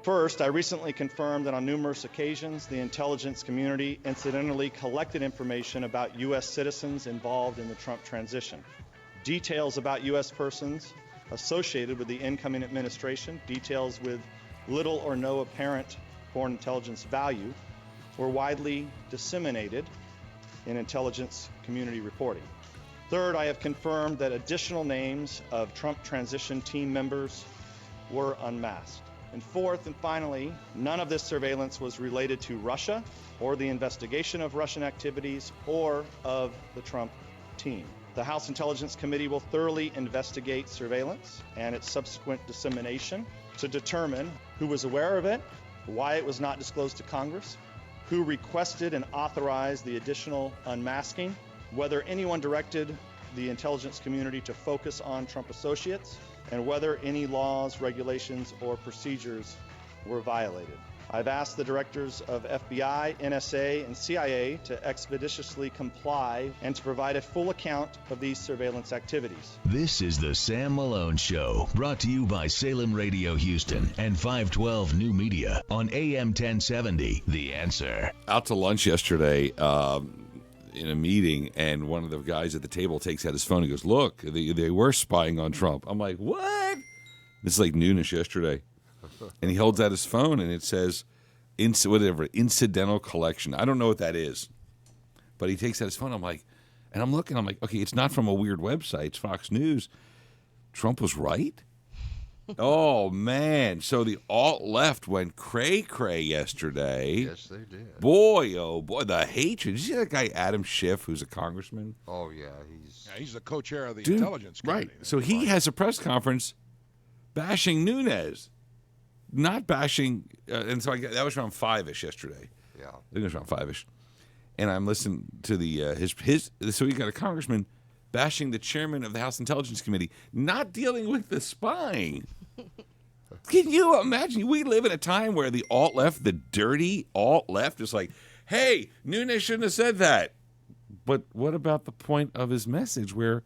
First, I recently confirmed that on numerous occasions, the intelligence community incidentally collected information about U.S. citizens involved in the Trump transition. Details about U.S. persons associated with the incoming administration, details with little or no apparent foreign intelligence value, were widely disseminated in intelligence community reporting. Third, I have confirmed that additional names of Trump transition team members were unmasked. And fourth and finally, none of this surveillance was related to Russia or the investigation of Russian activities or of the Trump team. The House Intelligence Committee will thoroughly investigate surveillance and its subsequent dissemination to determine who was aware of it, why it was not disclosed to Congress, who requested and authorized the additional unmasking, whether anyone directed the intelligence community to focus on Trump associates, and whether any laws, regulations, or procedures were violated. I've asked the directors of FBI, NSA, and CIA to expeditiously comply and to provide a full account of these surveillance activities. This is the Sam Malone Show, brought to you by Salem Radio Houston and 512 New Media on AM 1070. The Answer. Out to lunch yesterday in a meeting, and one of the guys at the table takes out his phone and goes, "Look, they were spying on Trump." I'm like, "What?" This is like noonish yesterday. And he holds out his phone, and it says, incidental collection. I don't know what that is. But he takes out his phone. I'm like, okay, it's not from a weird website. It's Fox News. Trump was right? Oh, man. So the alt-left went cray-cray yesterday. Yes, they did. Boy, oh, boy, the hatred. Did you see that guy Adam Schiff, who's a congressman? Oh, yeah. He's the co-chair of the Intelligence Committee. Right. So he has a press conference bashing Nunes. Not bashing, and so that was around 5-ish yesterday. Yeah, I think it was around 5-ish, and I'm listening to the his. So you got a congressman bashing the chairman of the House Intelligence Committee, not dealing with the spying. Can you imagine? We live in a time where the alt left, the dirty alt left, is like, "Hey, Nunes shouldn't have said that." But what about the point of his message where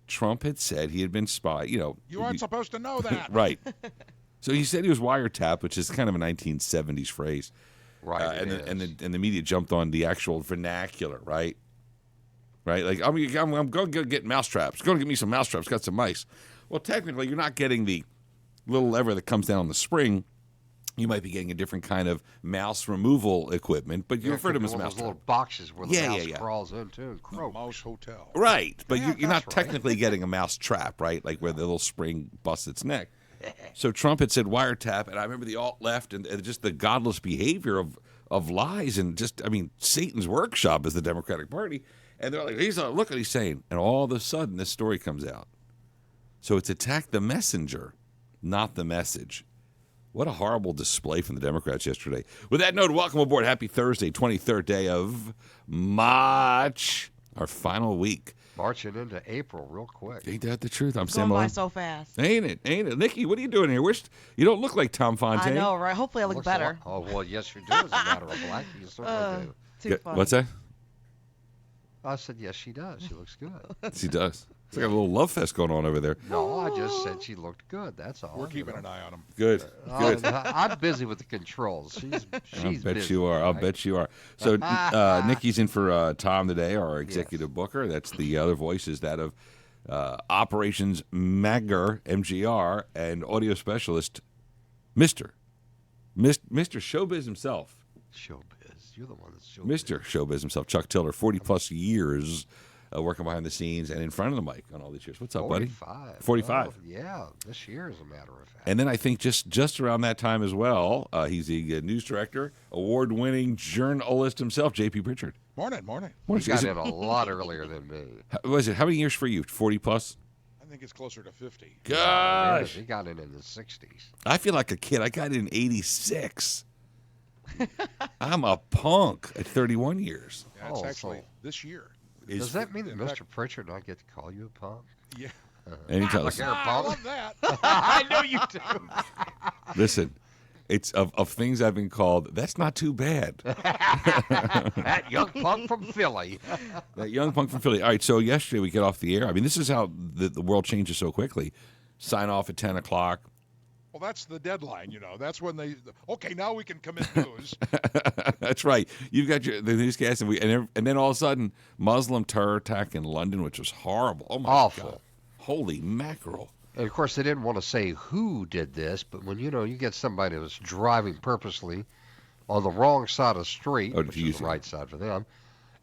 Trump had said he had been spied? You aren't supposed to know that, right? So he said he was wiretapped, which is kind of a 1970s phrase, right? And the media jumped on the actual vernacular, right? Like I'm going to get mousetraps. Going to get me some mousetraps. Got some mice. Well, technically, you're not getting the little lever that comes down on the spring. You might be getting a different kind of mouse removal equipment, but you refer to them as mousetraps. Little boxes where the mouse crawls into and croaks. Mouse hotel. Right, but you're not technically getting a mouse trap, right? Like where the little spring busts its neck. So Trump had said wiretap, and I remember the alt-left and just the godless behavior of lies and just, Satan's workshop is the Democratic Party. And they're like, look what he's saying. And all of a sudden, this story comes out. So it's attack the messenger, not the message. What a horrible display from the Democrats yesterday. With that note, welcome aboard. Happy Thursday, 23rd day of March, our final week. Marching into April real quick. Ain't that the truth? I'm it's Sam going Malone. by so fast. Ain't it? Nikki, what are you doing here? You don't look like Tom Fontaine. I know, right? Hopefully I look better. Oh, well, yes, you do. As a matter of fact, you certainly do. Too funny. What's that? I said, yes, she does. She looks good. She does. It's like a little love fest going on over there. No, I just said she looked good. That's all. We're keeping an eye on him. Good. I'm busy with the controls. She's I bet busy, you are. right? I'll bet you are. So Nikki's in for Tom today, our executive booker. That's the other voice is that of Operations Magger, MGR, and audio specialist, Mr. Showbiz himself. Showbiz. You're the one that's showbiz. Mr. Showbiz himself, Chuck Tiller, 40-plus years working behind the scenes and in front of the mic on all these years. What's up, buddy? 45. Oh, yeah, this year, as a matter of fact. And then I think just around that time as well, he's the news director, award-winning journalist himself, J.P. Pritchard. Morning. He got in a lot earlier than me. How many years for you? 40-plus? I think it's closer to 50. Gosh. He got in the 60s. I feel like a kid. I got in 86. I'm a punk at 31 years. Yeah, it's actually this year. Does that mean that Mr. Pritchard and I get to call you a punk? Yeah. Anytime. I love that. I know you do. Listen, it's of things I've been called, that's not too bad. That young punk from Philly. That young punk from Philly. All right, so yesterday we get off the air. This is how the world changes so quickly. Sign off at 10 o'clock. Well, that's the deadline, you know. That's when okay, now we can commit news. That's right. You've got the newscast, and then all of a sudden, Muslim terror attack in London, which was horrible. Oh my Awful. God! Holy mackerel! And of course, they didn't want to say who did this, but when you get somebody that's driving purposely on the wrong side of the street, which is the right side for them,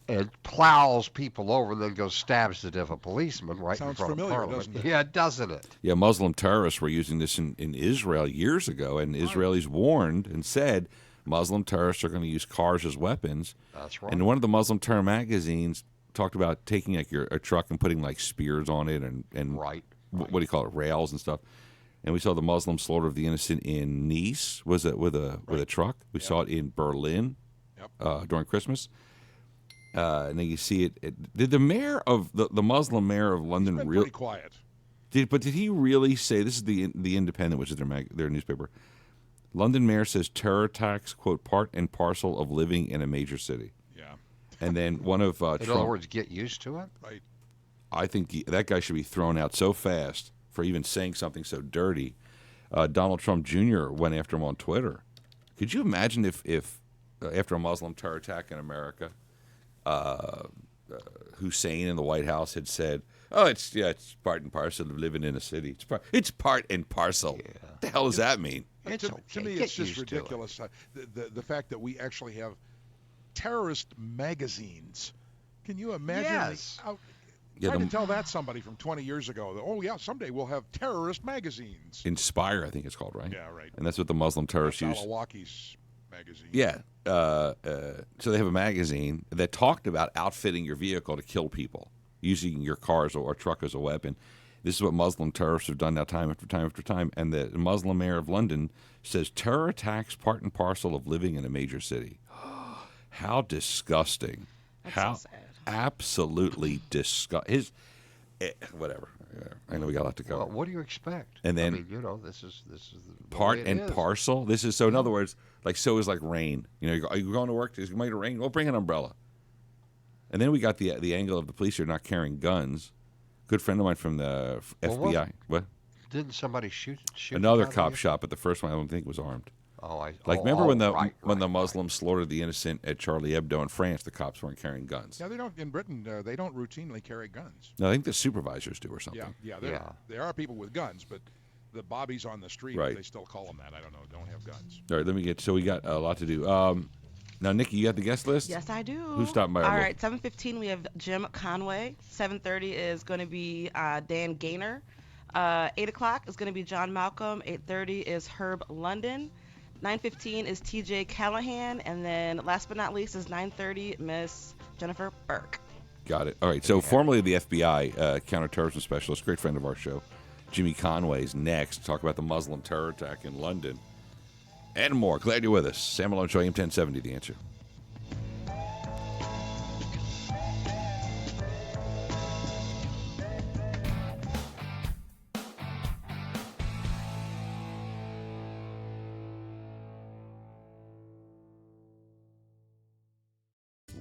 and plows people over and then goes stabs to death a policeman right in front of Parliament. Doesn't it? Yeah, doesn't it? Yeah, Muslim terrorists were using this in Israel years ago, and Israelis warned and said Muslim terrorists are going to use cars as weapons. That's right. And one of the Muslim terror magazines talked about taking like a truck and putting like spears on it and Right. What do you call it, rails and stuff. And we saw the Muslim slaughter of the innocent in Nice, was it with a truck? We saw it in Berlin during Christmas. And then you see it. Did the mayor of the Muslim mayor of London He's been really pretty quiet. Did he really say, this is the Independent, which is their newspaper? London mayor says terror attacks, quote, part and parcel of living in a major city. Yeah. And then one of Trump, In other words, get used to it. Right. I think that guy should be thrown out so fast for even saying something so dirty. Donald Trump Jr. went after him on Twitter. Could you imagine if after a Muslim terror attack in America, Hussein in the White House had said, "Oh, it's part and parcel of living in a city. It's part and parcel." Yeah. What the hell does that mean? It's to okay. me, Get it's just used to it. ridiculous. The fact that we actually have terrorist magazines. Can you imagine? Yes. Try to tell that somebody from 20 years ago. That, oh, yeah, someday we'll have terrorist magazines. Inspire, I think it's called, right? Yeah, right. And that's what the Muslim terrorists use. Alawaki's magazine. Yeah. So they have a magazine that talked about outfitting your vehicle to kill people, using your cars or truck as a weapon. This is what Muslim terrorists have done now time after time after time. And the Muslim mayor of London says terror attacks part and parcel of living in a major city. How disgusting. That's How so sad. absolutely disgusting. Whatever. I know we got a lot to cover. Well, what do you expect? And then- I mean, this is the Part way it and is. parcel. This is so. In other words, like so is like rain. Are you going to work? Is it going to rain? Well, bring an umbrella. And then we got the angle of the police are not carrying guns. Good friend of mine from the FBI. What? Didn't somebody shoot Another the guy cop there? shot, but the first one I don't think was armed. Remember when right, the Muslims slaughtered the innocent at Charlie Hebdo in France, the cops weren't carrying guns. Yeah, they don't in Britain. They don't routinely carry guns. No, I think the supervisors do or something. Yeah, Yeah. there are people with guns, but the bobbies on the street, Right. they still call them that. I don't know. Don't have guns. All right, so we got a lot to do. Now, Nikki, you got the guest list? Yes, I do. Who's stopping by? All right, 7:15 we have Jim Conway. 7:30 is going to be Dan Gaynor. 8 o'clock is going to be John Malcolm. 8:30 is Herb London. 9:15 is TJ Callahan, and then last but not least is 9:30 Miss Jennifer Burke. Got it. All right. So, formerly the FBI counterterrorism specialist, great friend of our show, Jimmy Conway, is next to talk about the Muslim terror attack in London and more. Glad you're with us. Sam Malone Show, AM 1070, The Answer.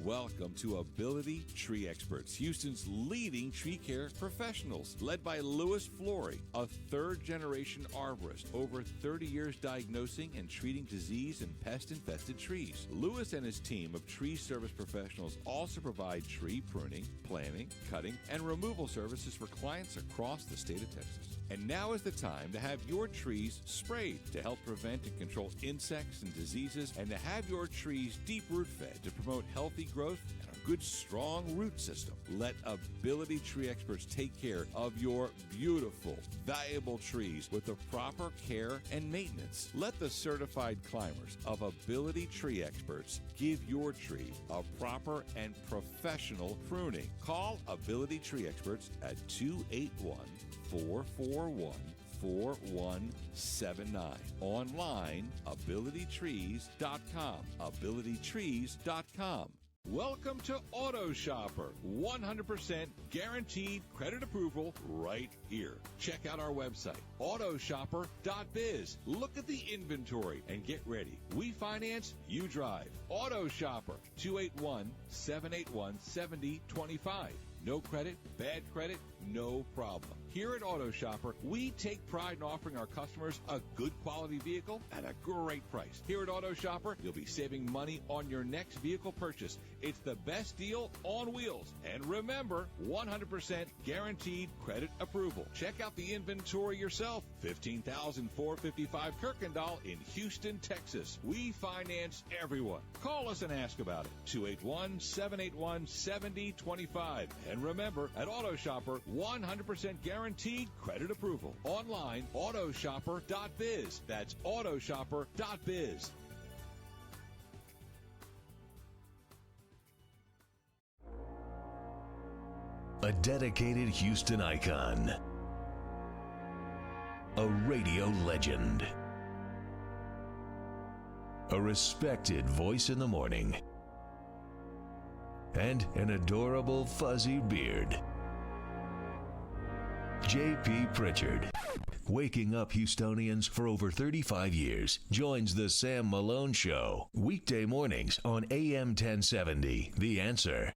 Welcome to Ability Tree Experts, Houston's leading tree care professionals, led by Louis Flory, a third-generation arborist, over 30 years diagnosing and treating disease and pest-infested trees. Louis and his team of tree service professionals also provide tree pruning, planting, cutting, and removal services for clients across the state of Texas. And now is the time to have your trees sprayed to help prevent and control insects and diseases, and to have your trees deep root fed to promote healthy growth and a good strong root system. Let Ability Tree Experts take care of your beautiful, valuable trees with the proper care and maintenance. Let the certified climbers of Ability Tree Experts give your tree a proper and professional pruning. Call Ability Tree Experts at 281-441-4179. Online, abilitytrees.com. Abilitytrees.com. Welcome to Auto Shopper. 100% guaranteed credit approval right here. Check out our website, autoshopper.biz. Look at the inventory and get ready. We finance, you drive. Auto Shopper, 281-781-7025. No credit, bad credit, no problem. Here at Auto Shopper, we take pride in offering our customers a good quality vehicle at a great price. Here at Auto Shopper, you'll be saving money on your next vehicle purchase. It's the best deal on wheels. And remember, 100% guaranteed credit approval. Check out the inventory yourself. 15,455 Kirkendall in Houston, Texas. We finance everyone. Call us and ask about it. 281-781-7025. And remember, at Auto Shopper, 100% guaranteed credit approval. Online, autoshopper.biz. That's autoshopper.biz. A dedicated Houston icon. A radio legend. A respected voice in the morning. And an adorable fuzzy beard. J.P. Pritchard, waking up Houstonians for over 35 years, joins the Sam Malone Show, weekday mornings on AM 1070, The Answer.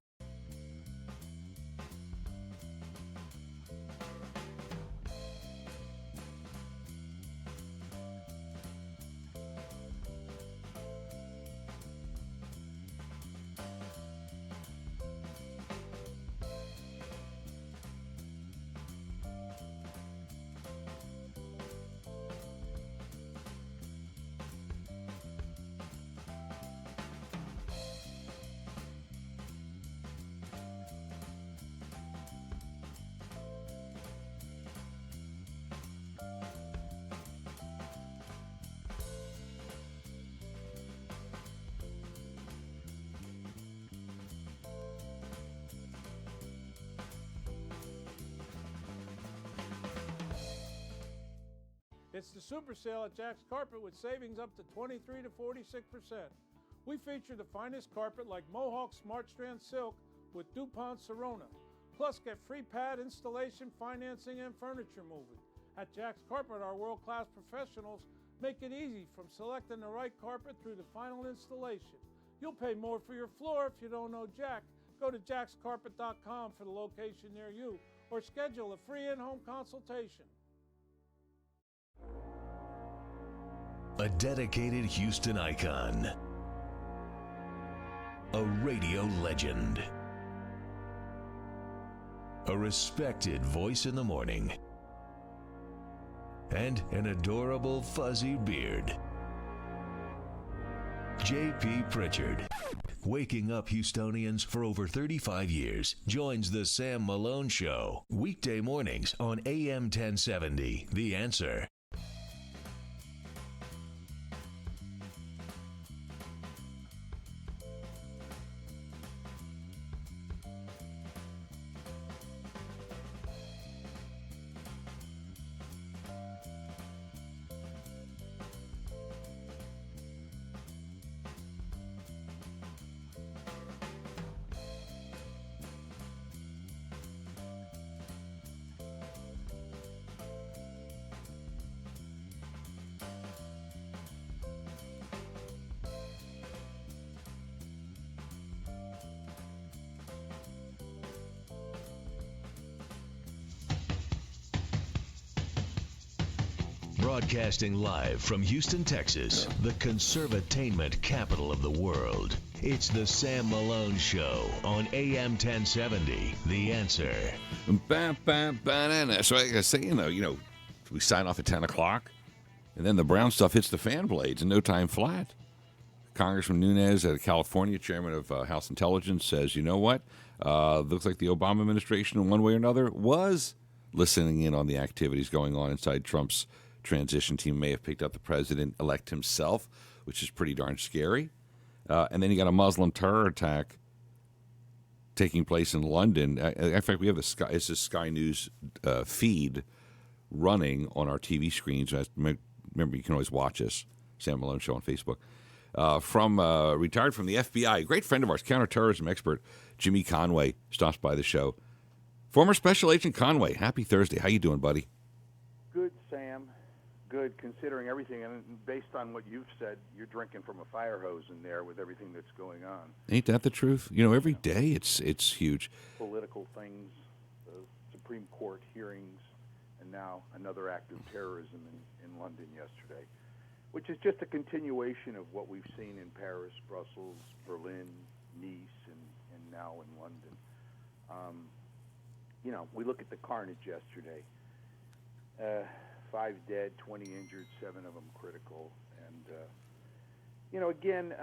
It's the super sale at Jack's Carpet with savings up to 23 to 46%. We feature the finest carpet like Mohawk Smart Strand Silk with DuPont Sorona. Plus, get free pad installation, financing, and furniture moving. At Jack's Carpet, our world-class professionals make it easy from selecting the right carpet through the final installation. You'll pay more for your floor if you don't know Jack. Go to jackscarpet.com for the location near you or schedule a free in-home consultation. A dedicated Houston icon. A radio legend. A respected voice in the morning. And an adorable fuzzy beard. J.P. Pritchard, waking up Houstonians for over 35 years, joins the Sam Malone Show, weekday mornings on AM 1070, The Answer. Broadcasting live from Houston, Texas, the conservatainment capital of the world. It's the Sam Malone Show on AM 1070, The Answer. So like I say, we sign off at 10 o'clock, and then the brown stuff hits the fan blades in no time flat. Congressman Nunes out of California, chairman of House Intelligence, says, you know what? Looks like the Obama administration, in one way or another, was listening in on the activities going on inside Trump's transition team. May have picked up the president-elect himself, which is pretty darn scary. And then you got a Muslim terror attack taking place in London. In fact, we have it's a Sky News feed running on our TV screens. Remember, you can always watch us, Sam Malone Show on Facebook. Retired from the FBI, a great friend of ours, counterterrorism expert Jimmy Conway stops by the show. Former Special Agent Conway, happy Thursday. How you doing, buddy? Good, Sam. good considering everything. And based on what you've said, you're drinking from a fire hose in there with everything that's going on. Ain't that the truth? You know, every day it's huge. Political things, the Supreme Court hearings, and now another act of terrorism in London yesterday, which is just a continuation of what we've seen in Paris, Brussels, Berlin, Nice, and now in London. You know, we look at the carnage yesterday. 5 dead, 20 injured, 7 of them critical. And, you know, again,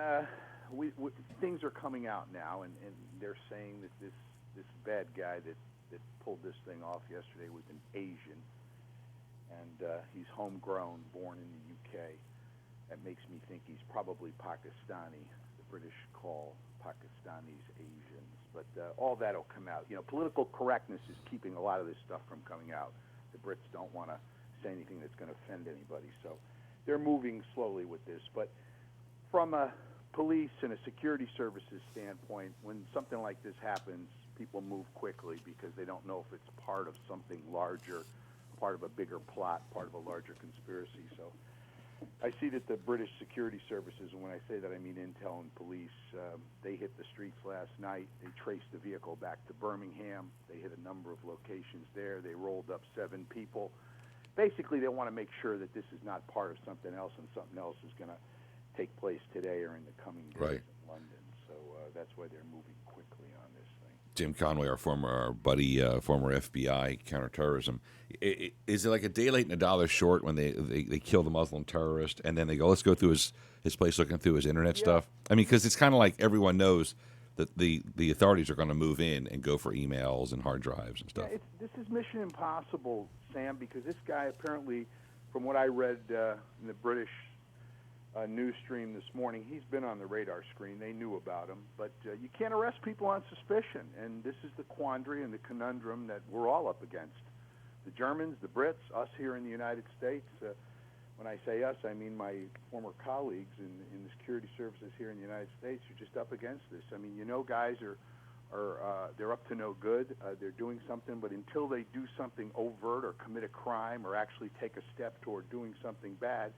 things are coming out now, and they're saying that this bad guy that pulled this thing off yesterday was an Asian, and he's homegrown, born in the UK. That makes me think he's probably Pakistani. The British call Pakistanis Asians. But all that will come out. You know, political correctness is keeping a lot of this stuff from coming out. The Brits don't want to say anything that's going to offend anybody. So they're moving slowly with this. But from a police and a security services standpoint, when something like this happens, people move quickly because they don't know if it's part of something larger, part of a bigger plot, part of a larger conspiracy. So I see that the British security services, and when I say that I mean intel and police, they hit the streets last night. They traced the vehicle back to Birmingham. They hit a number of locations there. They rolled up 7 people. Basically, they want to make sure that this is not part of something else, and something else is going to take place today or in the coming days in London. So that's why they're moving quickly on this thing. Jim Conway, our buddy, former FBI counterterrorism. Is it like a day late and a dollar short when they kill the Muslim terrorist and then they go, let's go through his place looking through his internet stuff? I mean, because it's kind of like everyone knows that the authorities are going to move in and go for emails and hard drives and stuff. Yeah, this is Mission Impossible, Sam, because this guy apparently, from what I read in the British news stream this morning, he's been on the radar screen. They knew about him, but you can't arrest people on suspicion, and this is the quandary and the conundrum that we're all up against. The Germans, the Brits, us here in the United States. When I say us, I mean my former colleagues in the security services here in the United States. You're just up against this. I mean, you know, guys are they're up to no good. They're doing something, but until they do something overt or commit a crime or actually take a step toward doing something bad,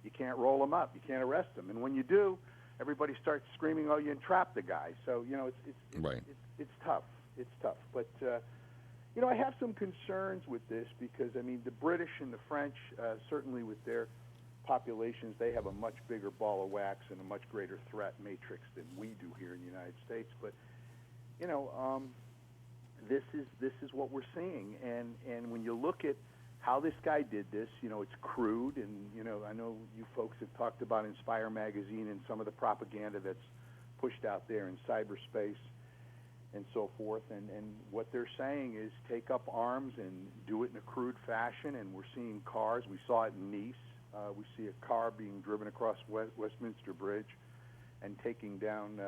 you can't roll them up. You can't arrest them. And when you do, everybody starts screaming, "Oh, you entrapped the guy." So you know, it's tough. It's tough. But you know, I have some concerns with this because I mean, the British and the French, certainly with their populations, they have a much bigger ball of wax and a much greater threat matrix than we do here in the United States. But you know, this is what we're seeing, and when you look at how this guy did this, you know, it's crude, and, you know, I know you folks have talked about Inspire magazine and some of the propaganda that's pushed out there in cyberspace and so forth, and what they're saying is take up arms and do it in a crude fashion, and we're seeing cars. We saw it in Nice. We see a car being driven across Westminster Bridge and taking down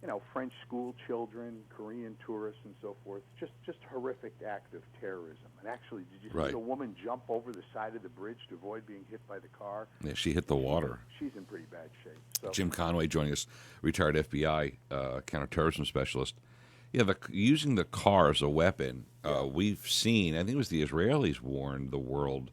you know, French school children, Korean tourists, and so forth. Just horrific act of terrorism. And actually, did you see the woman jump over the side of the bridge to avoid being hit by the car? Yeah, she hit the water. She's in pretty bad shape. So. Jim Conway joining us, retired FBI counterterrorism specialist. Yeah, using the car as a weapon, we've seen, I think it was the Israelis warned the world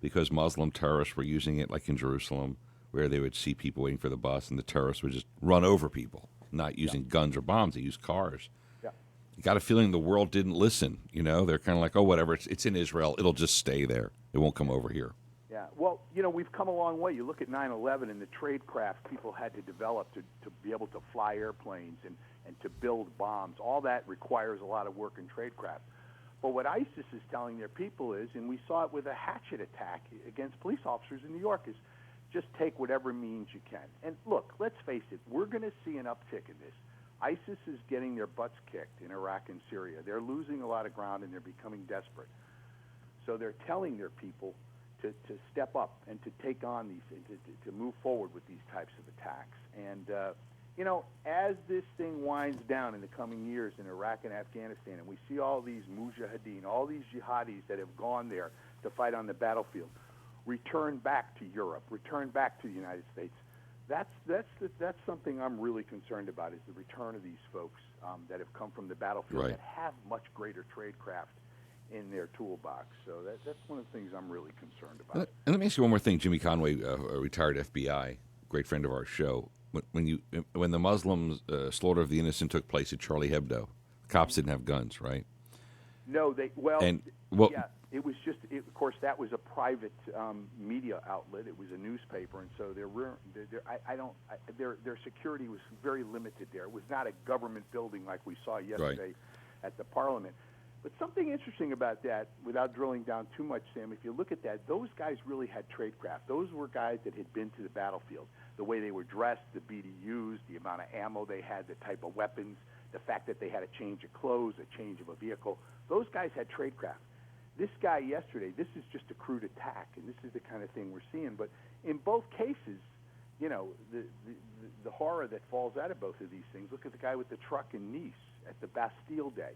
because Muslim terrorists were using it, like in Jerusalem, where they would see people waiting for the bus and the terrorists would just run over people. Not using guns or bombs, they use cars. Yeah. You got a feeling the world didn't listen. You know, they're kind of like, oh, whatever, it's in Israel. It'll just stay there. It won't come over here. Yeah. Well, you know, we've come a long way. You look at 9/11 and the trade craft people had to develop to be able to fly airplanes and to build bombs. All that requires a lot of work in tradecraft. But what ISIS is telling their people is, and we saw it with a hatchet attack against police officers in New York, is just take whatever means you can. And look, let's face it, we're going to see an uptick in this. ISIS is getting their butts kicked in Iraq and Syria. They're losing a lot of ground and they're becoming desperate. So they're telling their people to step up and to take on these, to move forward with these types of attacks. And, you know, as this thing winds down in the coming years in Iraq and Afghanistan, and we see all these mujahideen, all these jihadis that have gone there to fight on the battlefield, return back to Europe, return back to the United States. That's something I'm really concerned about, is the return of these folks that have come from the battlefield that have much greater tradecraft in their toolbox. So that's one of the things I'm really concerned about. And let me ask you one more thing. Jimmy Conway, a retired FBI, great friend of our show. When the Muslim slaughter of the innocent took place at Charlie Hebdo, cops didn't have guns, right? No, yeah, it was just. Of course, that was a private media outlet. It was a newspaper, and so their security was very limited there. It was not a government building like we saw yesterday at the Parliament. But something interesting about that, without drilling down too much, Sam, if you look at that, those guys really had tradecraft. Those were guys that had been to the battlefield. The way they were dressed, the BDUs, the amount of ammo they had, the type of weapons, the fact that they had a change of clothes, a change of a vehicle. Those guys had tradecraft. This guy yesterday, this is just a crude attack, and this is the kind of thing we're seeing. But in both cases, you know, the horror that falls out of both of these things. Look at the guy with the truck in Nice at the Bastille Day.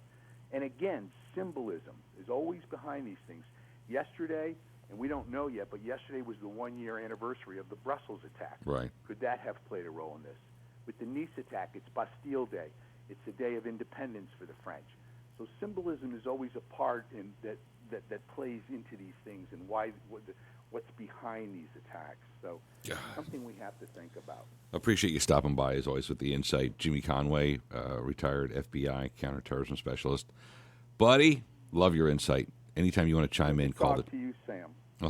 And again, symbolism is always behind these things. Yesterday, and we don't know yet, but yesterday was the one-year anniversary of the Brussels attack. Right. Could that have played a role in this? With the Nice attack, it's Bastille Day. It's a day of independence for the French. So symbolism is always a part in that plays into these things and what's behind these attacks. So something we have to think about. Appreciate you stopping by, as always, with the insight. Jimmy Conway, retired FBI counterterrorism specialist. Buddy, love your insight. Anytime you want to chime in, call it. Talk to you, Sam.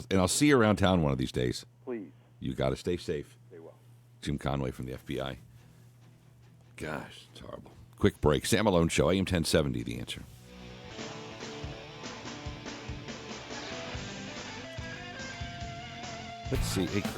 And I'll see you around town one of these days. Please. You got to stay safe. Stay well. Jim Conway from the FBI. Gosh, it's horrible. Quick break. Sam Malone Show, AM 1070, The Answer. Let's see. Hey, Chris.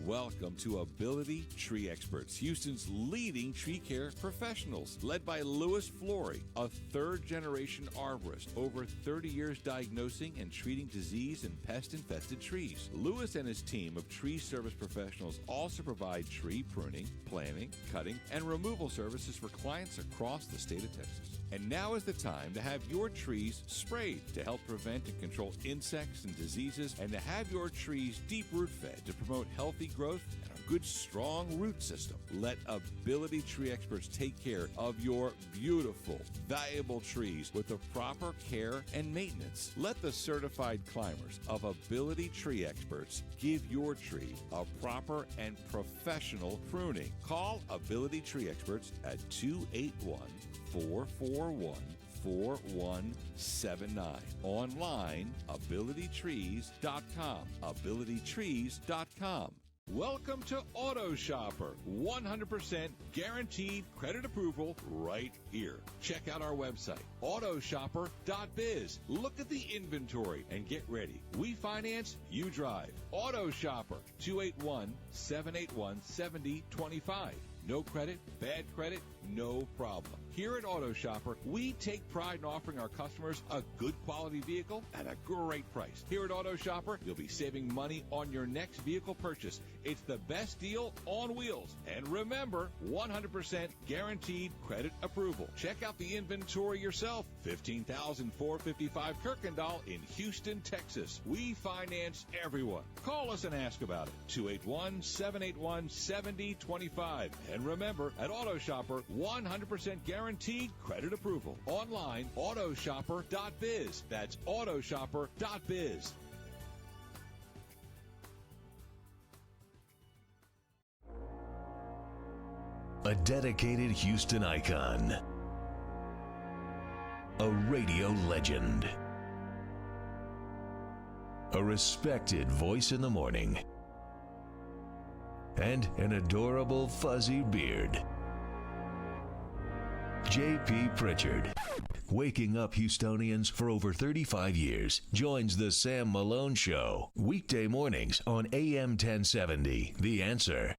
Welcome to Ability Tree Experts, Houston's leading tree care professionals, led by Louis Flory, a third-generation arborist, over 30 years diagnosing and treating disease and pest-infested trees. Louis and his team of tree service professionals also provide tree pruning, planting, cutting, and removal services for clients across the state of Texas. And now is the time to have your trees sprayed to help prevent and control insects and diseases, and to have your trees deep root fed to promote healthy growth and a good strong root system. Let Ability Tree Experts take care of your beautiful, valuable trees with the proper care and maintenance. Let the certified climbers of Ability Tree Experts give your tree a proper and professional pruning. Call Ability Tree Experts at 281-441-4179. Online, abilitytrees.com. abilitytrees.com. Welcome to Auto Shopper. 100% guaranteed credit approval right here. Check out our website, autoshopper.biz. Look at the inventory and get ready. We finance, you drive. Auto Shopper, 281-781-7025. No credit, bad credit, no problem. Here at Auto Shopper, we take pride in offering our customers a good quality vehicle at a great price. Here at Auto Shopper, you'll be saving money on your next vehicle purchase. It's the best deal on wheels. And remember, 100% guaranteed credit approval. Check out the inventory yourself. 15,455 Kirkendall in Houston, Texas. We finance everyone. Call us and ask about it. 281-781-7025. And remember, at Auto Shopper, 100% guaranteed credit approval. Online, autoshopper.biz. That's autoshopper.biz. A dedicated Houston icon. A radio legend. A respected voice in the morning. And an adorable fuzzy beard. J.P. Pritchard, waking up Houstonians for over 35 years, joins the Sam Malone Show, weekday mornings on AM 1070, The Answer.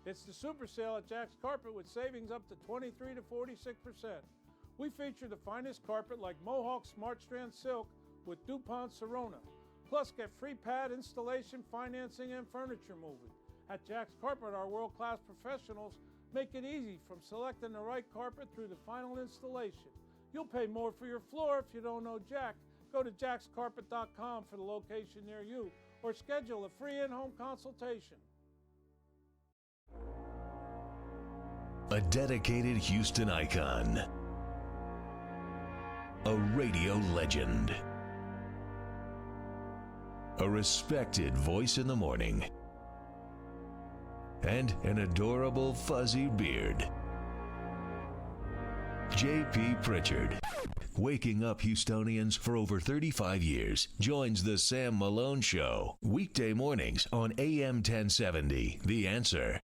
It's the super sale at Jack's Carpet with savings up to 23 to 46%. We feature the finest carpet like Mohawk Smart Strand Silk with DuPont Serona. Plus, get free pad installation, financing, and furniture moving. At Jack's Carpet, our world-class professionals make it easy from selecting the right carpet through the final installation. You'll pay more for your floor if you don't know Jack. Go to jackscarpet.com for the location near you or schedule a free in-home consultation. A dedicated Houston icon. A radio legend. A respected voice in the morning. And an adorable fuzzy beard. J.P. Pritchard, waking up Houstonians for over 35 years, joins the Sam Malone Show, weekday mornings on AM 1070, The Answer.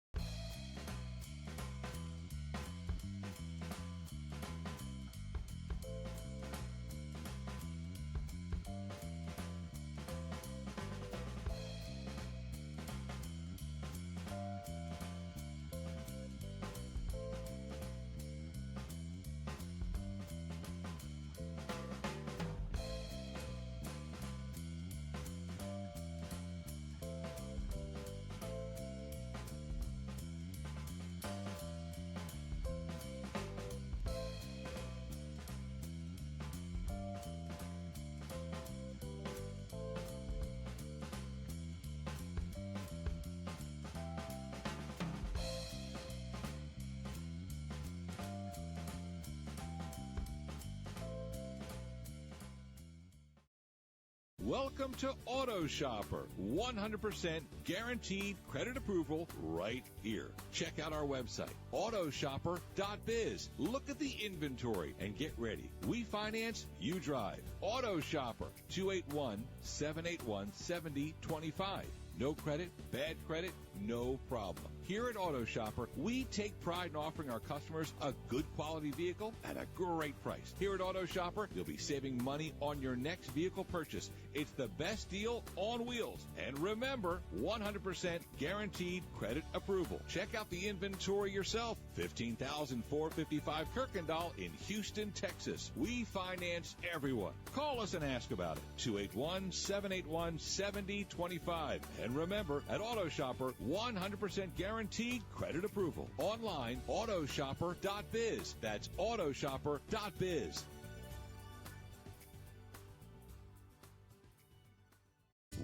Welcome to Auto Shopper. 100% guaranteed credit approval right here. Check out our website, autoshopper.biz. Look at the inventory and get ready. We finance, you drive. Auto Shopper, 281-781-7025. No credit, bad credit, no problem. Here at Auto Shopper, we take pride in offering our customers a good quality vehicle at a great price. Here at Auto Shopper, you'll be saving money on your next vehicle purchase. It's the best deal on wheels. And remember, 100% guaranteed credit approval. Check out the inventory yourself. 15,455 Kirkendall in Houston, Texas. We finance everyone. Call us and ask about it. 281-781-7025. And remember, at Auto Shopper, 100% guaranteed credit approval. Online, autoshopper.biz. That's autoshopper.biz.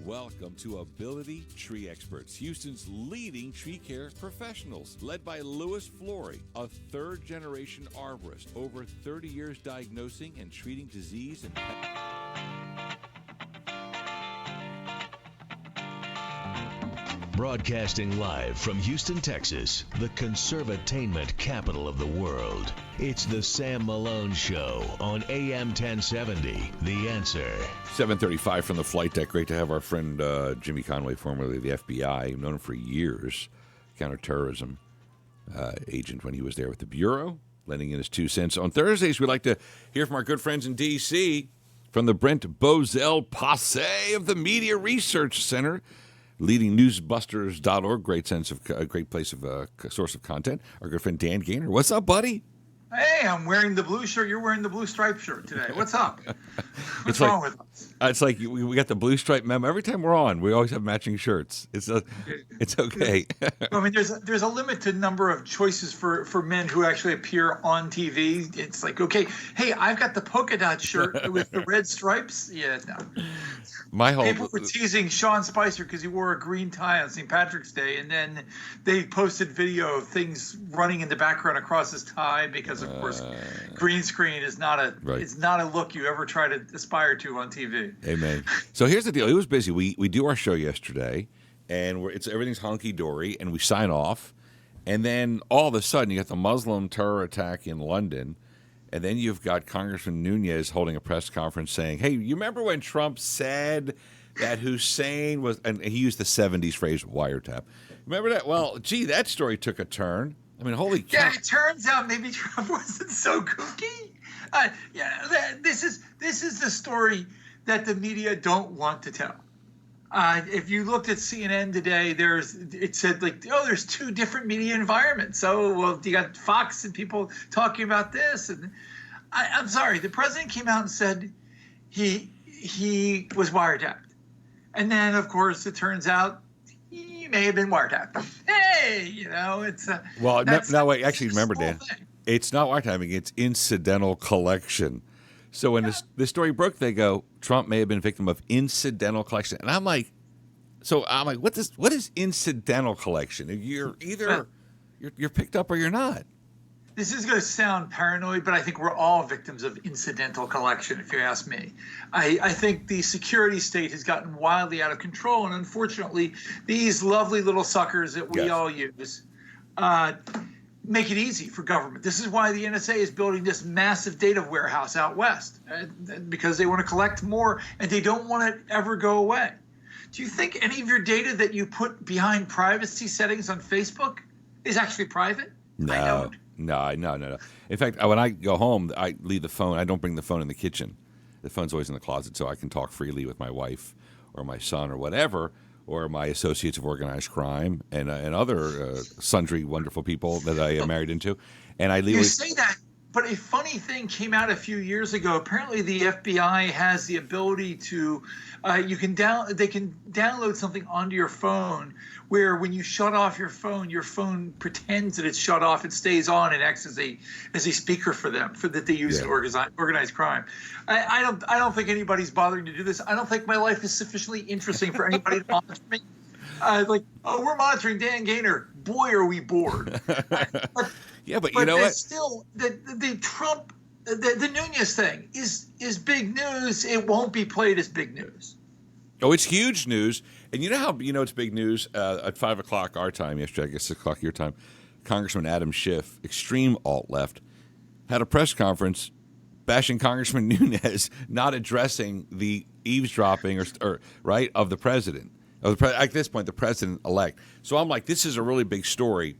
Welcome to Ability Tree Experts, Houston's leading tree care professionals, led by Louis Flory, a third-generation arborist, over 30 years diagnosing and treating disease and pest. Broadcasting live from Houston, Texas, the conservatainment capital of the world. It's the Sam Malone Show on AM 1070, The Answer. 7:35 from the flight deck. Great to have our friend Jimmy Conway, formerly of the FBI. I've known him for years, counterterrorism agent when he was there with the Bureau, lending in his 2 cents. On Thursdays, we like to hear from our good friends in D.C., from the Brent Bozell Passe of the Media Research Center, leading newsbusters.org, great place of source of content. Our good friend Dan Gaynor. What's up, buddy? Hey, I'm wearing the blue shirt. You're wearing the blue striped shirt today. What's up? What's wrong with us? It's like we got the blue stripe memo. Every time we're on, we always have matching shirts. It's okay. I mean, there's a limited number of choices for men who actually appear on TV. It's like, okay, hey, I've got the polka dot shirt with the red stripes. Yeah, no. People were teasing Sean Spicer because he wore a green tie on St. Patrick's Day, and then they posted video of things running in the background across his tie because, of course, green screen is not a look you ever try to aspire to on TV. Amen. So here's the deal. He was busy. We do our show yesterday, and everything's honky dory, and we sign off, and then all of a sudden you got the Muslim terror attack in London. And then you've got Congressman Nunez holding a press conference saying, hey, you remember when Trump said that Hussein was, and he used the 70s phrase, wiretap. Remember that? Well, gee, that story took a turn. I mean, holy cow. Yeah, it turns out maybe Trump wasn't so kooky. This is the story that the media don't want to tell. If you looked at CNN today, it said there's two different media environments. So, well, you got Fox and people talking about this, and I'm sorry, the president came out and said he was wiretapped, and then of course it turns out he may have been wiretapped. Hey, it's wait. Actually, remember, Dan, it's not wiretapping; it's incidental collection. So when this story broke, they go, Trump may have been victim of incidental collection. And I'm like, what is incidental collection? You're either you're picked up or you're not. This is going to sound paranoid, but I think we're all victims of incidental collection, if you ask me. I think the security state has gotten wildly out of control. And unfortunately, these lovely little suckers that we all use make it easy for government. This is why the NSA is building this massive data warehouse out west, because they want to collect more and they don't want it ever go away. Do you think any of your data that you put behind privacy settings on Facebook is actually private? No. I don't. No. In fact, when I go home, I leave the phone. I don't bring the phone in the kitchen. The phone's always in the closet so I can talk freely with my wife or my son or whatever, or my associates of organized crime and other sundry wonderful people that I am married into. And I leave. You say that, but a funny thing came out a few years ago. Apparently, the FBI has the ability to, they can download something onto your phone where when you shut off your phone pretends that it's shut off. It stays on and acts as a speaker for them, that they use in organized crime. I don't think anybody's bothering to do this. I don't think my life is sufficiently interesting for anybody to monitor me. We're monitoring Dan Gaynor. Boy, are we bored. But you know what? Still, the Trump, the Nunes thing is big news. It won't be played as big news. Oh, it's huge news. And you know how it's big news? At 5 o'clock our time yesterday, I guess 6 o'clock your time, Congressman Adam Schiff, extreme alt-left, had a press conference bashing Congressman Nunes, not addressing the eavesdropping of the president. At this point, the president-elect. So I'm like, this is a really big story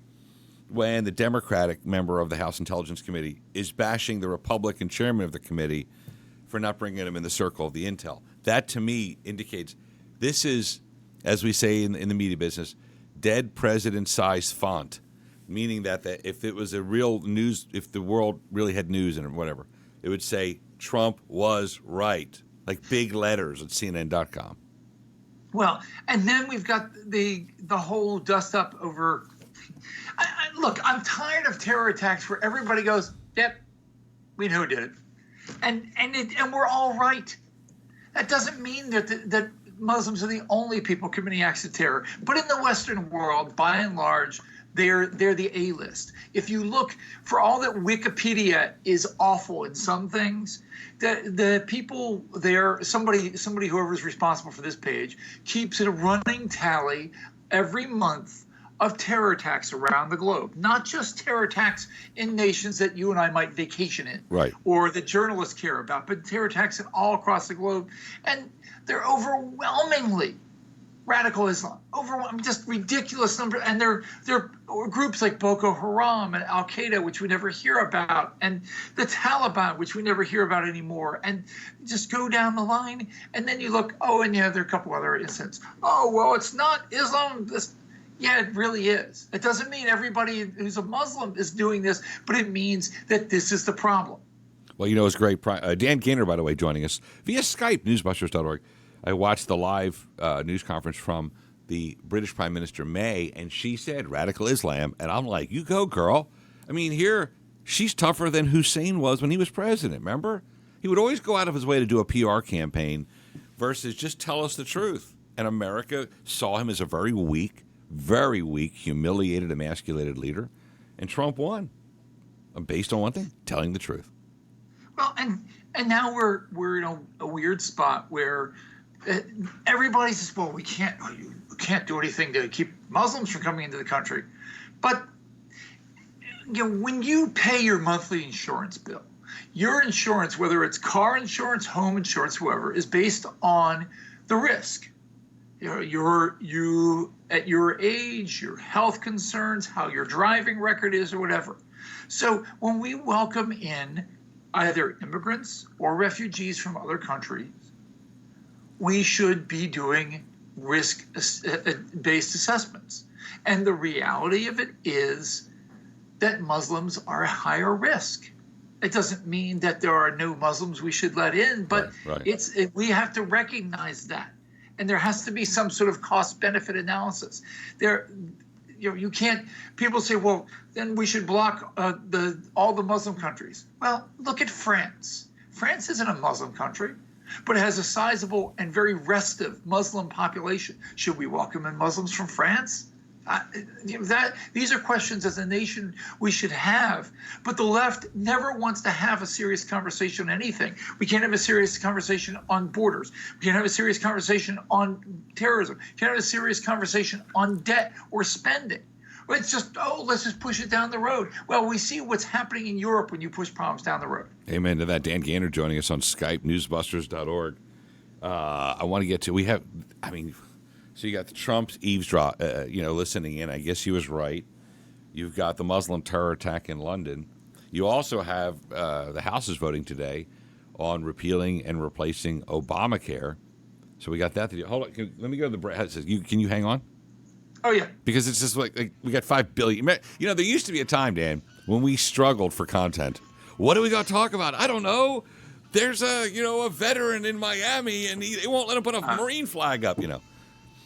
when the Democratic member of the House Intelligence Committee is bashing the Republican chairman of the committee for not bringing him in the circle of the intel. That, to me, indicates this is, as we say in the media business, dead president-sized font, meaning that if it was a real news, if the world really had news in it or whatever, it would say Trump was right, like big letters at CNN.com. Well, and then we've got the whole dust up over. Look, I'm tired of terror attacks where everybody goes, "Yep, we know who did it," and we're all right. That doesn't mean that Muslims are the only people committing acts of terror. But in the Western world, by and large, they're the A-list. If you look, for all that Wikipedia is awful in some things, the people there, somebody whoever's responsible for this page keeps a running tally every month of terror attacks around the globe, not just terror attacks in nations that you and I might vacation in, right, or that journalists care about, but terror attacks all across the globe, and they're overwhelmingly radical Islam, just ridiculous number, and they're groups like Boko Haram and Al Qaeda, which we never hear about, and the Taliban, which we never hear about anymore, and just go down the line, and then you look, and there are a couple other incidents. Oh, well, it's not Islam. Yeah, it really is. It doesn't mean everybody who's a Muslim is doing this, but it means that this is the problem. Well, it's great. Dan Gaynor, by the way, joining us via Skype, newsbusters.org. I watched the live news conference from the British Prime Minister May, and she said radical Islam, and I'm like, you go, girl. I mean, here, she's tougher than Hussein was when he was president, remember? He would always go out of his way to do a PR campaign versus just tell us the truth. And America saw him as a very weak, humiliated, emasculated leader, and Trump won. Based on one thing, telling the truth. Well, and now we're in a weird spot where everybody says, well, we can't do anything to keep Muslims from coming into the country. But when you pay your monthly insurance bill, your insurance, whether it's car insurance, home insurance, whoever, is based on the risk. You at your age, your health concerns, how your driving record is, or whatever. So when we welcome in either immigrants or refugees from other countries, we should be doing risk-based assessments. And the reality of it is that Muslims are a higher risk. It doesn't mean that there are no Muslims we should let in, but we have to recognize that. And there has to be some sort of cost-benefit analysis. You can't. People say, well, then we should block all the Muslim countries. Well, look at France. France isn't a Muslim country, but it has a sizable and very restive Muslim population. Should we welcome in Muslims from France? These are questions as a nation we should have, but the left never wants to have a serious conversation on anything. We can't have a serious conversation on borders. We can't have a serious conversation on terrorism. We can't have a serious conversation on debt or spending. It's just, let's just push it down the road. Well, we see what's happening in Europe when you push problems down the road. Amen to that. Dan Gaynor joining us on Skype, newsbusters.org. I want to get to, so you got the Trump's eavesdrop, listening in. I guess he was right. You've got the Muslim terror attack in London. You also have the House is voting today on repealing and replacing Obamacare. So we got that. Hold on. Let me go to the break. Can you hang on? Oh, yeah. Because it's just like we got 5 billion. There used to be a time, Dan, when we struggled for content. What do we got to talk about? I don't know. There's a veteran in Miami, and they won't let him put a Marine flag up,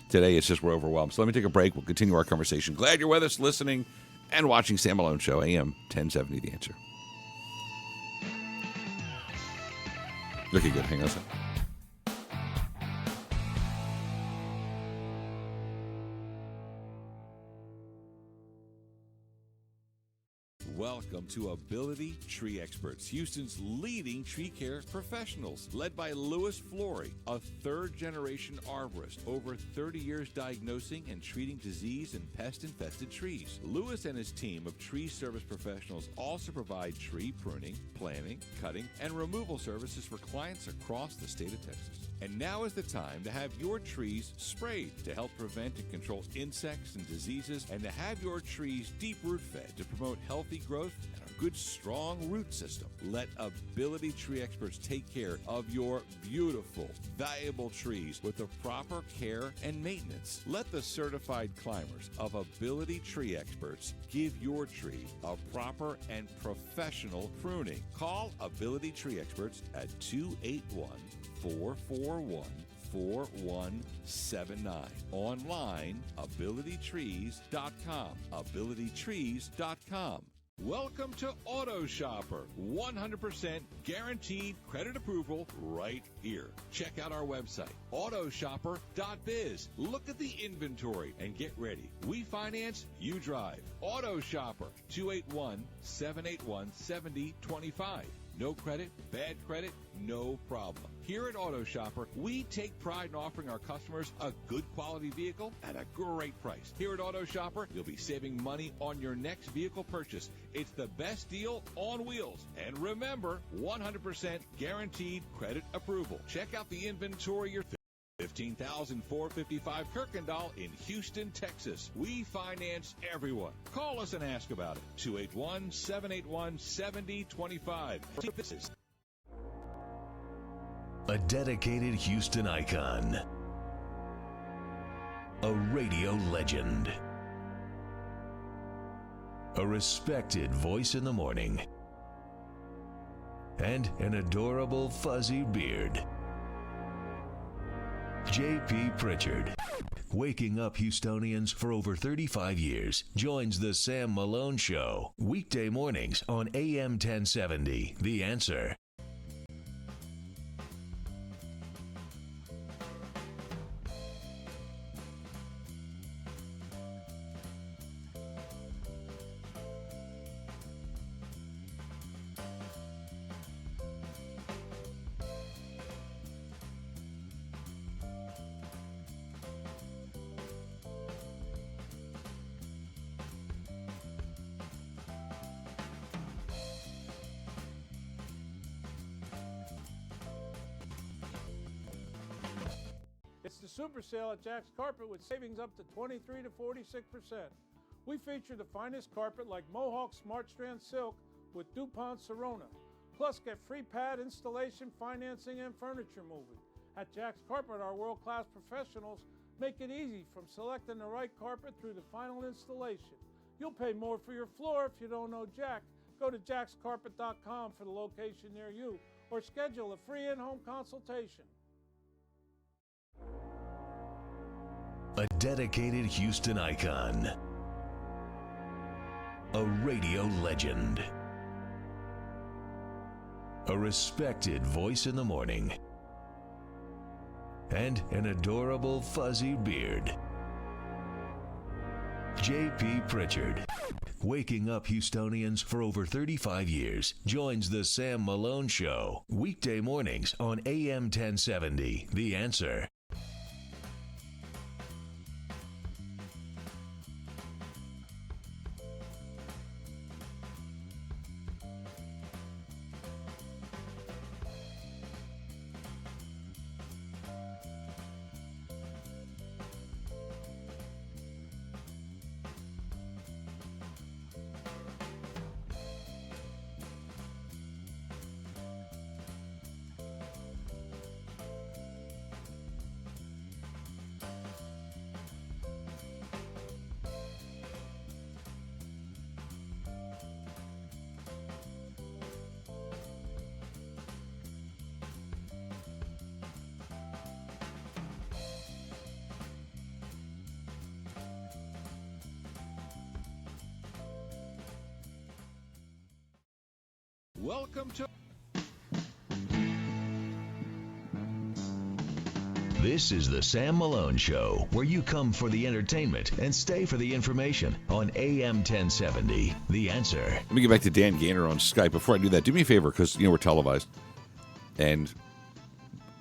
Today, it's just we're overwhelmed. So let me take a break. We'll continue our conversation. Glad you're with us, listening and watching Sam Malone Show, AM 1070, The Answer. Looking good. Hang on a second. Welcome to Ability Tree Experts, Houston's leading tree care professionals, led by Louis Flory, a third-generation arborist, over 30 years diagnosing and treating disease and pest-infested trees. Louis and his team of tree service professionals also provide tree pruning, planting, cutting, and removal services for clients across the state of Texas. And now is the time to have your trees sprayed to help prevent and control insects and diseases, and to have your trees deep root fed to promote healthy growth and a good, strong root system. Let Ability Tree Experts take care of your beautiful, valuable trees with the proper care and maintenance. Let the certified climbers of Ability Tree Experts give your tree a proper and professional pruning. Call Ability Tree Experts at 281-441-4179. Online, abilitytrees.com. abilitytrees.com. Welcome to Auto Shopper. 100% guaranteed credit approval right here. Check out our website, autoshopper.biz. Look at the inventory and get ready. We finance, you drive. Auto Shopper, 281-781-7025. No credit, bad credit, no problem. Here at Auto Shopper, we take pride in offering our customers a good quality vehicle at a great price. Here at Auto Shopper, you'll be saving money on your next vehicle purchase. It's the best deal on wheels. And remember, 100% guaranteed credit approval. Check out the inventory you're 15,455 Kirkendall in Houston, Texas. We finance everyone. Call us and ask about it. 281-781-7025. A dedicated Houston icon. A radio legend. A respected voice in the morning. And an adorable fuzzy beard. J.P. Pritchard, waking up Houstonians for over 35 years, joins the Sam Malone Show, weekday mornings on AM 1070, The Answer. It's the super sale at Jack's Carpet with savings up to 23 to 46%. We feature the finest carpet like Mohawk Smart Strand Silk with DuPont Serona. Plus, get free pad installation, financing, and furniture moving. At Jack's Carpet, our world-class professionals Make it easy from selecting the right carpet through the final installation. You'll pay more for your floor if you don't know Jack. Go to jackscarpet.com for the location near you or schedule a free in-home consultation. A dedicated Houston icon. A radio legend. A respected voice in the morning. And an adorable fuzzy beard. J.P. Pritchard, waking up Houstonians for over 35 years, joins the Sam Malone Show, weekday mornings on AM 1070, The Answer. Welcome to... This is the Sam Malone Show, where you come for the entertainment and stay for the information on AM 1070, The Answer. Let me get back to Dan Gaynor on Skype. Before I do that, do me a favor, because, we're televised. And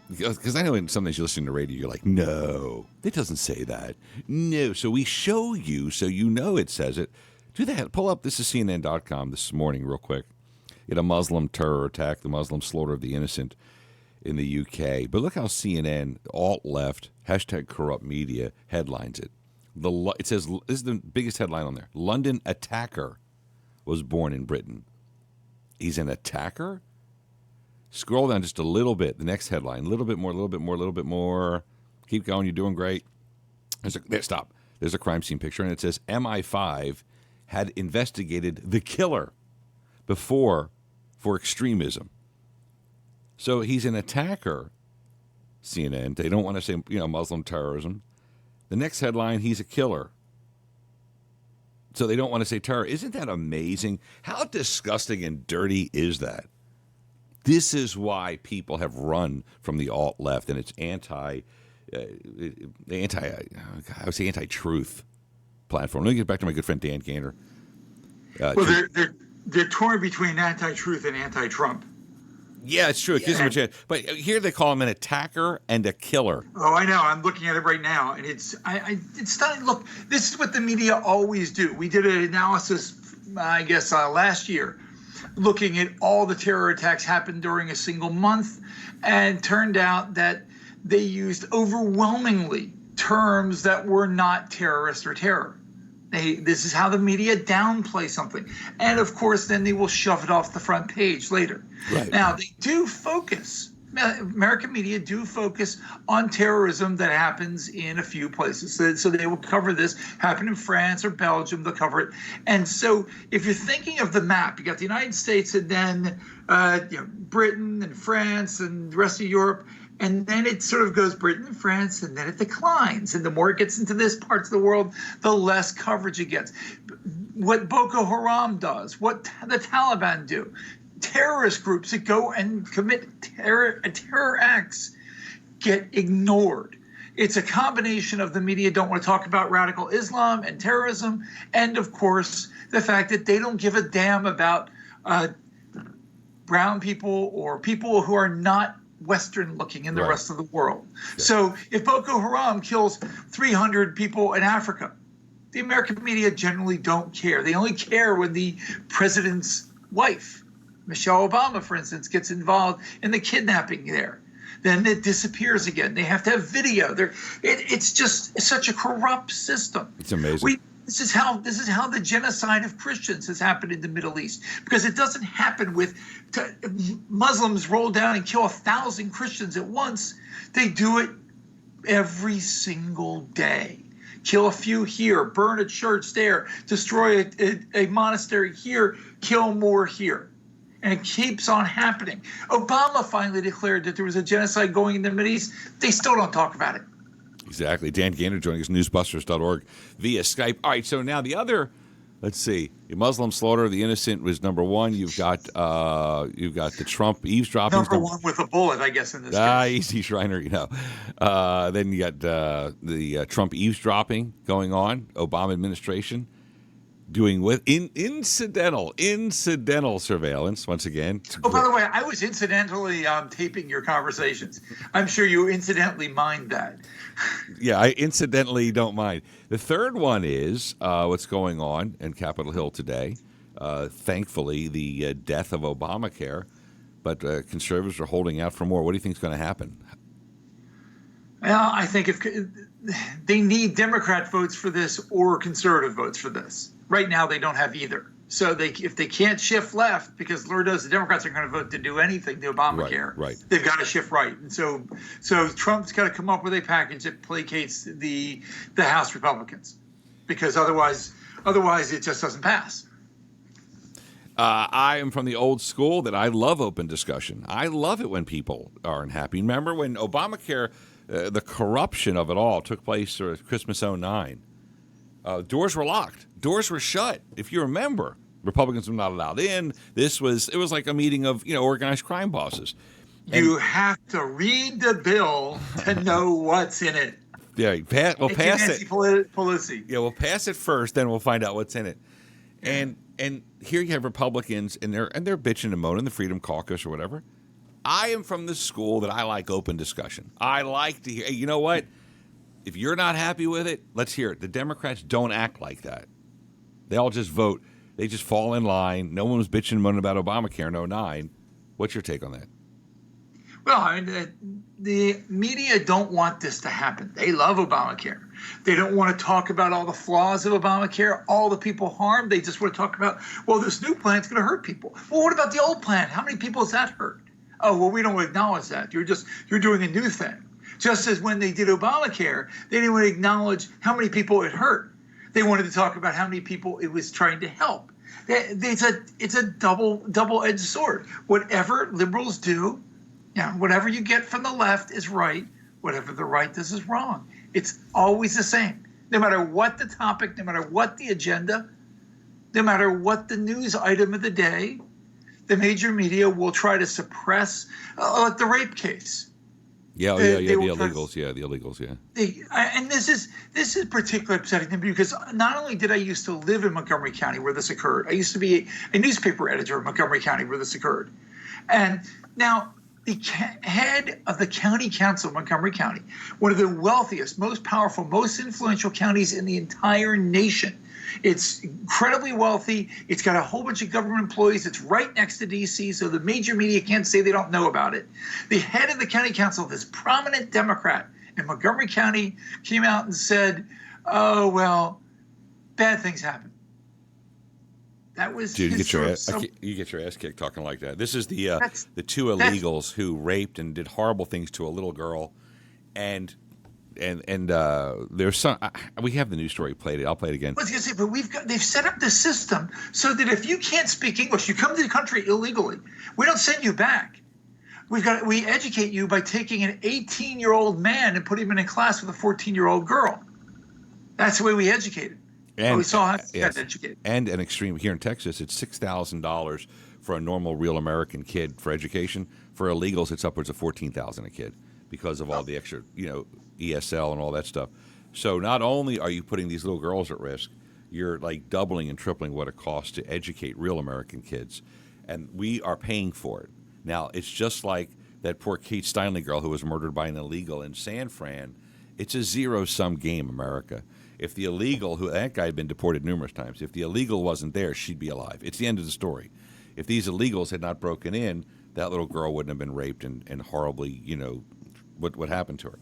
because I know in some days you're listening to radio, you're like, no, it doesn't say that. No, so we show you so you know it says it. Do that. Pull up, this is CNN.com this morning real quick. A Muslim terror attack, the Muslim slaughter of the innocent in the UK. But look how CNN, alt-left, #corrupt media headlines it. It says, this is the biggest headline on there. London attacker was born in Britain. He's an attacker? Scroll down just a little bit. The next headline, a little bit more, a little bit more, a little bit more. Keep going, you're doing great. Stop. There's a crime scene picture, and it says MI5 had investigated the killer before for extremism. So he's an attacker, CNN. They don't want to say, Muslim terrorism. The next headline, he's a killer. So they don't want to say terror. Isn't that amazing? How disgusting and dirty is that? This is why people have run from the alt-left, and it's anti-truth platform. Let me get back to my good friend Dan Gaynor. They're torn between anti-truth and anti-Trump. Yeah, it's true. It gives them a chance. But here they call him an attacker and a killer. Oh, I know. I'm looking at it right now, and it's stunning. Look, this is what the media always do. We did an analysis, I guess, last year, looking at all the terror attacks happened during a single month, and turned out that they used overwhelmingly terms that were not terrorist or terror. This is how the media downplay something. And, of course, then they will shove it off the front page later. Right. Now, they do focus, American media do focus on terrorism that happens in a few places. So they will cover this, happen in France or Belgium, they'll cover it. And so if you're thinking of the map, you got the United States and then Britain and France and the rest of Europe. And then it sort of goes Britain and France, and then it declines. And the more it gets into this parts of the world, the less coverage it gets. What Boko Haram does, what the Taliban do, terrorist groups that go and commit terror acts get ignored. It's a combination of the media don't want to talk about radical Islam and terrorism, and, of course, the fact that they don't give a damn about brown people or people who are not Western looking in the rest of the world. Yeah. So if Boko Haram kills 300 people in Africa, the American media generally don't care. They only care when the president's wife, Michelle Obama, for instance, gets involved in the kidnapping there. Then it disappears again. They have to have video. It's just such a corrupt system. It's amazing. This is how the genocide of Christians has happened in the Middle East, because it doesn't happen with Muslims roll down and kill 1,000 Christians at once. They do it every single day. Kill a few here, burn a church there, destroy a monastery here, kill more here. And it keeps on happening. Obama finally declared that there was a genocide going in the Mideast. They still don't talk about it. Exactly. Dan Gaynor joining us, newsbusters.org via Skype. All right, so now the other, let's see, the Muslim slaughter of the innocent was number one. You've got the Trump eavesdropping. Number one with a bullet, I guess, in this case. Easy, Shriner, Then you got the Trump eavesdropping going on, Obama administration doing with incidental surveillance once again. Oh, by the way, I was incidentally taping your conversations. I'm sure you incidentally mind that. Yeah, I incidentally don't mind. The third one is what's going on in Capitol Hill today. Thankfully, the death of Obamacare, but conservatives are holding out for more. What do you think is going to happen? Well, I think if they need Democrat votes for this or conservative votes for this. Right now, they don't have either. So if they can't shift left, because Lord knows the Democrats are going to vote to do anything to Obamacare, right. They've got to shift right. And so Trump's got to come up with a package that placates the House Republicans, because otherwise it just doesn't pass. I am from the old school that I love open discussion. I love it when people are unhappy. Remember when Obamacare, the corruption of it all took place Christmas '09. Doors were locked. Doors were shut. If you remember, Republicans were not allowed in. It was like a meeting of organized crime bosses. You have to read the bill to know what's in it. Yeah, we'll pass it. Pelosi. Yeah, we'll pass it first, then we'll find out what's in it. And here you have Republicans, and they're bitching and moaning, the Freedom Caucus or whatever. I am from the school that I like open discussion. I like to hear. Hey, you know what? If you're not happy with it, let's hear it. The Democrats don't act like that. They all just vote. They just fall in line. No one was bitching and moaning about Obamacare in '09. What's your take on that? Well, I mean, the media don't want this to happen. They love Obamacare. They don't want to talk about all the flaws of Obamacare, all the people harmed. They just want to talk about, well, this new plan's going to hurt people. Well, what about the old plan? How many people has that hurt? Oh, well, we don't acknowledge that. You're doing a new thing. Just as when they did Obamacare, they didn't want to acknowledge how many people it hurt. They wanted to talk about how many people it was trying to help. It's a double-edged sword. Whatever liberals do, whatever you get from the left is right. Whatever the right does is wrong. It's always the same. No matter what the topic, no matter what the agenda, no matter what the news item of the day, the major media will try to suppress, like the rape case. The illegals. And this is particularly upsetting to me because not only did I used to live in Montgomery County where this occurred, I used to be a newspaper editor in Montgomery County where this occurred. And now the head of the county council of Montgomery County, one of the wealthiest, most powerful, most influential counties in the entire nation. It's incredibly wealthy. It's got a whole bunch of government employees. It's right next to D.C., so the major media can't say they don't know about it. The head of the county council, this prominent Democrat in Montgomery County, came out and said, oh, well, bad things happen. That was Dude, you get your ass kicked talking like that. This is the two illegals who raped and did horrible things to a little girl, and there's some. We have the news story played. I'll play it again. I was going to say, but they've set up the system so that if you can't speak English, you come to the country illegally. We don't send you back. We educate you by taking an 18-year-old man and putting him in a class with a 14-year-old girl. That's the way we educate him. And we saw how he got educated. And an extreme here in Texas, it's $6,000 for a normal, real American kid for education. For illegals, it's upwards of $14,000 a kid because of all the extra, ESL and all that stuff. So not only are you putting these little girls at risk, you're like doubling and tripling what it costs to educate real American kids, and we are paying for it. Now it's just like that poor Kate Steinle girl who was murdered by an illegal in San Fran. It's a zero-sum game, America. If the illegal, that guy had been deported numerous times, if the illegal wasn't there, she'd be alive. It's the end of the story. If these illegals had not broken in, that little girl wouldn't have been raped and horribly, what happened to her.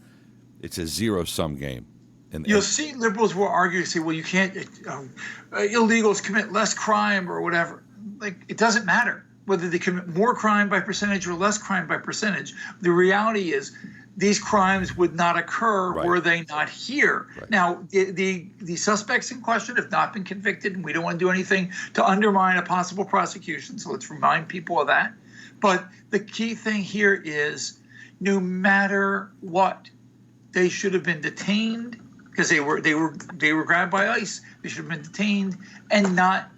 It's a zero-sum game. You'll see liberals will argue, say, well, you can't, illegals commit less crime or whatever. Like, it doesn't matter whether they commit more crime by percentage or less crime by percentage. The reality is these crimes would not occur were they not here. Right. Now, the suspects in question have not been convicted, and we don't want to do anything to undermine a possible prosecution, so let's remind people of that. But the key thing here is, no matter what, they should have been detained because they were grabbed by ICE. They should have been detained and not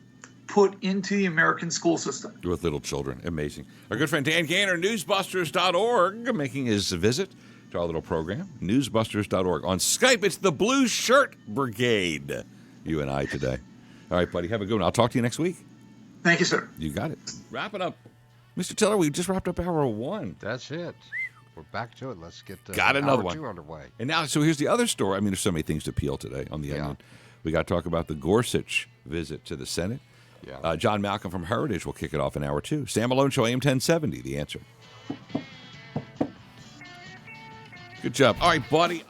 put into the American school system. With little children. Amazing. Our good friend Dan Gaynor, newsbusters.org, making his visit to our little program, newsbusters.org. On Skype, it's the Blue Shirt Brigade. You and I today. All right, buddy, have a good one. I'll talk to you next week. Thank you, sir. You got it. Wrapping up. Mr. Teller, we just wrapped up hour 1. That's it. We're back to it. Let's get got another hour one 2 underway. And now, so here's the other story. I mean, there's so many things to peel today on the onion. We got to talk about the Gorsuch visit to the Senate. Yeah. John Malcolm from Heritage will kick it off in hour 2. Sam Malone Show, AM 1070, The Answer. Good job. All right, buddy.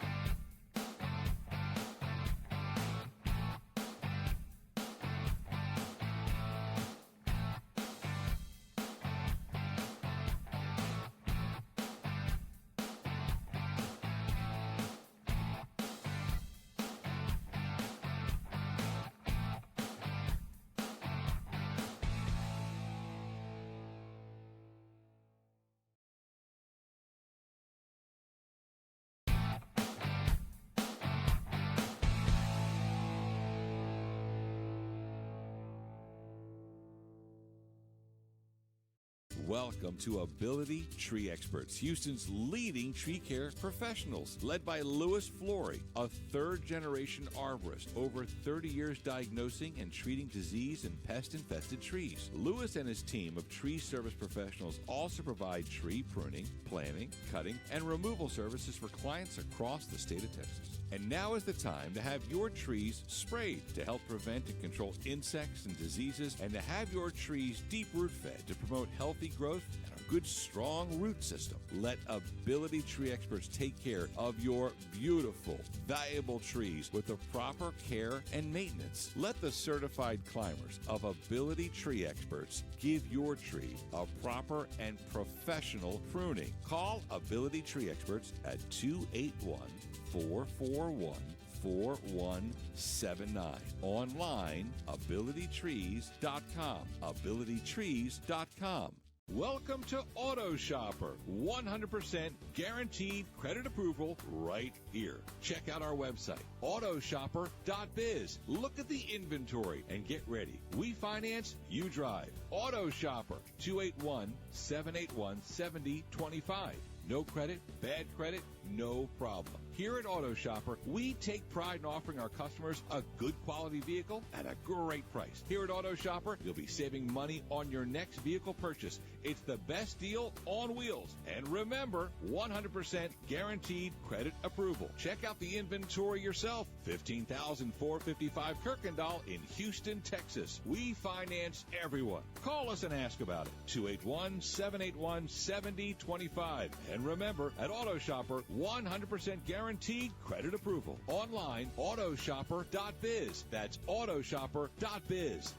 Welcome to Ability Tree Experts, Houston's leading tree care professionals, led by Louis Flory, a third-generation arborist, over 30 years diagnosing and treating disease and pest-infested trees. Louis and his team of tree service professionals also provide tree pruning, planting, cutting, and removal services for clients across the state of Texas. And now is the time to have your trees sprayed to help prevent and control insects and diseases, and to have your trees deep root fed to promote healthy growth and a good, strong root system. Let Ability Tree Experts take care of your beautiful, valuable trees with the proper care and maintenance. Let the certified climbers of Ability Tree Experts give your tree a proper and professional pruning. Call Ability Tree Experts at 281-441-4179. Online, abilitytrees.com. abilitytrees.com. Welcome to Auto Shopper. 100% guaranteed credit approval right here. Check out our website, autoshopper.biz. Look at the inventory and get ready. We finance, you drive. Auto Shopper, 281-781-7025. No credit, bad credit, no problem. Here at Auto Shopper, we take pride in offering our customers a good quality vehicle at a great price. Here at Auto Shopper, you'll be saving money on your next vehicle purchase. It's the best deal on wheels. And remember, 100% guaranteed credit approval. Check out the inventory yourself. 15,455 Kirkendall in Houston, Texas. We finance everyone. Call us and ask about it. 281-781-7025. And remember, at Auto Shopper, 100% guaranteed credit approval. Online, autoshopper.biz. That's autoshopper.biz.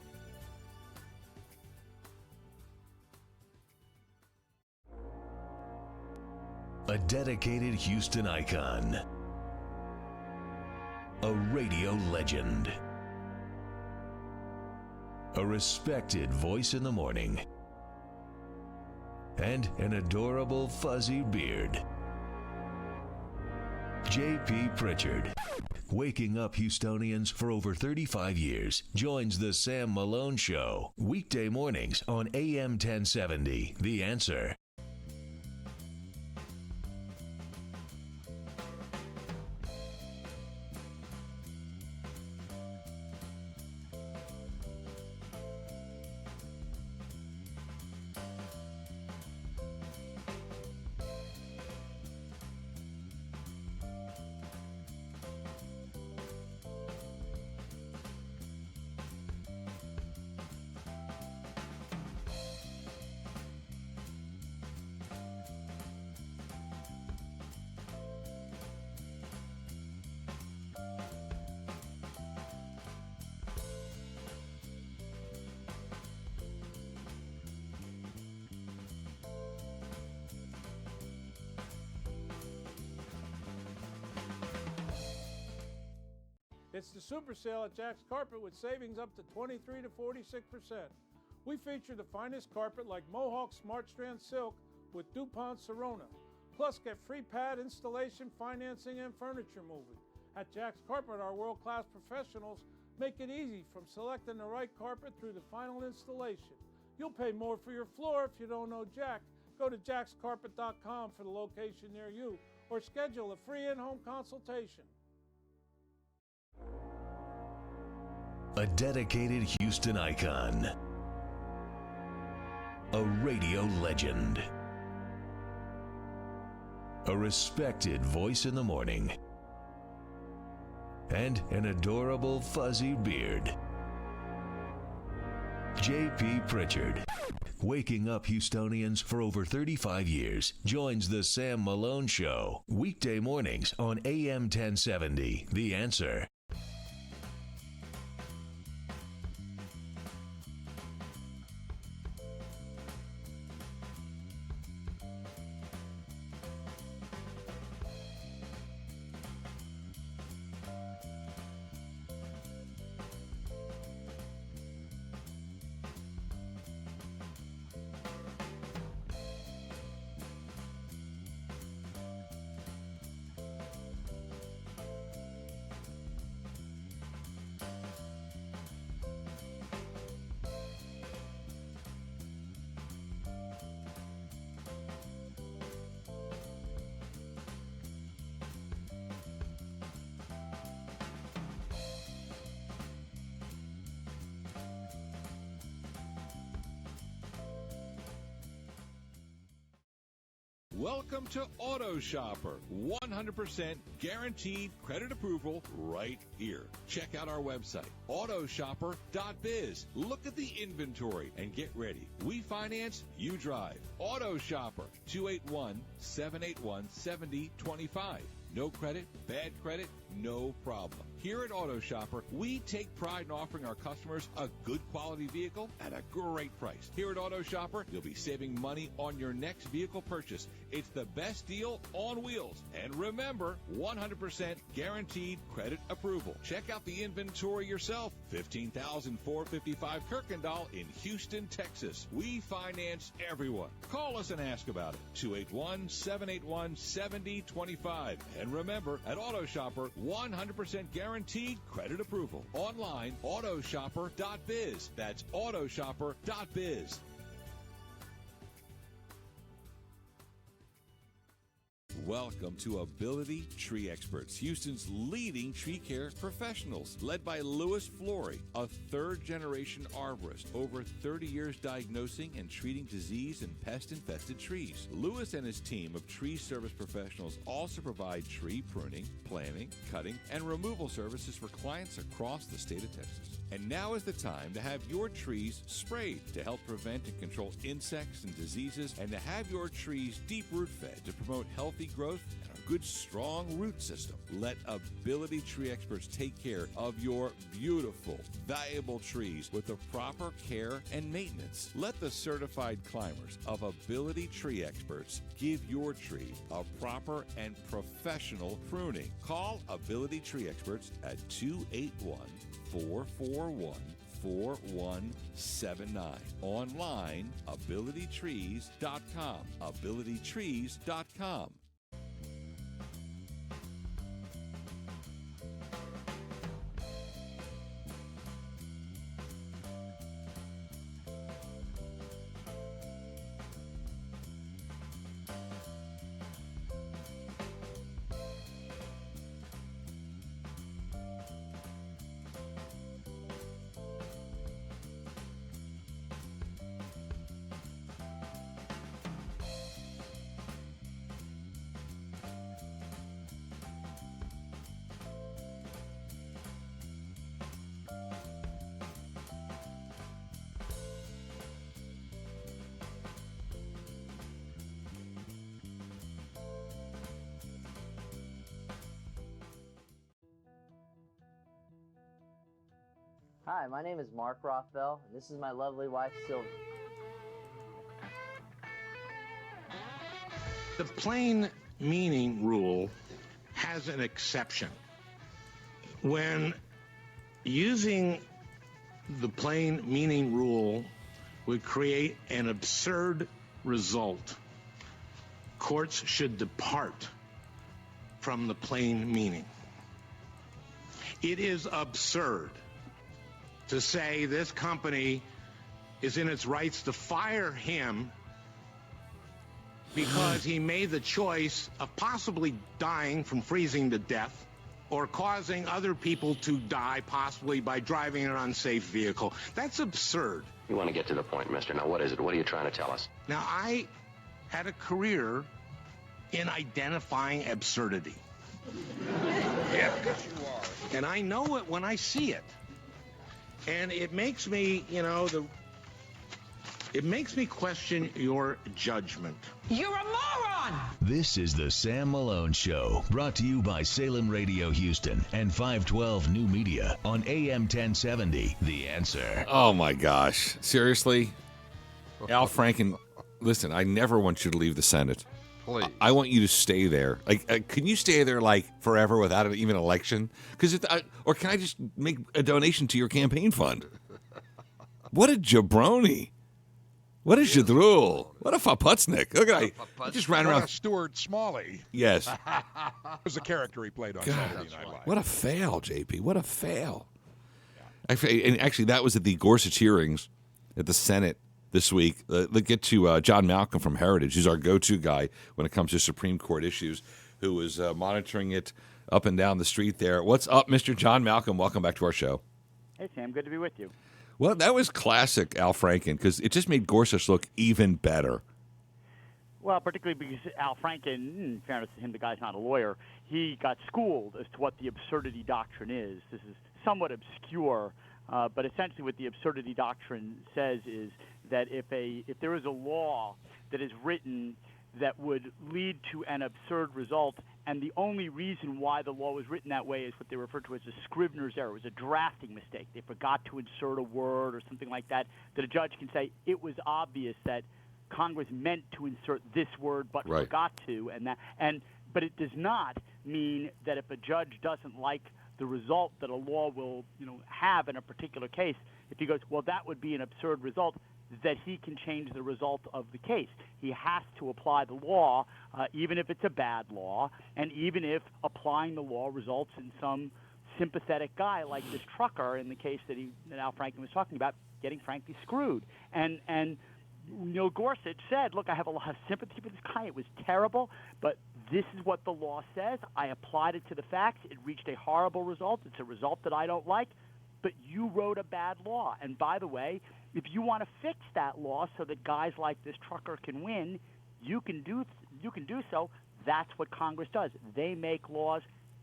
A dedicated Houston icon. A radio legend. A respected voice in the morning. And an adorable fuzzy beard. J.P. Pritchard, waking up Houstonians for over 35 years, joins the Sam Malone Show, weekday mornings on AM 1070, The Answer. It's the super sale at Jack's Carpet with savings up to 23 to 46%. We feature the finest carpet like Mohawk Smart Strand Silk with DuPont Sorona. Plus, get free pad installation, financing, and furniture moving. At Jack's Carpet, our world-class professionals make it easy from selecting the right carpet through the final installation. You'll pay more for your floor if you don't know Jack. Go to jackscarpet.com for the location near you or schedule a free in-home consultation. A dedicated Houston icon. A radio legend. A respected voice in the morning. And an adorable fuzzy beard. J.P. Pritchard, waking up Houstonians for over 35 years, joins the Sam Malone Show, weekday mornings on AM 1070, The Answer. Welcome to Auto Shopper. 100% guaranteed credit approval right here. Check out our website, autoshopper.biz. Look at the inventory and get ready. We finance, you drive. Auto Shopper, 281-781-7025. No credit, bad credit, no problem. Here at Auto Shopper, we take pride in offering our customers a good quality vehicle at a great price. Here at Auto Shopper, you'll be saving money on your next vehicle purchase. It's the best deal on wheels. And remember, 100% guaranteed credit approval. Check out the inventory yourself. 15,455 Kirkendall in Houston, Texas. We finance everyone. Call us and ask about it. 281-781-7025. And remember, at Auto Shopper, 100% guaranteed credit approval. Online, autoshopper.biz. That's autoshopper.biz. Welcome to Ability Tree Experts, Houston's leading tree care professionals, led by Louis Flory, a third-generation arborist, over 30 years diagnosing and treating disease and pest-infested trees. Louis and his team of tree service professionals also provide tree pruning, planting, cutting, and removal services for clients across the state of Texas. And now is the time to have your trees sprayed to help prevent and control insects and diseases, and to have your trees deep root fed to promote healthy growth and a good strong root system. Let Ability Tree Experts take care of your beautiful, valuable trees with the proper care and maintenance. Let the certified climbers of Ability Tree Experts give your tree a proper and professional pruning. Call Ability Tree Experts at 281-441-4179. Online, abilitytrees.com. abilitytrees.com. Hi, my name is Mark Rothbell, and this is my lovely wife, Sylvia. The plain meaning rule has an exception. When using the plain meaning rule would create an absurd result. Courts should depart from the plain meaning. It is absurd to say this company is in its rights to fire him because he made the choice of possibly dying from freezing to death or causing other people to die, possibly by driving an unsafe vehicle. That's absurd. You want to get to the point, mister. Now, what is it? What are you trying to tell us? Now, I had a career in identifying absurdity. Yeah, because you are. And I know it when I see it. And it makes me, it makes me question your judgment. You're a moron! This is the Sam Malone Show, brought to you by Salem Radio Houston and 512 New Media on AM 1070. The Answer. Oh, my gosh. Seriously? Al Franken, listen, I never want you to leave the Senate. Please. I want you to stay there. Like, can you stay there like forever without even an election? Or can I just make a donation to your campaign fund? What a jabroni! What a jadrul! What a faputznik! Look at I just ran around. Stuart Smalley. Yes, was the character he played on Saturday Night Live. What a fail, JP! What a fail! And actually, that was at the Gorsuch hearings at the Senate this week. Let's get to John Malcolm from Heritage, who's our go-to guy when it comes to Supreme Court issues, who was monitoring it up and down the street there. What's up, Mr. John Malcolm? Welcome back to our show. Hey, Sam. Good to be with you. Well, that was classic Al Franken, because it just made Gorsuch look even better. Well, particularly because Al Franken, in fairness to him, the guy's not a lawyer, he got schooled as to what the absurdity doctrine is. This is somewhat obscure, but essentially what the absurdity doctrine says is that if there is a law that is written that would lead to an absurd result, and the only reason why the law was written that way is what they refer to as a Scrivener's error. It was a drafting mistake. They forgot to insert a word or something like that, that a judge can say it was obvious that Congress meant to insert this word but forgot to, but it does not mean that if a judge doesn't like the result that a law will have in a particular case, if he goes, well, that would be an absurd result, that he can change the result of the case. He has to apply the law, even if it's a bad law, and even if applying the law results in some sympathetic guy like this trucker in the case that Al Franken was talking about getting frankly screwed. And Gorsuch said, look, I have a lot of sympathy for this guy. It was terrible, but this is what the law says. I applied it to the facts. It reached a horrible result. It's a result that I don't like, but you wrote a bad law. And by the way, if you want to fix that law so that guys like this trucker can win, you can do so. That's what Congress does. They make laws,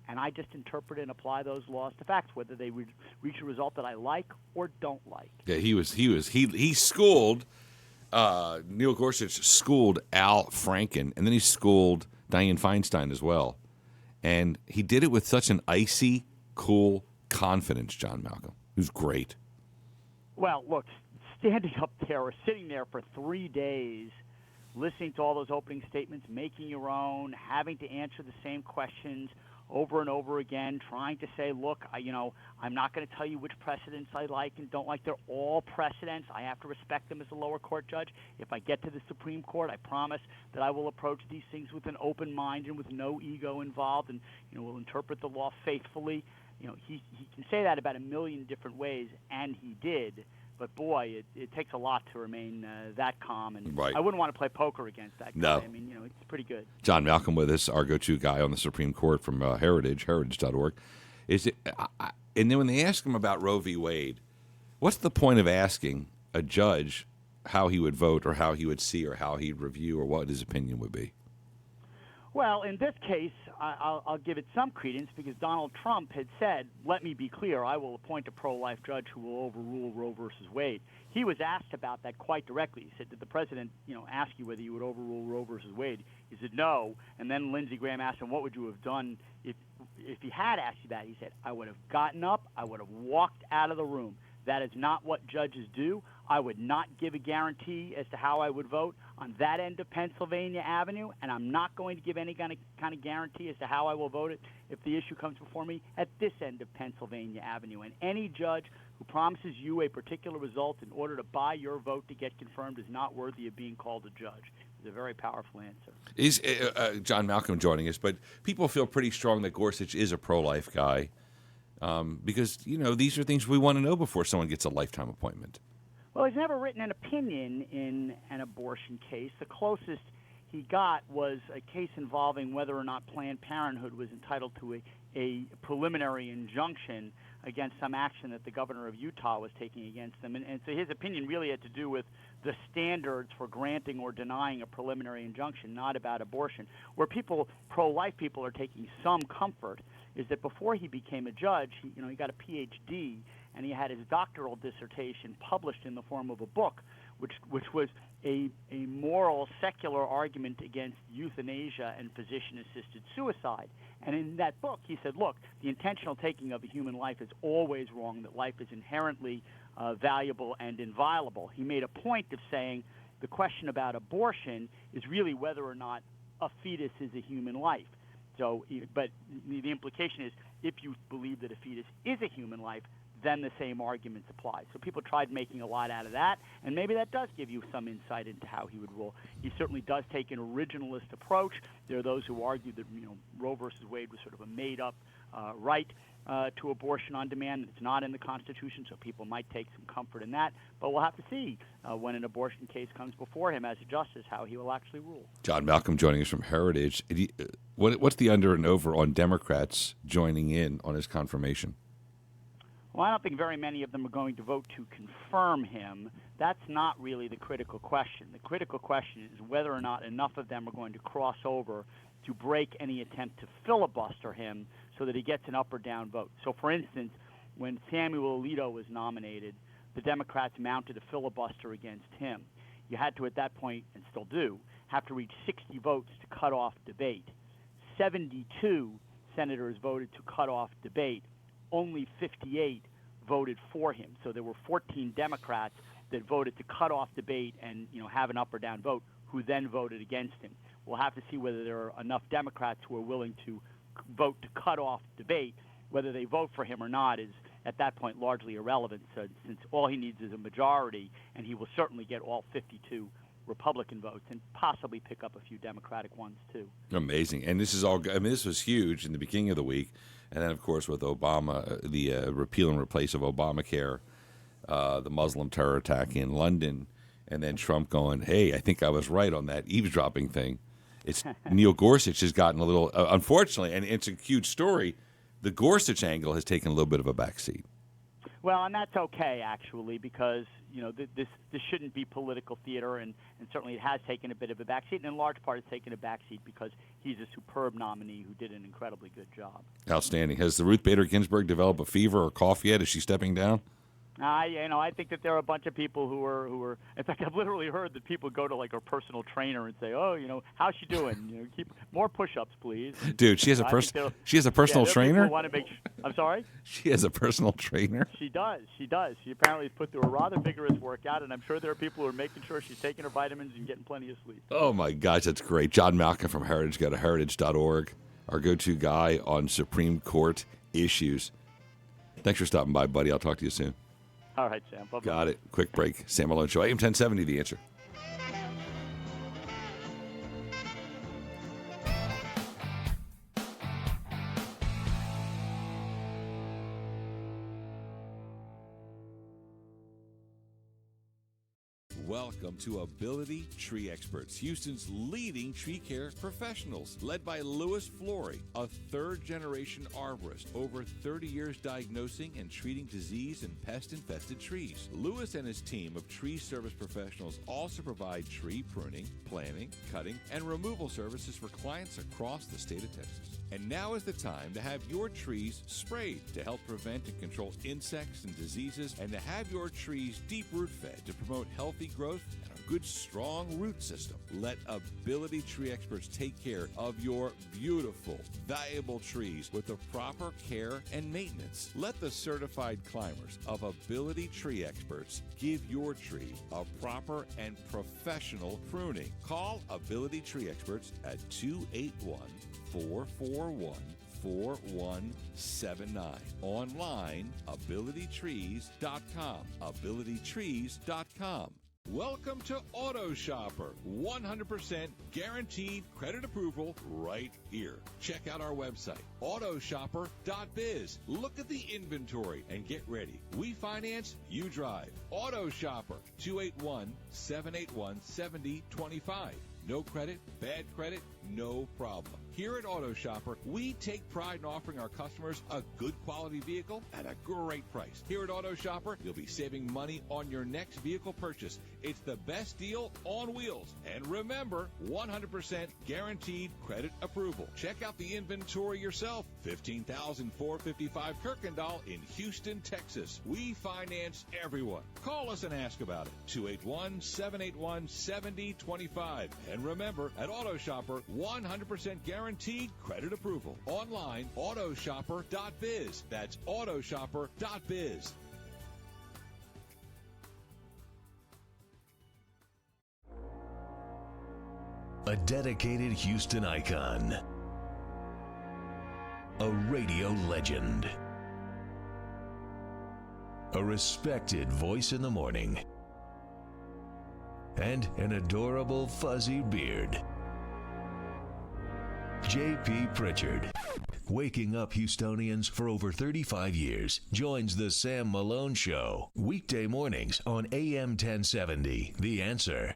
and I just interpret and apply those laws to facts, whether they reach a result that I like or don't like. Yeah, he schooled Neil Gorsuch schooled Al Franken, and then he schooled Dianne Feinstein as well, and he did it with such an icy, cool confidence. John Malcolm, who's great. Well, look. Standing up there or sitting there for 3 days, listening to all those opening statements, making your own, having to answer the same questions over and over again, trying to say, look, I'm not going to tell you which precedents I like and don't like. They're all precedents. I have to respect them as a lower court judge. If I get to the Supreme Court, I promise that I will approach these things with an open mind and with no ego involved, and will interpret the law faithfully. He can say that about a million different ways, and he did. But, boy, it takes a lot to remain that calm. And I wouldn't want to play poker against that guy. No. I mean, it's pretty good. John Malcolm with us, our go-to guy on the Supreme Court from heritage.org. And then when they ask him about Roe v. Wade, what's the point of asking a judge how he would vote or how he would see or how he'd review or what his opinion would be? Well, in this case, I'll give it some credence because Donald Trump had said, let me be clear, I will appoint a pro-life judge who will overrule Roe versus Wade. He was asked about that quite directly. He said, did the president, ask you whether you would overrule Roe versus Wade? He said, no. And then Lindsey Graham asked him, what would you have done if he had asked you that? He said, I would have gotten up, I would have walked out of the room. That is not what judges do. I would not give a guarantee as to how I would vote. on that end of Pennsylvania Avenue, and I'm not going to give any kind of guarantee as to how I will vote it if the issue comes before me at this end of Pennsylvania Avenue. And any judge who promises you a particular result in order to buy your vote to get confirmed is not worthy of being called a judge. It's a very powerful answer. Is John Malcolm joining us, but people feel pretty strong that Gorsuch is a pro-life guy because, these are things we want to know before someone gets a lifetime appointment. Well, he's never written an opinion in an abortion case. The closest he got was a case involving whether or not Planned Parenthood was entitled to a preliminary injunction against some action that the governor of Utah was taking against them. And so his opinion really had to do with the standards for granting or denying a preliminary injunction, not about abortion. Where pro-life people are taking some comfort is that before he became a judge, he got a PhD, and he had his doctoral dissertation published in the form of a book, which was a moral, secular argument against euthanasia and physician-assisted suicide. And in that book, he said, look, the intentional taking of a human life is always wrong, that life is inherently valuable and inviolable. He made a point of saying the question about abortion is really whether or not a fetus is a human life. So, but the implication is if you believe that a fetus is a human life, then the same arguments apply. So people tried making a lot out of that, and maybe that does give you some insight into how he would rule. He certainly does take an originalist approach. There are those who argue that Roe versus Wade was sort of a made-up right to abortion on demand. It's not in the Constitution, so people might take some comfort in that. But we'll have to see when an abortion case comes before him as a justice how he will actually rule. John Malcolm joining us from Heritage. What's the under and over on Democrats joining in on his confirmation? Well, I don't think very many of them are going to vote to confirm him. That's not really the critical question. The critical question is whether or not enough of them are going to cross over to break any attempt to filibuster him so that he gets an up or down vote. So, for instance, when Samuel Alito was nominated, the Democrats mounted a filibuster against him. You had to, at that point, and still do, have to reach 60 votes to cut off debate. 72 senators voted to cut off debate. Only 58 voted for him. So there were 14 Democrats that voted to cut off debate and have an up or down vote who then voted against him. We'll have to see whether there are enough Democrats who are willing to vote to cut off debate. Whether they vote for him or not is at that point largely irrelevant, since all he needs is a majority, and he will certainly get all 52 Republican votes and possibly pick up a few Democratic ones too. Amazing. And this is all, this was huge in the beginning of the week. And then, of course, with Obama, the repeal and replace of Obamacare, the Muslim terror attack in London, and then Trump going, hey, I think I was right on that eavesdropping thing. It's Neil Gorsuch has gotten a little, unfortunately, and it's a huge story, the Gorsuch angle has taken a little bit of a backseat. Well, and that's okay, actually, because this shouldn't be political theater, and certainly it has taken a bit of a backseat, and in large part it's taken a backseat because he's a superb nominee who did an incredibly good job. Outstanding. Has the Ruth Bader Ginsburg developed a fever or cough yet? Is she stepping down? I think that there are a bunch of people who are. In fact, I've literally heard that people go to like a personal trainer and say, "Oh, how's she doing? Keep more push-ups, please." Dude, she has a personal trainer. Want to make. I'm sorry. She has a personal trainer. She does. She apparently has put through a rather vigorous workout, and I'm sure there are people who are making sure she's taking her vitamins and getting plenty of sleep. Oh my gosh, that's great. John Malcolm from Heritage. Go to heritage.org. Our go-to guy on Supreme Court issues. Thanks for stopping by, buddy. I'll talk to you soon. All right, Sam. Bye-bye. Got it. Quick break. Sam Malone Show. AM 1070, The Answer. Welcome to Ability Tree Experts, Houston's leading tree care professionals, led by Louis Flory, a third-generation arborist, over 30 years diagnosing and treating disease and pest-infested trees. Louis and his team of tree service professionals also provide tree pruning, planting, cutting, and removal services for clients across the state of Texas. And now is the time to have your trees sprayed to help prevent and control insects and diseases, and to have your trees deep root fed to promote healthy growth and good, strong root system. Let Ability Tree Experts take care of your beautiful, valuable trees with the proper care and maintenance. Let the certified climbers of Ability Tree Experts give your tree a proper and professional pruning. Call Ability Tree Experts at 281-441-4179. Online, abilitytrees.com. abilitytrees.com. Welcome to Auto Shopper. 100% guaranteed credit approval right here. Check out our website, autoshopper.biz. Look at the inventory and get ready. We finance, you drive. Auto Shopper, 281-781-7025. No credit, bad credit, no problem. Here at Auto Shopper, we take pride in offering our customers a good quality vehicle at a great price. Here at Auto Shopper, you'll be saving money on your next vehicle purchase. It's the best deal on wheels. And remember, 100% guaranteed credit approval. Check out the inventory yourself. 15,455 Kirkendall in Houston, Texas. We finance everyone. Call us and ask about it. 281-781-7025. And remember, at Auto Shopper, 100% guaranteed credit approval. Online, autoshopper.biz. That's autoshopper.biz. A dedicated Houston icon. A radio legend. A respected voice in the morning. And an adorable fuzzy beard. J.P. Pritchard, waking up Houstonians for over 35 years, joins the Sam Malone Show, weekday mornings on AM 1070, The Answer.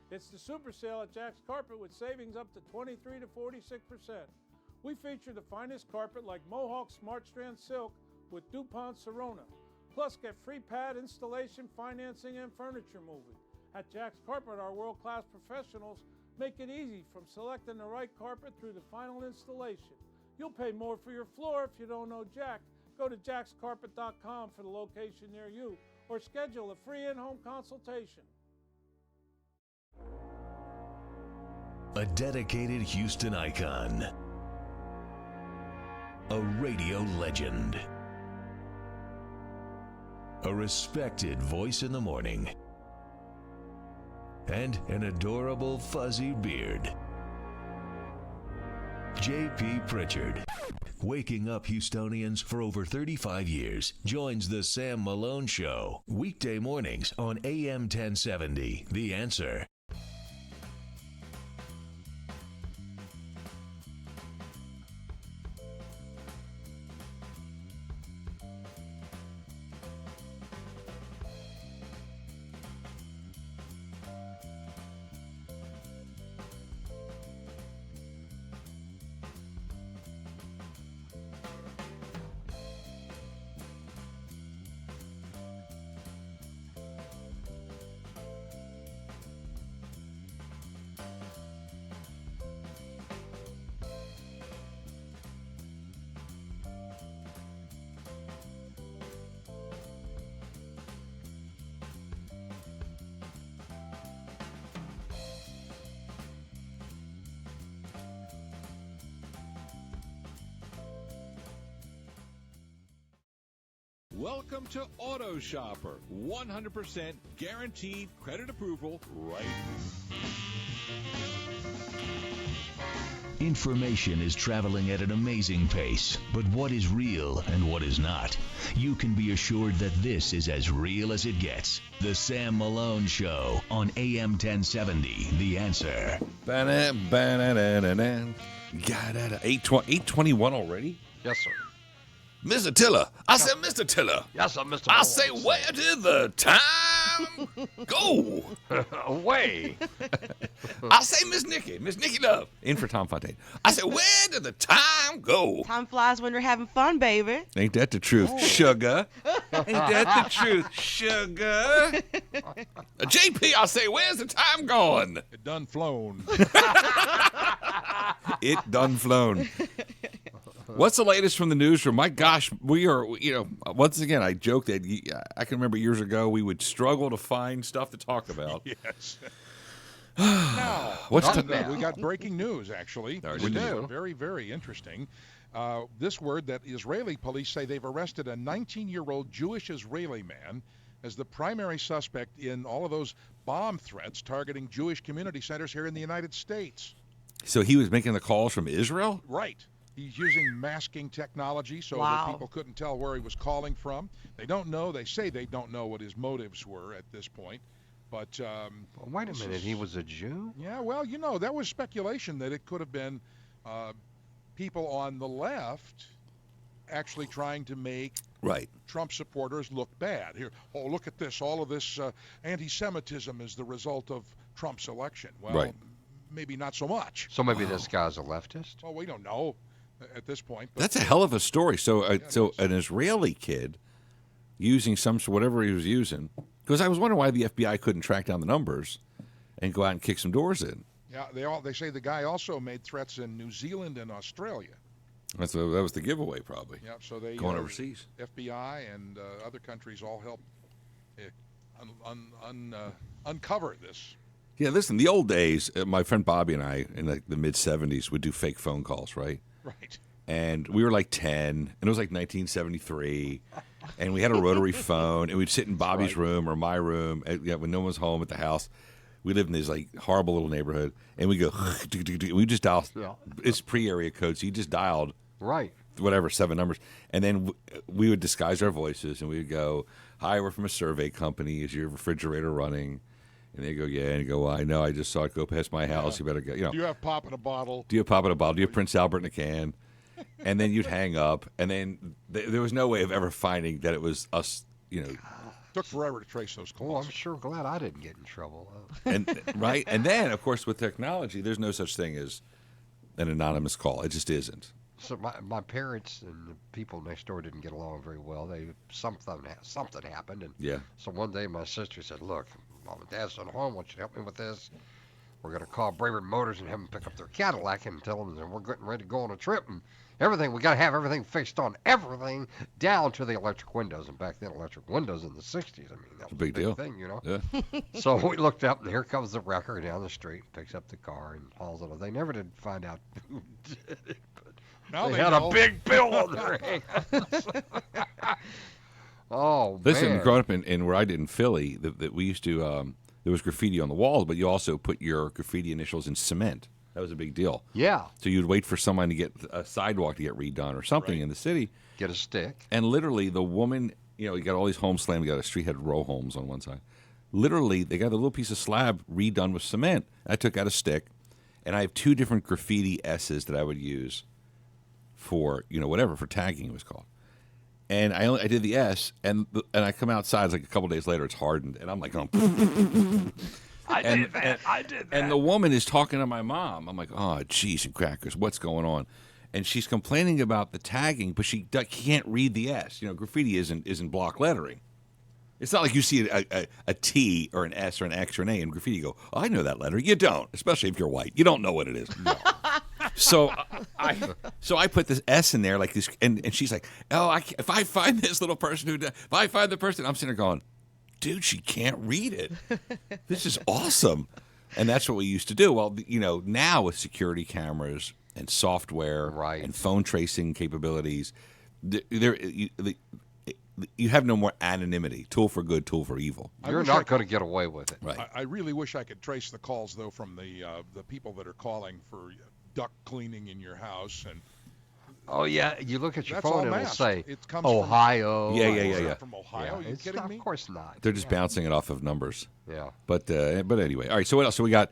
It's the super sale at Jack's Carpet with savings up to 23 to 46%. We feature the finest carpet like Mohawk Smart Strand Silk with DuPont Sorona. Plus, get free pad installation, financing, and furniture moving. At Jack's Carpet, our world-class professionals make it easy from selecting the right carpet through the final installation. You'll pay more for your floor if you don't know Jack. Go to jackscarpet.com for the location near you or schedule a free in-home consultation. A dedicated Houston icon. A radio legend. A respected voice in the morning. And an adorable fuzzy beard. J.P. Pritchard, waking up Houstonians for over 35 years, joins the Sam Malone Show, weekday mornings on AM 1070, The Answer. Welcome to Auto Shopper. 100% guaranteed credit approval right here. Information is traveling at an amazing pace, but what is real and what is not? You can be assured that this is as real as it gets. The Sam Malone Show on AM 1070, The Answer. 8:21 already? Yes, sir. Mr. Tiller. I said, Mr. Tiller. Yes, sir, Mr. I say, where did the time go? Away. I say, Miss Nikki Love. In for Tom Fontaine. I said, where did the time go? Time flies when you're having fun, baby. Ain't that the truth, sugar? Ain't that the truth, sugar? JP, I say, where's the time gone? It done flown. It done flown. What's the latest from the newsroom? My gosh, we are, once again, I joke that I can remember years ago we would struggle to find stuff to talk about. Yes. Now, we got breaking news, actually. We do. Very, very interesting. This word that Israeli police say they've arrested a 19-year-old Jewish Israeli man as the primary suspect in all of those bomb threats targeting Jewish community centers here in the United States. So he was making the calls from Israel? Right. He's using masking technology so that people couldn't tell where he was calling from. They don't know. They say they don't know what his motives were at this point. But wait a minute. He was a Jew? Yeah, well, that was speculation that it could have been people on the left actually trying to make Trump supporters look bad. Here, look at this. All of this anti-Semitism is the result of Trump's election. Well, maybe not so much. So maybe this guy's a leftist? Well, we don't know at this point. That's a hell of a story. So, so an Israeli kid using whatever he was using, because I was wondering why the FBI couldn't track down the numbers and go out and kick some doors in. Yeah, they say the guy also made threats in New Zealand and Australia. That was the giveaway, probably. Yeah, so they going overseas. FBI and other countries all helped uncover this. Yeah, listen, the old days, my friend Bobby and I, in the mid-'70s, would do fake phone calls, right? Right. And we were like 10, and it was like 1973, and we had a rotary phone, and we'd sit in Bobby's room or my room when no one was home at the house. We lived in this like horrible little neighborhood, and we go, we just dialed, it's pre-area code, so you just dialed whatever, 7 numbers, and then we would disguise our voices, and we would go, hi, we're from a survey company, is your refrigerator running? And they go, yeah. And you go, well, I know. I just saw it go past my house. You better go. Do you have pop in a bottle? Do you have pop in a bottle? Do you have Prince Albert in a can? And then you'd hang up. And then there was no way of ever finding that it was us, Took forever to trace those calls. I'm sure glad I didn't get in trouble. And then, of course, with technology, there's no such thing as an anonymous call. It just isn't. So my parents and the people next door didn't get along very well. Something happened. And so one day my sister said, look, Mom and Dad's not home. I want you to help me with this. We're going to call Braver Motors and have them pick up their Cadillac and tell them that we're getting ready to go on a trip. And everything, we got to have everything fixed on everything down to the electric windows. And back then, electric windows in the 60s, I mean, that was a big deal. Thing, Yeah. So we looked up, and here comes the wrecker down the street, picks up the car, and hauls it. They never did find out who did it, but now they had a big bill on their hands. Oh, listen, man. growing up in where I did in Philly, that we used to, there was graffiti on the walls, but you also put your graffiti initials in cement. That was a big deal. Yeah. So you'd wait for someone to get a sidewalk to get redone or something in the city. Get a stick. And literally the woman, you got all these homes slammed. You got a street had row homes on one side. Literally, they got a little piece of slab redone with cement. I took out a stick, and I have 2 different graffiti S's that I would use for, whatever, for tagging it was called. And I did the S, and I come outside, it's like a couple days later, it's hardened, and I'm like, I did that. And the woman is talking to my mom. I'm like, oh, geez and crackers, what's going on? And she's complaining about the tagging, but she can't read the S. Graffiti isn't block lettering. It's not like you see a T or an S or an X or an A in graffiti. You go, oh, I know that letter. You don't, especially if you're white. You don't know what it is. No. So I put this S in there like this, and she's like, oh, if I find this little person if I find the person, I'm sitting there going, dude, she can't read it. This is awesome. And that's what we used to do. Well, now with security cameras and software and phone tracing capabilities, you have no more anonymity. Tool for good, tool for evil. You're not going to get away with it. Right. I really wish I could trace the calls, though, from the people that are calling for duct cleaning in your house. And oh yeah, you look at your that's phone all and it'll masked. say It comes Ohio. Yeah. From Ohio? Are you kidding me? Of course not. They're just bouncing it off of numbers. Yeah. But anyway, all right. So what else? So we got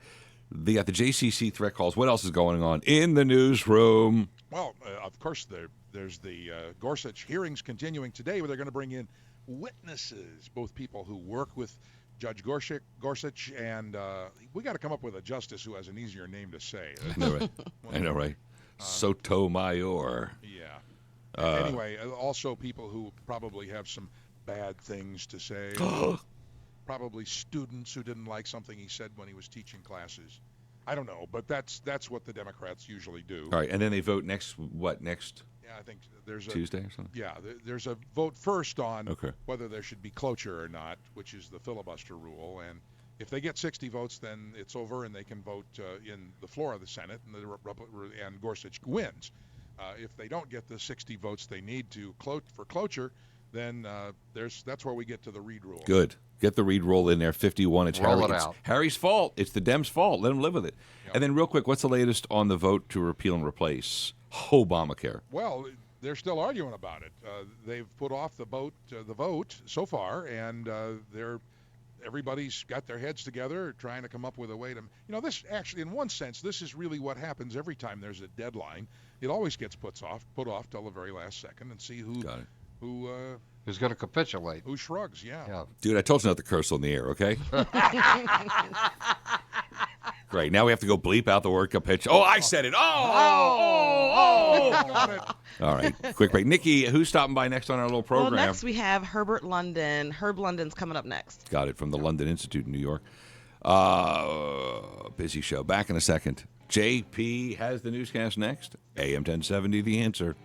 the JCC threat calls. What else is going on in the newsroom? Well, of course, there's the Gorsuch hearings continuing today, where they're going to bring in witnesses, both people who work with Judge Gorsuch, and we got to come up with a justice who has an easier name to say. I know, right? Sotomayor. Yeah. Anyway, also people who probably have some bad things to say. Probably students who didn't like something he said when he was teaching classes. I don't know, but that's what the Democrats usually do. All right, and then they vote next. Yeah, I think there's Tuesday or something. Yeah, there's a vote first on Okay. whether there should be cloture or not, which is the filibuster rule. And if they get 60 votes, then it's over, and they can vote in the floor of the Senate, and Gorsuch wins. If they don't get the 60 votes they need for cloture, then that's where we get to the Reid rule. Good. Get the Reid rule in there. 51. It's Harry's fault. It's the Dems' fault. Let him live with it. Yep. And then real quick, what's the latest on the vote to repeal and replace Obamacare? Well, they're still arguing about it. They've put off the vote so far, and everybody's got their heads together trying to come up with a way to. This actually, in one sense, this is really what happens every time there's a deadline. It always gets put off till the very last second, and see who's going to capitulate. Who shrugs, yeah. Dude, I told you not to curse on the air, okay? Great. Now we have to go bleep out the word capitulate. Oh, I said it. Oh! All right. Quick break. Nikki, who's stopping by next on our little program? Well, next we have Herbert London. Herb London's coming up next. Got it, from the London Institute in New York. Busy show. Back in a second. JP has the newscast next. AM 1070, The Answer.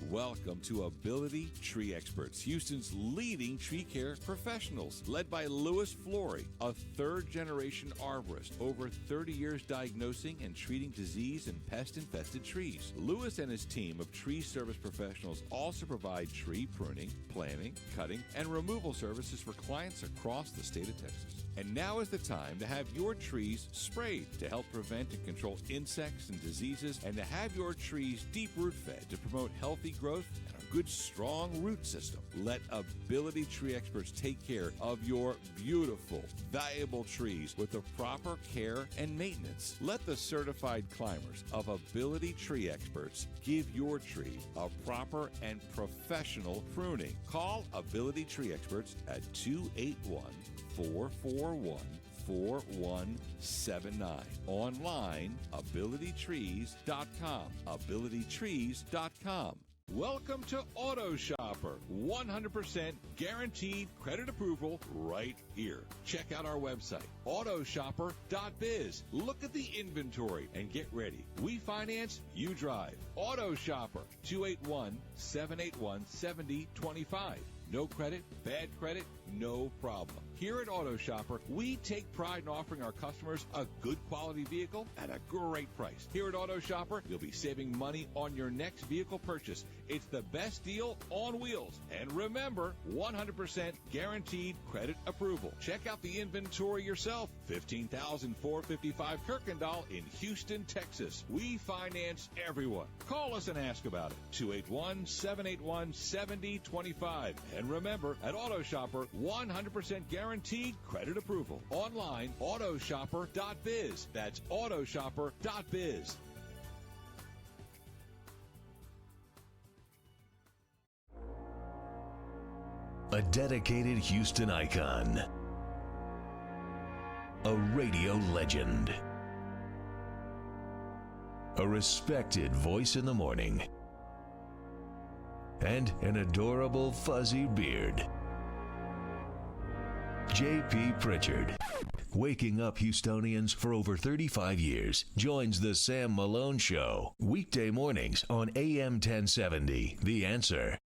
Welcome to Ability Tree Experts, Houston's leading tree care professionals, led by Louis Flory, a third-generation arborist, over 30 years diagnosing and treating disease and pest-infested trees. Louis and his team of tree service professionals also provide tree pruning, planting, cutting, and removal services for clients across the state of Texas. And now is the time to have your trees sprayed to help prevent and control insects and diseases, and to have your trees deep root fed to promote healthy growth and a good strong root system. Let Ability Tree Experts take care of your beautiful, valuable trees with the proper care and maintenance. Let the certified climbers of Ability Tree Experts give your tree a proper and professional pruning. Call Ability Tree Experts at 281-441-4179. Online, abilitytrees.com. abilitytrees.com. Welcome to Auto Shopper. 100% guaranteed credit approval right here. Check out our website, autoshopper.biz. Look at the inventory and get ready. We finance, you drive. Auto Shopper, 281-781-7025. No credit, bad credit, no problem. Here at Auto Shopper, we take pride in offering our customers a good quality vehicle at a great price. Here at Auto Shopper, you'll be saving money on your next vehicle purchase. It's the best deal on wheels. And remember, 100% guaranteed credit approval. Check out the inventory yourself. 15,455 Kirkendall in Houston, Texas. We finance everyone. Call us and ask about it. 281-781-7025. And remember, at Auto Shopper, 100% guaranteed credit approval. Online, autoshopper.biz. That's autoshopper.biz. A dedicated Houston icon. A radio legend. A respected voice in the morning. And an adorable fuzzy beard. J.P. Pritchard, waking up Houstonians for over 35 years, joins the Sam Malone Show, weekday mornings on AM 1070, The Answer.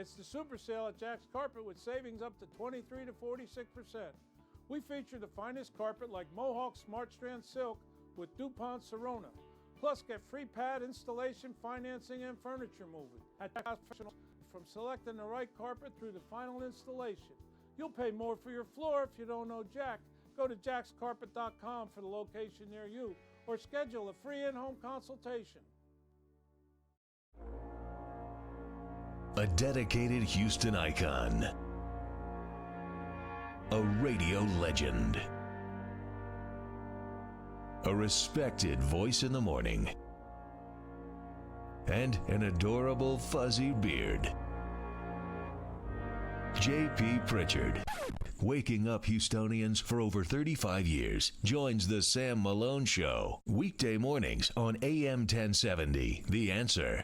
It's the super sale at Jack's Carpet with savings up to 23 to 46%. We feature the finest carpet like Mohawk Smart Strand Silk with DuPont Sorona. Plus, get free pad installation, financing, and furniture moving. At Jack's Professional, from selecting the right carpet through the final installation. You'll pay more for your floor if you don't know Jack. Go to jackscarpet.com for the location near you or schedule a free in-home consultation. A dedicated Houston icon. A radio legend. A respected voice in the morning. And an adorable fuzzy beard. J.P. Pritchard, waking up Houstonians for over 35 years, joins the Sam Malone Show, weekday mornings on AM 1070, The Answer.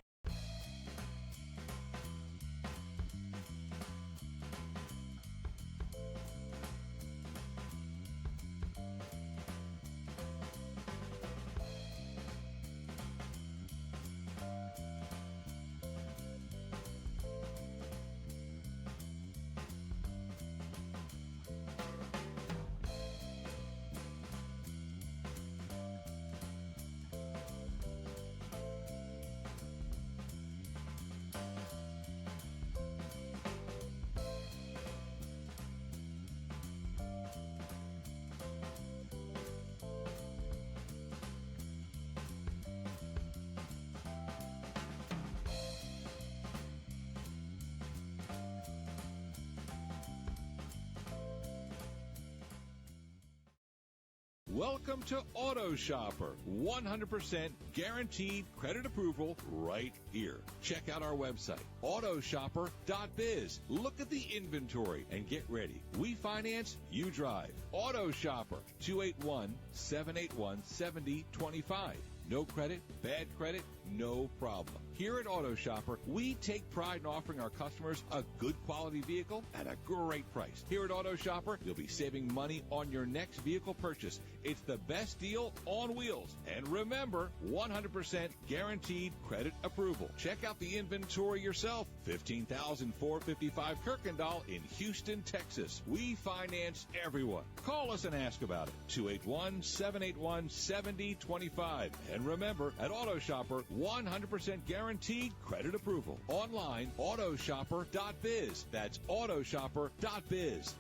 Welcome to Auto Shopper. 100% guaranteed credit approval right here. Check out our website, autoshopper.biz. Look at the inventory and get ready. We finance, you drive. Auto Shopper, 281-781-7025. No credit, bad credit, no problem. Here at Auto Shopper, we take pride in offering our customers a good quality vehicle at a great price. Here at Auto Shopper, you'll be saving money on your next vehicle purchase. It's the best deal on wheels. And remember, 100% guaranteed credit approval. Check out the inventory yourself. 15,455 Kirkendall in Houston, Texas. We finance everyone. Call us and ask about it. 281-781-7025. And remember, at Auto Shopper, 100% guaranteed credit approval. Online, autoshopper.biz. That's autoshopper.biz.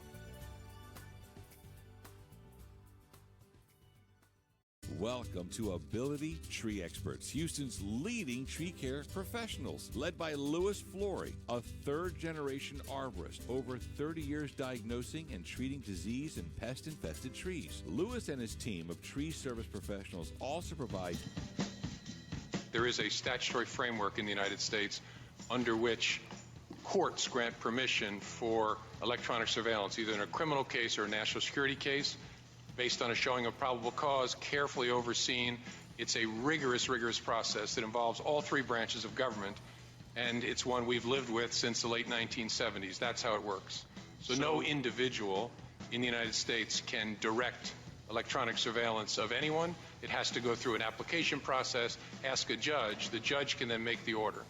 Welcome to Ability Tree Experts, Houston's leading tree care professionals, led by Louis Flory, a third-generation arborist, over 30 years diagnosing and treating disease and pest-infested trees. Louis and his team of tree service professionals also provide. There is a statutory framework in the United States under which courts grant permission for electronic surveillance, either in a criminal case or a national security case, based on a showing of probable cause, carefully overseen. It's a rigorous process that involves all three branches of government, and it's one we've lived with since the late 1970s. That's how it works. So no individual in the United States can direct electronic surveillance of anyone. It has to go through an application process, ask a judge. The judge can then make the order.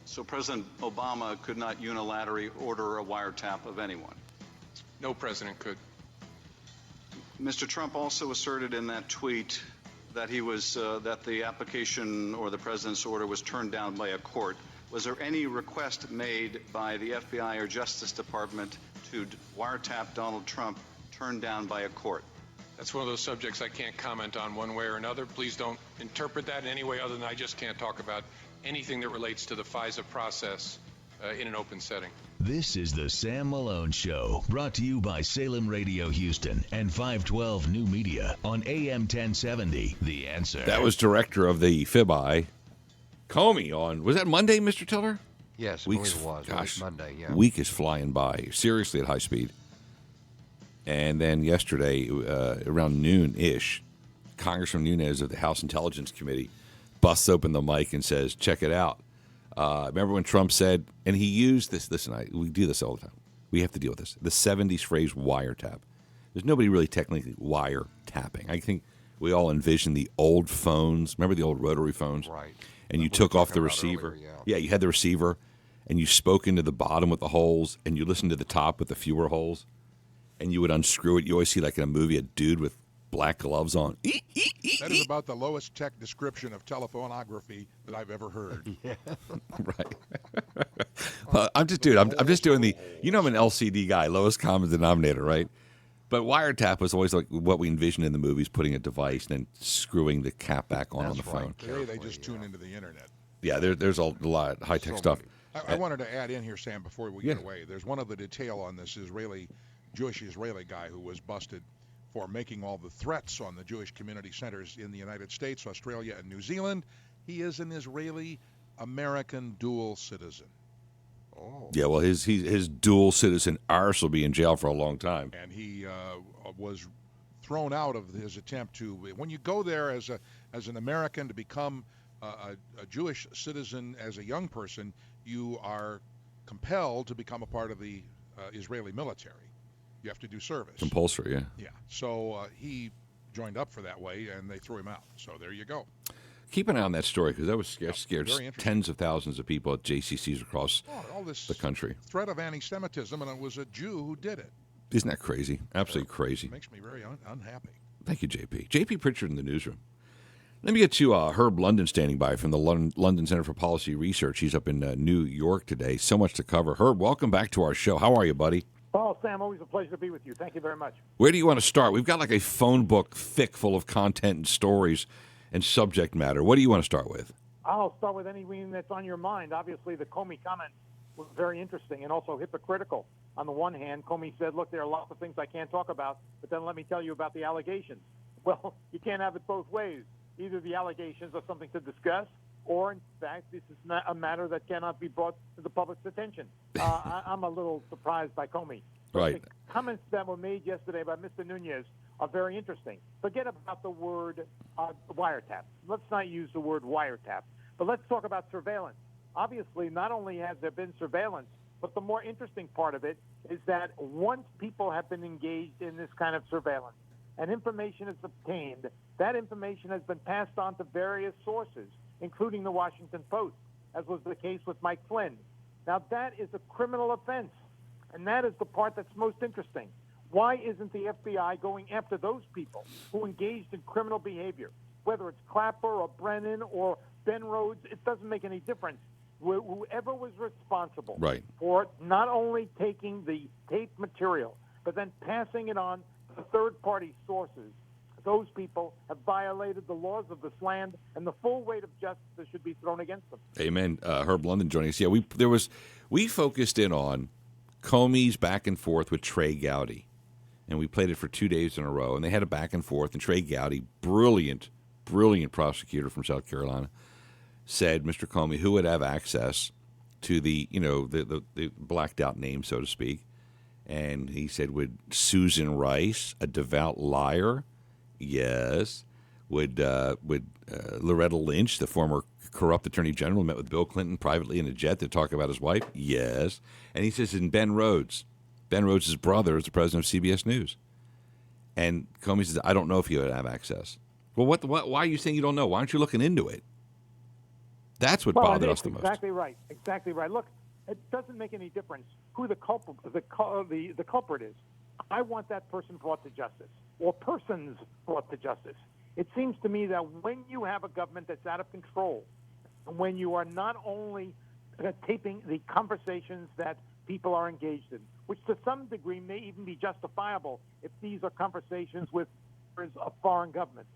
So President Obama could not unilaterally order a wiretap of anyone? No president could. Mr. Trump also asserted in that tweet that he was that the application or the president's order was turned down by a court. Was there any request made by the FBI or Justice Department to wiretap Donald Trump turned down by a court? That's one of those subjects I can't comment on one way or another. Please don't interpret that in any way other than I just can't talk about anything that relates to the FISA process in an open setting. This is the Sam Malone Show, brought to you by Salem Radio Houston and 512 New Media on AM 1070, The Answer. That was director of the FIBI, Comey, on, was that Monday, Mr. Tiller? Yes, it was. Gosh, Monday, yeah. Week is flying by, seriously at high speed. And then yesterday, around noon-ish, Congressman Nunes of the House Intelligence Committee busts open the mic and says, check it out. Remember when Trump said, and he used this, listen, we do this all the time. We have to deal with this. The 70s phrase wiretap. There's nobody really technically wiretapping. I think we all envision the old phones. Remember the old rotary phones? Right. And you took off the receiver. Earlier, yeah, you had the receiver, and you spoke into the bottom with the holes, and you listened to the top with the fewer holes, and you would unscrew it. You always see, like in a movie, a dude with black gloves on. That is about the lowest tech description of telephonography that I've ever heard. Yeah. Right. Well, I'm just doing the, I'm an LCD guy, lowest common denominator, right? But wiretap was always like what we envisioned in the movies, putting a device and then screwing the cap back on the phone. Today they just tune into the internet. Yeah, there's a lot of high-tech stuff. I wanted to add in here, Sam, before we get away. There's one other detail on this Jewish Israeli guy who was busted for making all the threats on the Jewish community centers in the United States, Australia, and New Zealand. He is an Israeli-American dual citizen. Oh. Yeah, well, his dual citizen arse will be in jail for a long time. And he was thrown out of his attempt to. When you go there as an American to become a Jewish citizen as a young person, you are compelled to become a part of the Israeli military. You have to do service. Compulsory, yeah. Yeah. So he joined up for that way, and they threw him out. So there you go. Keep an eye on that story, because that was scared tens of thousands of people at JCCs across the country. Threat of anti-Semitism, and it was a Jew who did it. Isn't that crazy? Absolutely crazy. It makes me very unhappy. Thank you, JP. JP Pritchard in the newsroom. Let me get to Herb London standing by from the London Center for Policy Research. He's up in New York today. So much to cover. Herb, welcome back to our show. How are you, buddy? Oh, Sam, always a pleasure to be with you. Thank you very much. Where do you want to start? We've got like a phone book thick full of content and stories and subject matter. What do you want to start with? I'll start with anything that's on your mind. Obviously, the Comey comment was very interesting and also hypocritical. On the one hand, Comey said, look, there are lots of things I can't talk about, but then let me tell you about the allegations. Well, you can't have it both ways. Either the allegations are something to discuss, or, in fact, this is not a matter that cannot be brought to the public's attention. I'm a little surprised by Comey. Right. The comments that were made yesterday by Mr. Nunes are very interesting. Forget about the word wiretap. Let's not use the word wiretap, but let's talk about surveillance. Obviously, not only has there been surveillance, but the more interesting part of it is that once people have been engaged in this kind of surveillance and information is obtained, that information has been passed on to various sources, including the Washington Post, as was the case with Mike Flynn. Now, that is a criminal offense, and that is the part that's most interesting. Why isn't the FBI going after those people who engaged in criminal behavior? Whether it's Clapper or Brennan or Ben Rhodes, it doesn't make any difference. Whoever was responsible for not only taking the taped material, but then passing it on to third-party sources, those people have violated the laws of this land, and the full weight of justice should be thrown against them. Amen. Herb London joining us. Yeah, we focused in on Comey's back and forth with Trey Gowdy, and we played it for 2 days in a row, and they had a back and forth, and Trey Gowdy, brilliant prosecutor from South Carolina, said, Mr. Comey, who would have access to the blacked out name, so to speak? And he said, would Susan Rice, a devout liar? Yes. Would Loretta Lynch, the former corrupt attorney general, met with Bill Clinton privately in a jet to talk about his wife? Yes. And he says, and Ben Rhodes' brother is the president of CBS News. And Comey says, I don't know if he would have access. Well, why are you saying you don't know? Why aren't you looking into it? That's what bothered us the most. Exactly right. Exactly right. Look, it doesn't make any difference who the culprit is. I want that person brought to justice, or persons brought to justice. It seems to me that when you have a government that's out of control, and when you are not only taping the conversations that people are engaged in, which to some degree may even be justifiable if these are conversations with a foreign government.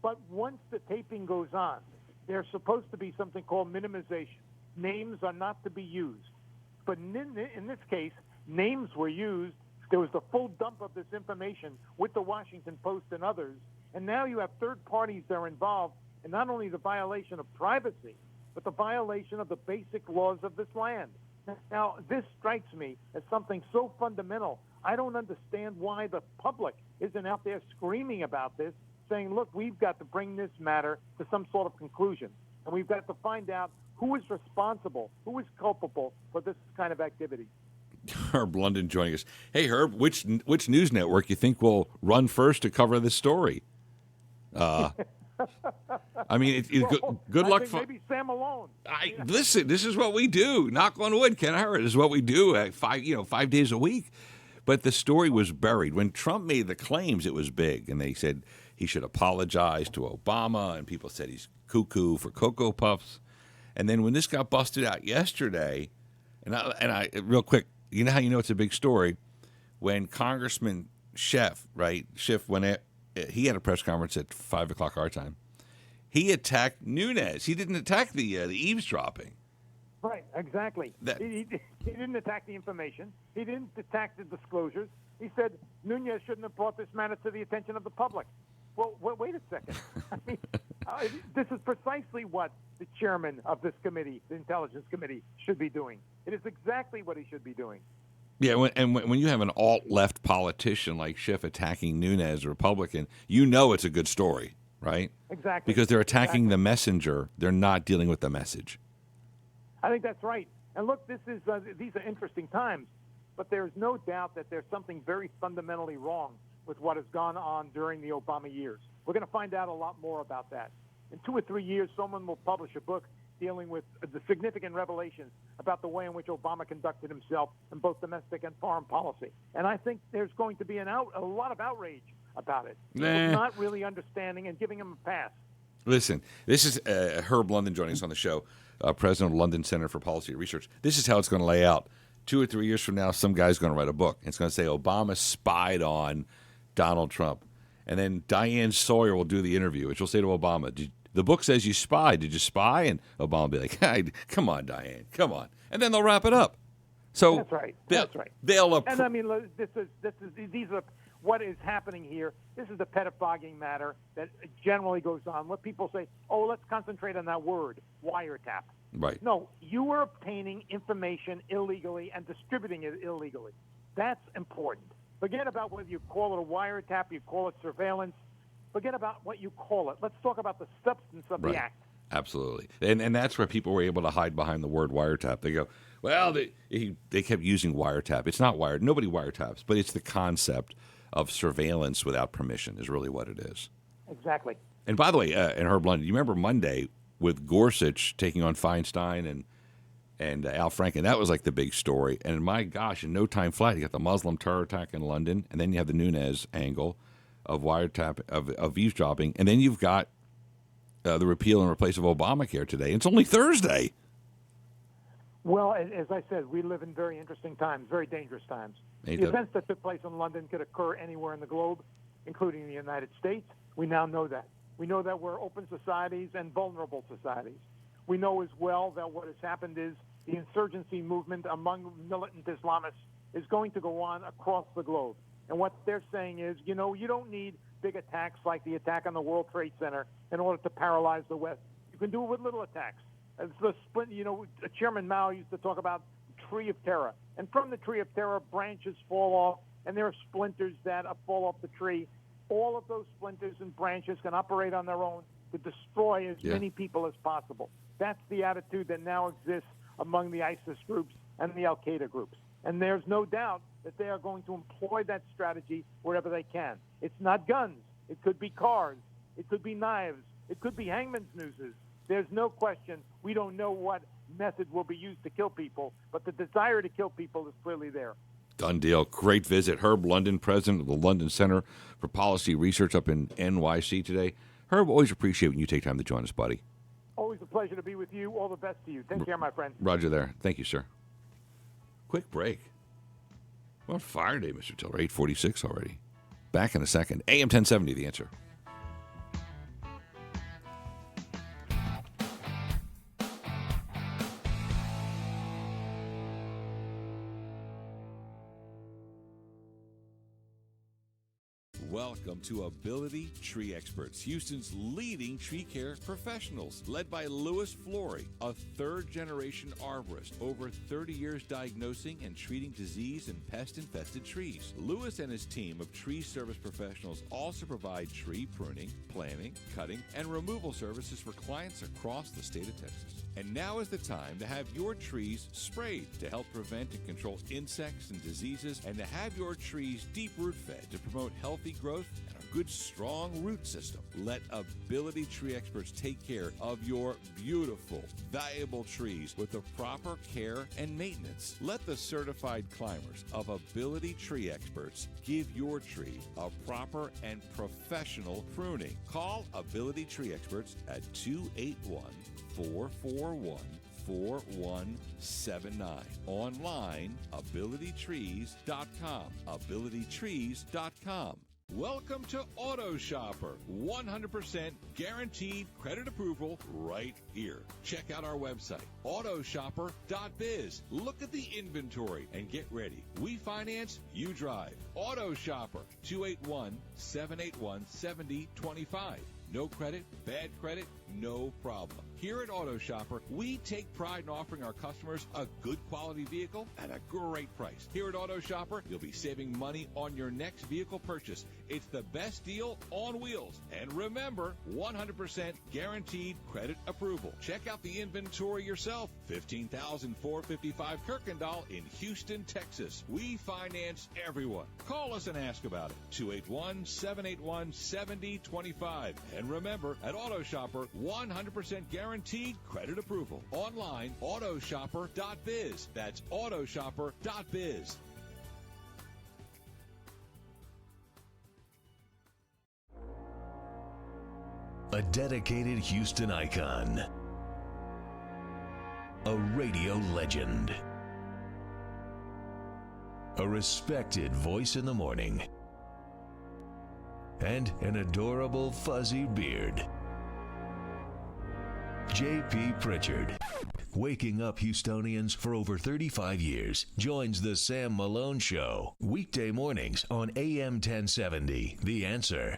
But once the taping goes on, there's supposed to be something called minimization. Names are not to be used. But in this case, names were used. There was the full dump of this information with the Washington Post and others. And now you have third parties that are involved in not only the violation of privacy, but the violation of the basic laws of this land. Now, this strikes me as something so fundamental. I don't understand why the public isn't out there screaming about this, saying, look, we've got to bring this matter to some sort of conclusion. And we've got to find out who is responsible, who is culpable for this kind of activity. Herb London joining us. Hey, Herb, which news network you think will run first to cover this story? I mean, good luck. Maybe Sam Malone. Listen, this is what we do. Knock on wood, Ken Howard. This is what we do 5 days a week. But the story was buried. When Trump made the claims, it was big. And they said he should apologize to Obama. And people said he's cuckoo for Cocoa Puffs. And then when this got busted out yesterday, and I real quick, you know how you know it's a big story? When Congressman Schiff, when he had a press conference at 5 o'clock our time, he attacked Nunes. He didn't attack the eavesdropping. Right, exactly. He didn't attack the information. He didn't attack the disclosures. He said Nunes shouldn't have brought this matter to the attention of the public. Well, wait a second. I mean, this is precisely what the chairman of this committee, the Intelligence Committee, should be doing. It is exactly what he should be doing. Yeah, when you have an alt-left politician like Schiff attacking Nunes, a Republican, you know it's a good story, right? Exactly. Because they're attacking the messenger. They're not dealing with the message. I think that's right. And look, these are interesting times, but there's no doubt that there's something very fundamentally wrong with what has gone on during the Obama years. We're going to find out a lot more about that. In 2 or 3 years, someone will publish a book dealing with the significant revelations about the way in which Obama conducted himself in both domestic and foreign policy. And I think there's going to be a lot of outrage about it. People not really understanding and giving him a pass. Listen, this is Herb London joining us on the show, president of London Center for Policy Research. This is how it's going to lay out. 2 or 3 years from now, some guy's going to write a book. It's going to say Obama spied on Donald Trump. And then Diane Sawyer will do the interview, which will say to Obama, the book says you spied. Did you spy? And Obama will be like, hey, come on, Diane, come on. And then they'll wrap it up. So that's right. And I mean, these are what is happening here. This is the pettifogging matter that generally goes on. What people say, let's concentrate on that word, wiretap. Right. No, you are obtaining information illegally and distributing it illegally. That's important. Forget about whether you call it a wiretap, you call it surveillance. Forget about what you call it. Let's talk about the substance of the act. Absolutely. And that's where people were able to hide behind the word wiretap. They go, well, they kept using wiretap. It's not wired. Nobody wiretaps, but it's the concept of surveillance without permission is really what it is. Exactly. And by the way, and Herb London, you remember Monday with Gorsuch taking on Feinstein and Al Franken? That was like the big story. And my gosh, in no time flat, you got the Muslim terror attack in London, and then you have the Nunes angle of wiretap, of eavesdropping, and then you've got the repeal and replace of Obamacare today. It's only Thursday. Well, as I said, we live in very interesting times, very dangerous times. The events that took place in London could occur anywhere in the globe, including the United States. We now know that. We know that we're open societies and vulnerable societies. We know as well that what has happened is the insurgency movement among militant Islamists is going to go on across the globe. And what they're saying is, you don't need big attacks like the attack on the World Trade Center in order to paralyze the West. You can do it with little attacks. It's the split, Chairman Mao used to talk about tree of terror. And from the tree of terror, branches fall off, and there are splinters that fall off the tree. All of those splinters and branches can operate on their own to destroy as many people as possible. That's the attitude that now exists among the ISIS groups and the Al-Qaeda groups. And there's no doubt that they are going to employ that strategy wherever they can. It's not guns. It could be cars. It could be knives. It could be hangman's nooses. There's no question. We don't know what method will be used to kill people, but the desire to kill people is clearly there. Done deal. Great visit. Herb London, president of the London Center for Policy Research up in NYC today. Herb, always appreciate when you take time to join us, buddy. Always a pleasure to be with you. All the best to you. Take care, my friend. Roger there. Thank you, sir. Quick break. Well, fire day, Mr. Tiller. 8:46 already. Back in a second. AM 1070, The Answer. Welcome to Ability Tree Experts, Houston's leading tree care professionals, led by Louis Flory, a third-generation arborist, over 30 years diagnosing and treating disease and pest-infested trees. Louis and his team of tree service professionals also provide tree pruning, planting, cutting, and removal services for clients across the state of Texas. And now is the time to have your trees sprayed to help prevent and control insects and diseases, and to have your trees deep root fed to promote healthy growth and a good strong root system. Let Ability Tree Experts take care of your beautiful, valuable trees with the proper care and maintenance. Let the certified climbers of Ability Tree Experts give your tree a proper and professional pruning. Call Ability Tree Experts at 281-441-4179. Online, abilitytrees.com. abilitytrees.com. Welcome to Auto Shopper. 100% guaranteed credit approval right here. Check out our website, autoshopper.biz. Look at the inventory and get ready. We finance, you drive. Auto Shopper, 281-781-7025. No credit, bad credit, no problem. Here at Auto Shopper, we take pride in offering our customers a good quality vehicle at a great price. Here at Auto Shopper, you'll be saving money on your next vehicle purchase. It's the best deal on wheels. And remember, 100% guaranteed credit approval. Check out the inventory yourself. 15,455 Kirkendall in Houston, Texas. We finance everyone. Call us and ask about it. 281-781-7025. And remember, at Auto Shopper, 100% guaranteed credit approval. Online, autoshopper.biz. That's autoshopper.biz. A dedicated Houston icon. A radio legend. A respected voice in the morning. And an adorable fuzzy beard. J.P. Pritchard, waking up Houstonians for over 35 years, joins the Sam Malone Show, weekday mornings on AM 1070. The Answer.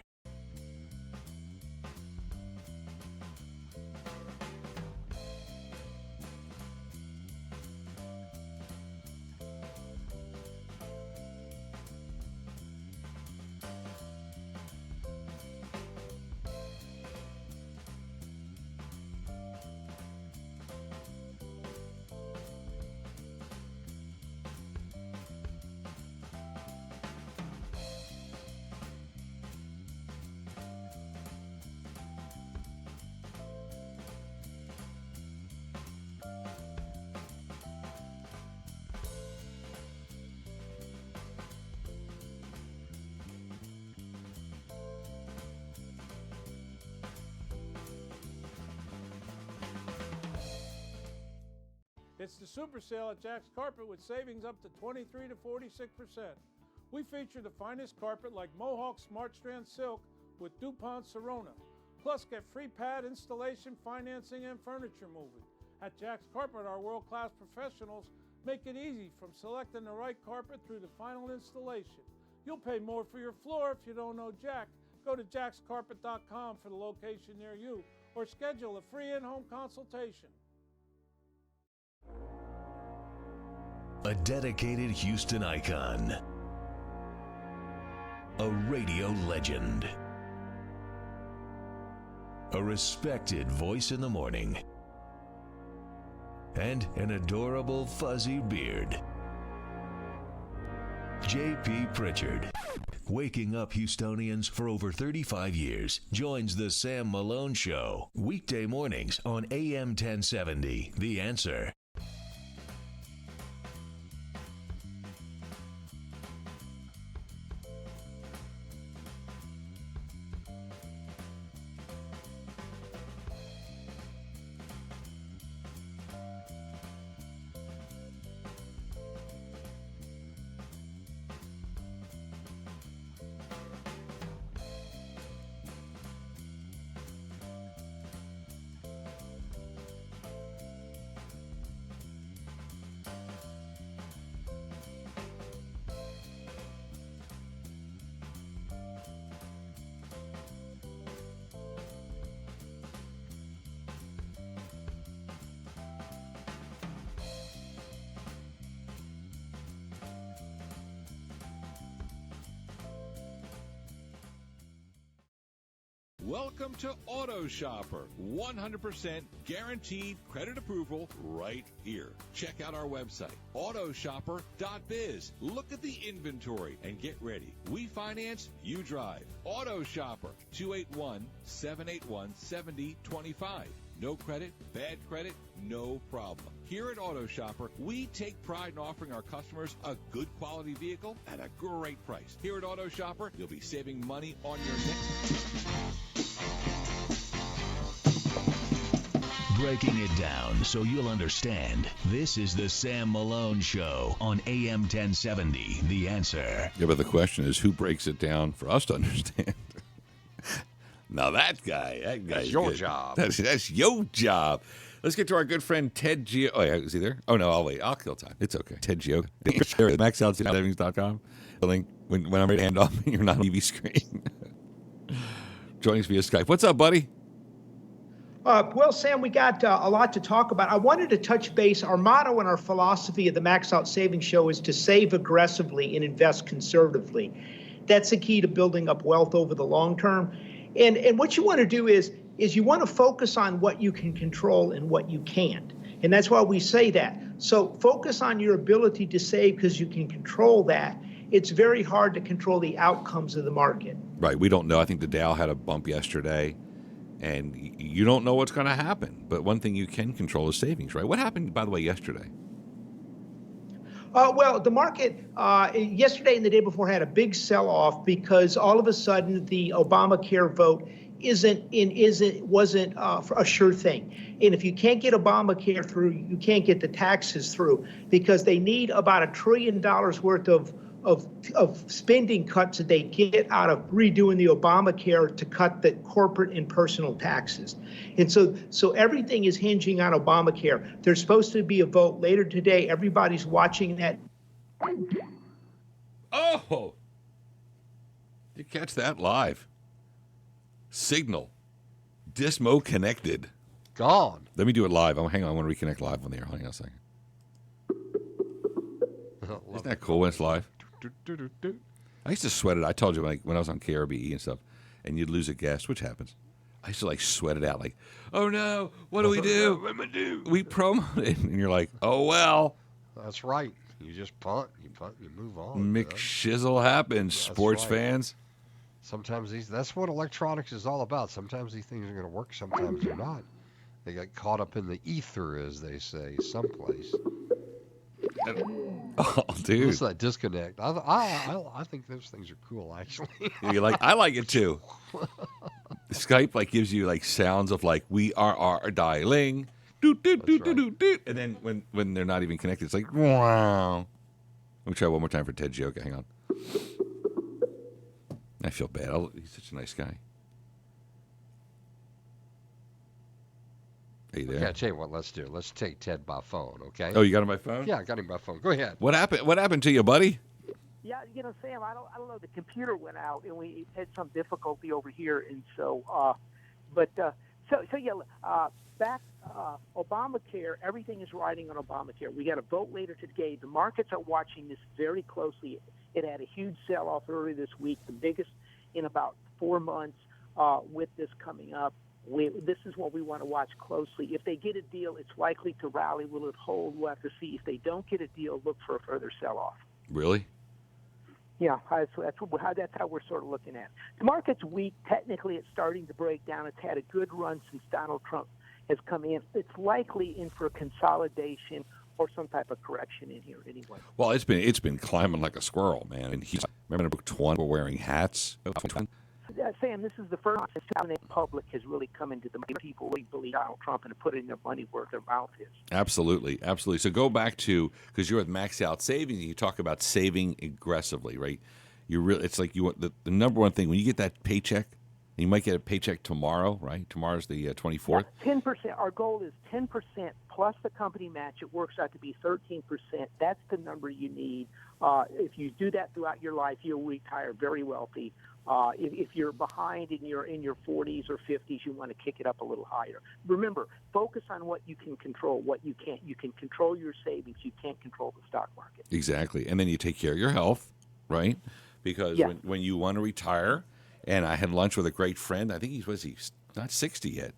It's the super sale at Jack's Carpet with savings up to 23 to 46%. We feature the finest carpet like Mohawk Smart Strand Silk with DuPont Sorona. Plus, get free pad installation, financing, and furniture moving. At Jack's Carpet, our world-class professionals make it easy from selecting the right carpet through the final installation. You'll pay more for your floor if you don't know Jack. Go to jackscarpet.com for the location near you or schedule a free in-home consultation. A dedicated Houston icon. A radio legend. A respected voice in the morning. And an adorable fuzzy beard. J.P. Pritchard, waking up Houstonians for over 35 years, joins the Sam Malone Show, weekday mornings on AM 1070. The Answer. Welcome to Auto Shopper. 100% guaranteed credit approval right here. Check out our website, autoshopper.biz. Look at the inventory and get ready. We finance, you drive. Auto Shopper, 281-781-7025. No credit, bad credit, no problem. Here at Auto Shopper, we take pride in offering our customers a good quality vehicle at a great price. Here at Auto Shopper, you'll be saving money on your next. Breaking it down so you'll understand. This is the Sam Malone Show on AM 1070. The Answer. Yeah, but the question is, who breaks it down for us to understand? Now that guy's that's your good. job. That's your job. Let's get to our good friend Ted Gio. Oh, yeah, is he there? Oh, no, I'll wait. I'll kill time. It's okay. Ted Gio. MaxOutSavings.com. When I'm ready to hand off, you're not on the TV screen. Joining us via Skype. What's up, buddy? Well, Sam, we got a lot to talk about. I wanted to touch base. Our motto and our philosophy of the Max Out Savings Show is to save aggressively and invest conservatively. That's the key to building up wealth over the long term. And what you want to do is you want to focus on what you can control and what you can't. And that's why we say that. So focus on your ability to save because you can control that. It's very hard to control the outcomes of the market. Right. We don't know. I think the Dow had a bump yesterday, and you don't know what's going to happen. But one thing you can control is savings, right? What happened, by the way, yesterday? Well, the market yesterday and the day before had a big sell-off because all of a sudden the Obamacare vote wasn't a sure thing. And if you can't get Obamacare through, you can't get the taxes through because they need about $1 trillion worth of spending cuts that they get out of redoing the Obamacare to cut the corporate and personal taxes. And so everything is hinging on Obamacare. There's supposed to be a vote later today. Everybody's watching that. Oh! You catch that live. Signal. Dismo connected. Gone. Let me do it live. Hang on. I want to reconnect live on the air. Hang on a second. Isn't that cool when it's live? I used to sweat it. I told you when I was on KRBE and stuff, and you'd lose a guest, which happens. I used to sweat it out, oh no, what do we do? What am I do? We promote it, and you're like, oh well. That's right. You just punt, you move on. McShizzle happens, sports fans. Sometimes that's what electronics is all about. Sometimes these things are going to work, sometimes they're not. They got caught up in the ether, as they say, someplace. Oh, dude! It's that disconnect. I think those things are cool, actually. I like it too. Skype gives you sounds of we are dialing, doot, doot, doot, doot, doot, doot. And then when they're not even connected, it's like wow. Let me try one more time for Ted Gioka. Hang on. I feel bad. He's such a nice guy. Are you there? Okay, I'll tell you what, let's do. Let's take Ted by phone, okay? Oh, you got him by phone? Yeah, I got him by phone. Go ahead. What happened to you, buddy? Yeah, Sam, I don't know. The computer went out, and we had some difficulty over here, and so, back Obamacare. Everything is riding on Obamacare. We got a vote later today. The markets are watching this very closely. It had a huge sell-off earlier this week, the biggest in about 4 months. With this coming up. This is what we want to watch closely. If they get a deal, it's likely to rally. Will it hold? We'll have to see. If they don't get a deal, look for a further sell-off. Really? Yeah, that's how we're sort of looking at it. The market's weak. Technically, it's starting to break down. It's had a good run since Donald Trump has come in. It's likely in for a consolidation or some type of correction in here anyway. Well, it's been climbing like a squirrel, man. And remember book 20, we're wearing hats. Sam, this is the first time the public has really come into the people really believe Donald Trump and put in their money where their mouth is. Absolutely, absolutely. So go back to, because you're with Max Out Savings, you talk about saving aggressively, right? It's like you want the number one thing when you get that paycheck. You might get a paycheck tomorrow, right? Tomorrow's the 24th. 10%. Our goal is 10% plus the company match. It works out to be 13%. That's the number you need. If you do that throughout your life, you'll retire very wealthy. If you're behind and you're in your 40s or 50s, you want to kick it up a little higher. Remember, focus on what you can control, what you can't. You can control your savings. You can't control the stock market. Exactly. And then you take care of your health, right? Because when you want to retire And I had lunch with a great friend. I think he's not 60 yet.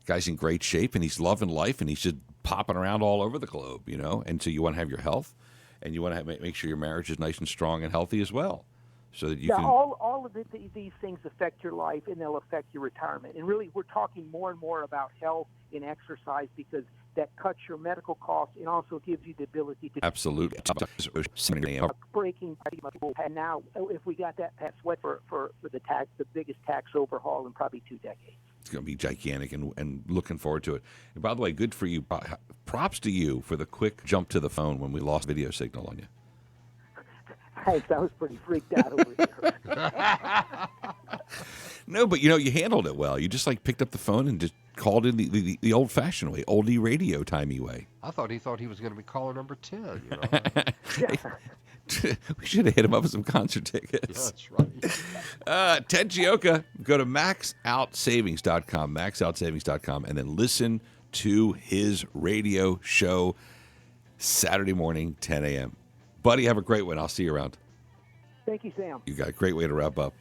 Guy's in great shape, and he's loving life, and he's just popping around all over the globe, you know. And so you want to have your health, and you want to make sure your marriage is nice and strong and healthy as well, so that you can. All of these things affect your life, and they'll affect your retirement. And really, we're talking more and more about health and exercise because that cuts your medical costs and also gives you the ability to Absolutely. breaking. And now, if we got that past sweat for the biggest tax overhaul in probably 2 decades. It's going to be gigantic, and looking forward to it. And by the way, good for you. Props to you for the quick jump to the phone when we lost video signal on you. Thanks. I was pretty freaked out over here. No, but you handled it well. You just picked up the phone and just called in the old-fashioned way, oldie radio timey way. I thought he was going to be caller number 10. We should have hit him up with some concert tickets. Yeah, that's right. Ted Gioka, go to maxoutsavings.com, maxoutsavings.com, and then listen to his radio show Saturday morning, 10 a.m. Buddy, have a great one. I'll see you around. Thank you, Sam. You got a great way to wrap up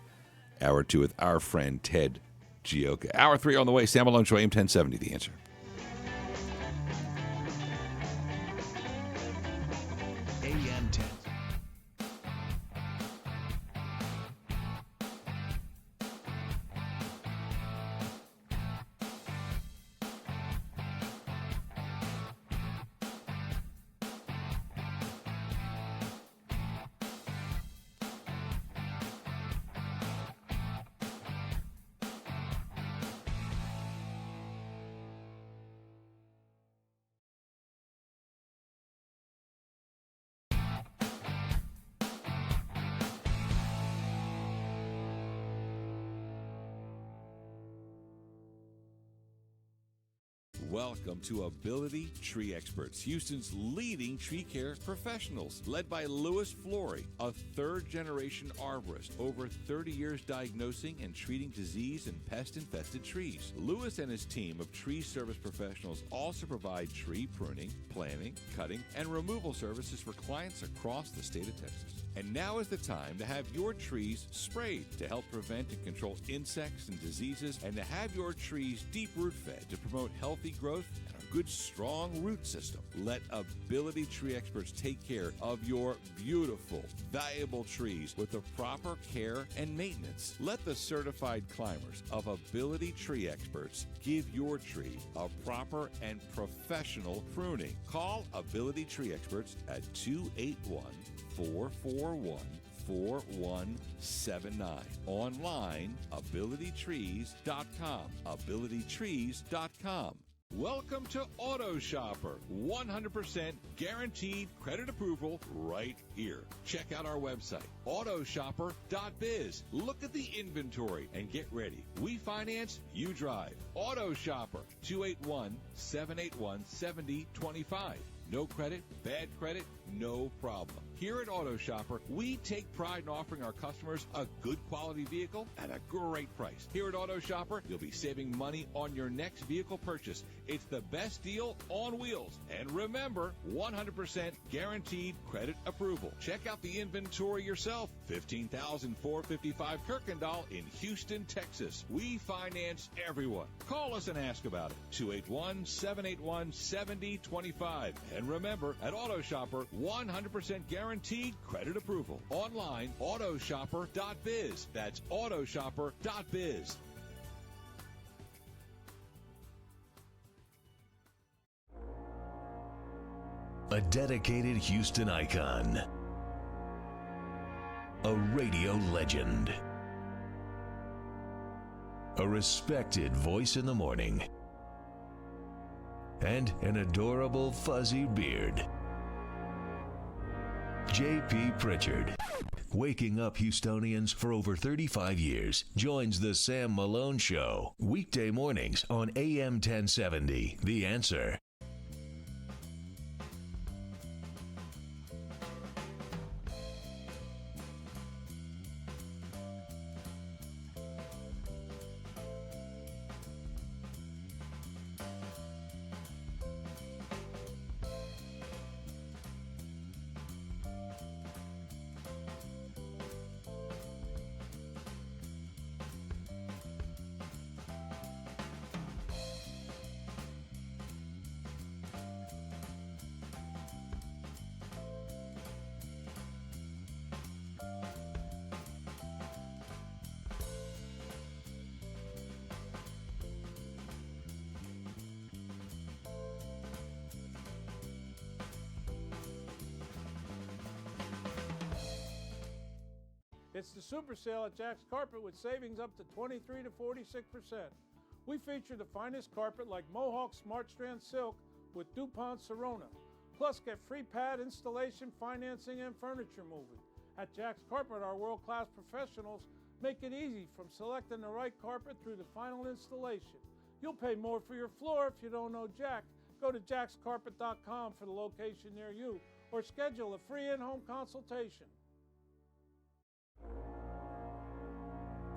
Hour 2 with our friend Ted Gioka. Hour 3 on the way. Sam Malone Show, AM 1070, The Answer. AM 10. Welcome to Ability Tree Experts, Houston's leading tree care professionals, led by Louis Flory, a third-generation arborist, over 30 years diagnosing and treating disease and pest-infested trees. Louis and his team of tree service professionals also provide tree pruning, planting, cutting, and removal services for clients across the state of Texas. And now is the time to have your trees sprayed to help prevent and control insects and diseases, and to have your trees deep root fed to promote healthy growth and a good strong root system. Let Ability Tree Experts take care of your beautiful, valuable trees with the proper care and maintenance. Let the certified climbers of Ability Tree Experts give your tree a proper and professional pruning. Call Ability Tree Experts at 281-441-4179. Online, abilitytrees.com. abilitytrees.com. Welcome to Auto Shopper. 100% guaranteed credit approval right here. Check out our website, autoshopper.biz. Look at the inventory and get ready. We finance, you drive. Auto Shopper, 281-781-7025. No credit, bad credit, no problem. Here at Auto Shopper, we take pride in offering our customers a good quality vehicle at a great price. Here at Auto Shopper, you'll be saving money on your next vehicle purchase. It's the best deal on wheels. And remember, 100% guaranteed credit approval. Check out the inventory yourself. 15,455 Kirkendall in Houston, Texas. We finance everyone. Call us and ask about it. 281-781-7025. And remember, at Auto Shopper, 100% guaranteed credit approval. Online, autoshopper.biz. That's autoshopper.biz. A dedicated Houston icon. A radio legend. A respected voice in the morning. And an adorable fuzzy beard. J.P. Pritchard, waking up Houstonians for over 35 years, joins the Sam Malone Show, weekday mornings on AM 1070, The Answer. It's the super sale at Jack's Carpet with savings up to 23 to 46%. We feature the finest carpet like Mohawk Smart Strand Silk with DuPont Sorona. Plus, get free pad installation, financing, and furniture moving. At Jack's Carpet, our world-class professionals make it easy from selecting the right carpet through the final installation. You'll pay more for your floor if you don't know Jack. Go to jackscarpet.com for the location near you or schedule a free in-home consultation.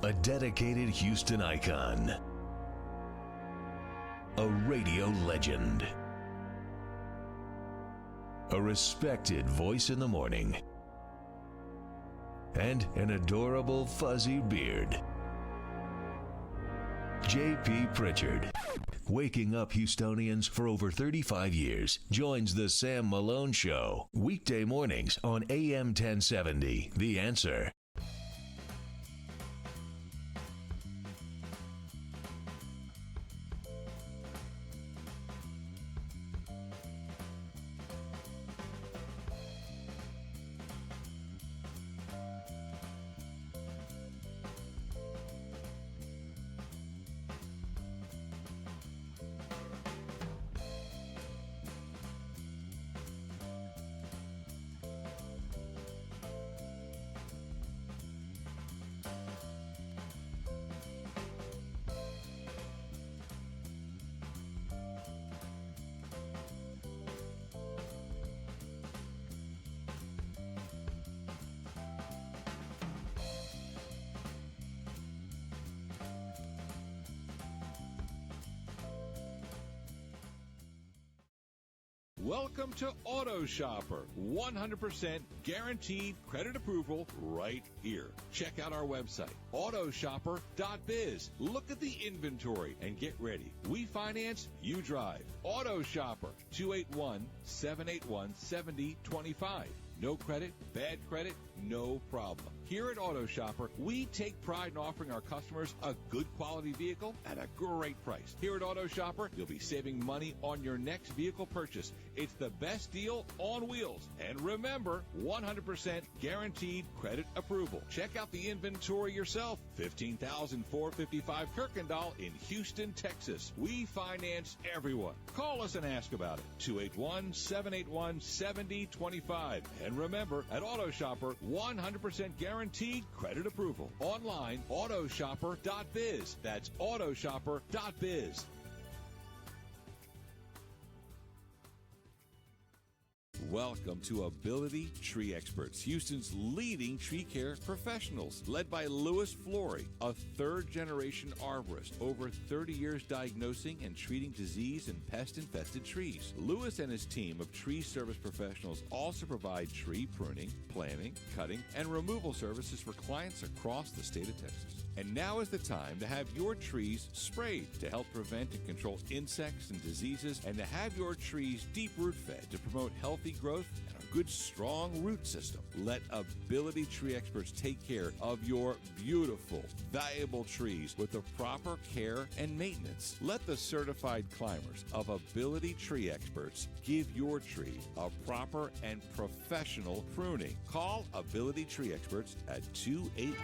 A dedicated Houston icon. A radio legend. A respected voice in the morning. And an adorable fuzzy beard. J.P. Pritchard, waking up Houstonians for over 35 years, joins the Sam Malone Show, weekday mornings on AM 1070. The Answer. Welcome to Auto Shopper. 100% guaranteed credit approval right here. Check out our website, autoshopper.biz. Look at the inventory and get ready. We finance, you drive. Auto Shopper, 281-781-7025. No credit, bad credit, no problem. Here at Auto Shopper, we take pride in offering our customers a good quality vehicle at a great price. Here at Auto Shopper, you'll be saving money on your next vehicle purchase. It's the best deal on wheels. And remember, 100% guaranteed credit approval. Check out the inventory yourself. 15,455 Kirkendall in Houston, Texas. We finance everyone. Call us and ask about it. 281-781-7025. And remember, at Auto Shopper, 100% guaranteed credit approval. Online, autoshopper.biz. That's autoshopper.biz. Welcome to Ability Tree Experts, Houston's leading tree care professionals, led by Louis Flory, a third-generation arborist, over 30 years diagnosing and treating disease and pest-infested trees. Louis and his team of tree service professionals also provide tree pruning, planting, cutting, and removal services for clients across the state of Texas. And now is the time to have your trees sprayed to help prevent and control insects and diseases, and to have your trees deep root fed to promote healthy growth and a good strong root system. Let Ability Tree Experts take care of your beautiful, valuable trees with the proper care and maintenance. Let the certified climbers of Ability Tree Experts give your tree a proper and professional pruning. Call Ability Tree Experts at 281.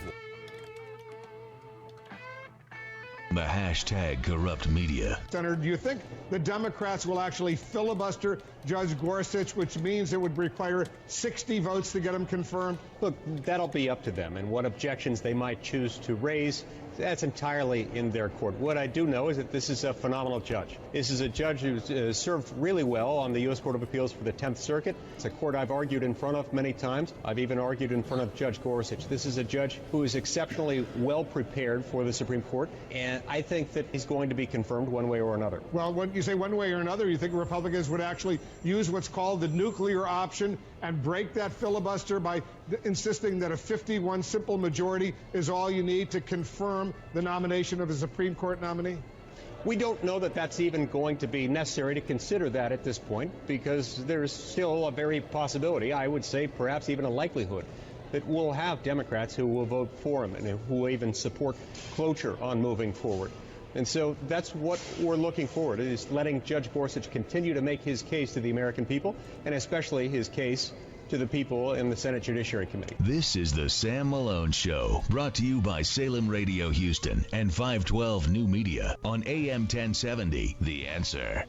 The hashtag corrupt media. Senator, do you think the Democrats will actually filibuster Judge Gorsuch, which means it would require 60 votes to get him confirmed? Look, that'll be up to them, and what objections they might choose to raise, that's entirely in their court. What I do know is that this is a phenomenal judge. This is a judge who's served really well on the U.S. Court of Appeals for the 10th Circuit. It's a court I've argued in front of many times. I've even argued in front of Judge Gorsuch. This is a judge who is exceptionally well prepared for the Supreme Court, and I think that he's going to be confirmed one way or another. Well, when you say one way or another, you think Republicans would actually use what's called the nuclear option and break that filibuster by insisting that a 51 simple majority is all you need to confirm the nomination of a Supreme Court nominee? We don't know that that's even going to be necessary to consider that at this point, because there's still a very possibility, I would say perhaps even a likelihood, that we'll have Democrats who will vote for him and who will even support cloture on moving forward. And so that's what we're looking forward to, is letting Judge Gorsuch continue to make his case to the American people, and especially his case to the people in the Senate Judiciary Committee. This is the Sam Malone Show, brought to you by Salem Radio Houston and 512 New Media on AM 1070. The Answer.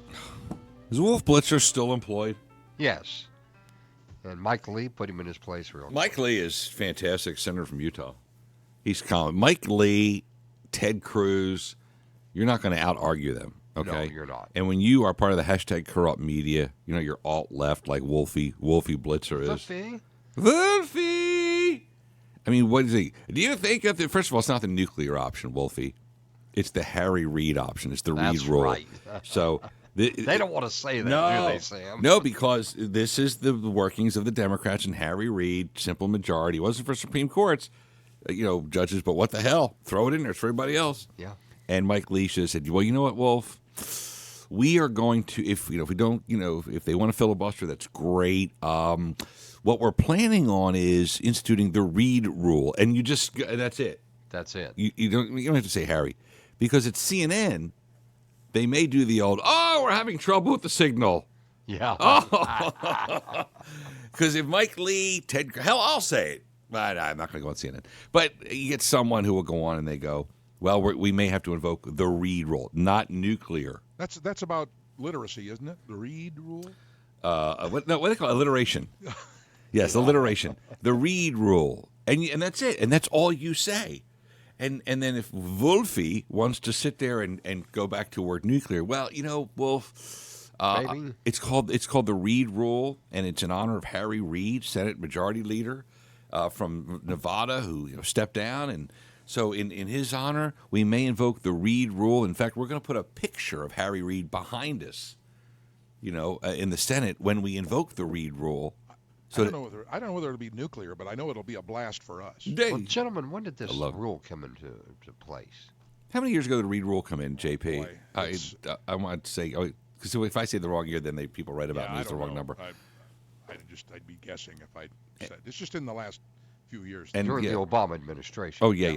Is Wolf Blitzer still employed? Yes. And Mike Lee put him in his place real quick. Mike Lee is fantastic, senator from Utah. He's calm. Mike Lee, Ted Cruz, you're not going to out-argue them, okay? No, you're not. And when you are part of the hashtag corrupt media, you know, you're alt-left like Wolfie Blitzer is. Wolfie! I mean, what is he? Do you think of the, first of all, it's not the nuclear option, Wolfie. It's the Harry Reid option. It's the Reid rule. Right. So they don't want to say that, do they, Sam? No, because this is the workings of the Democrats and Harry Reid, simple majority. It wasn't for Supreme Courts, judges, but what the hell? Throw it in there. It's for everybody else. Yeah. And Mike Lee should have said, well, you know what, Wolf? We are going to, if we don't, if they want to filibuster, that's great. What we're planning on is instituting the Reid rule. And that's it. That's it. You don't have to say Harry. Because at CNN, they may do the old, we're having trouble with the signal. Yeah. Because if Mike Lee, I'll say it. But I'm not going to go on CNN. But you get someone who will go on and they go, well, we may have to invoke the Reid rule, not nuclear. That's about literacy, isn't it? The Reid rule? What do they call it? Alliteration. Yes, alliteration. The Reid rule. And that's it. And that's all you say. And then if Wolfie wants to sit there and go back to word nuclear, well, Wolf, it's called the Reid rule, and it's in honor of Harry Reid, Senate Majority Leader from Nevada, who stepped down. And so in his honor, we may invoke the Reid rule. In fact, we're going to put a picture of Harry Reid behind us, in the Senate when we invoke the Reid rule. So I don't know whether it'll be nuclear, but I know it'll be a blast for us. Well, gentlemen, when did this rule come into place? How many years ago did the Reid rule come in, JP? Boy, I want to say, because if I say the wrong year, then people write about me as the wrong number. I'd be guessing if I said it's just in the last few years. And during the Obama administration. Oh yeah.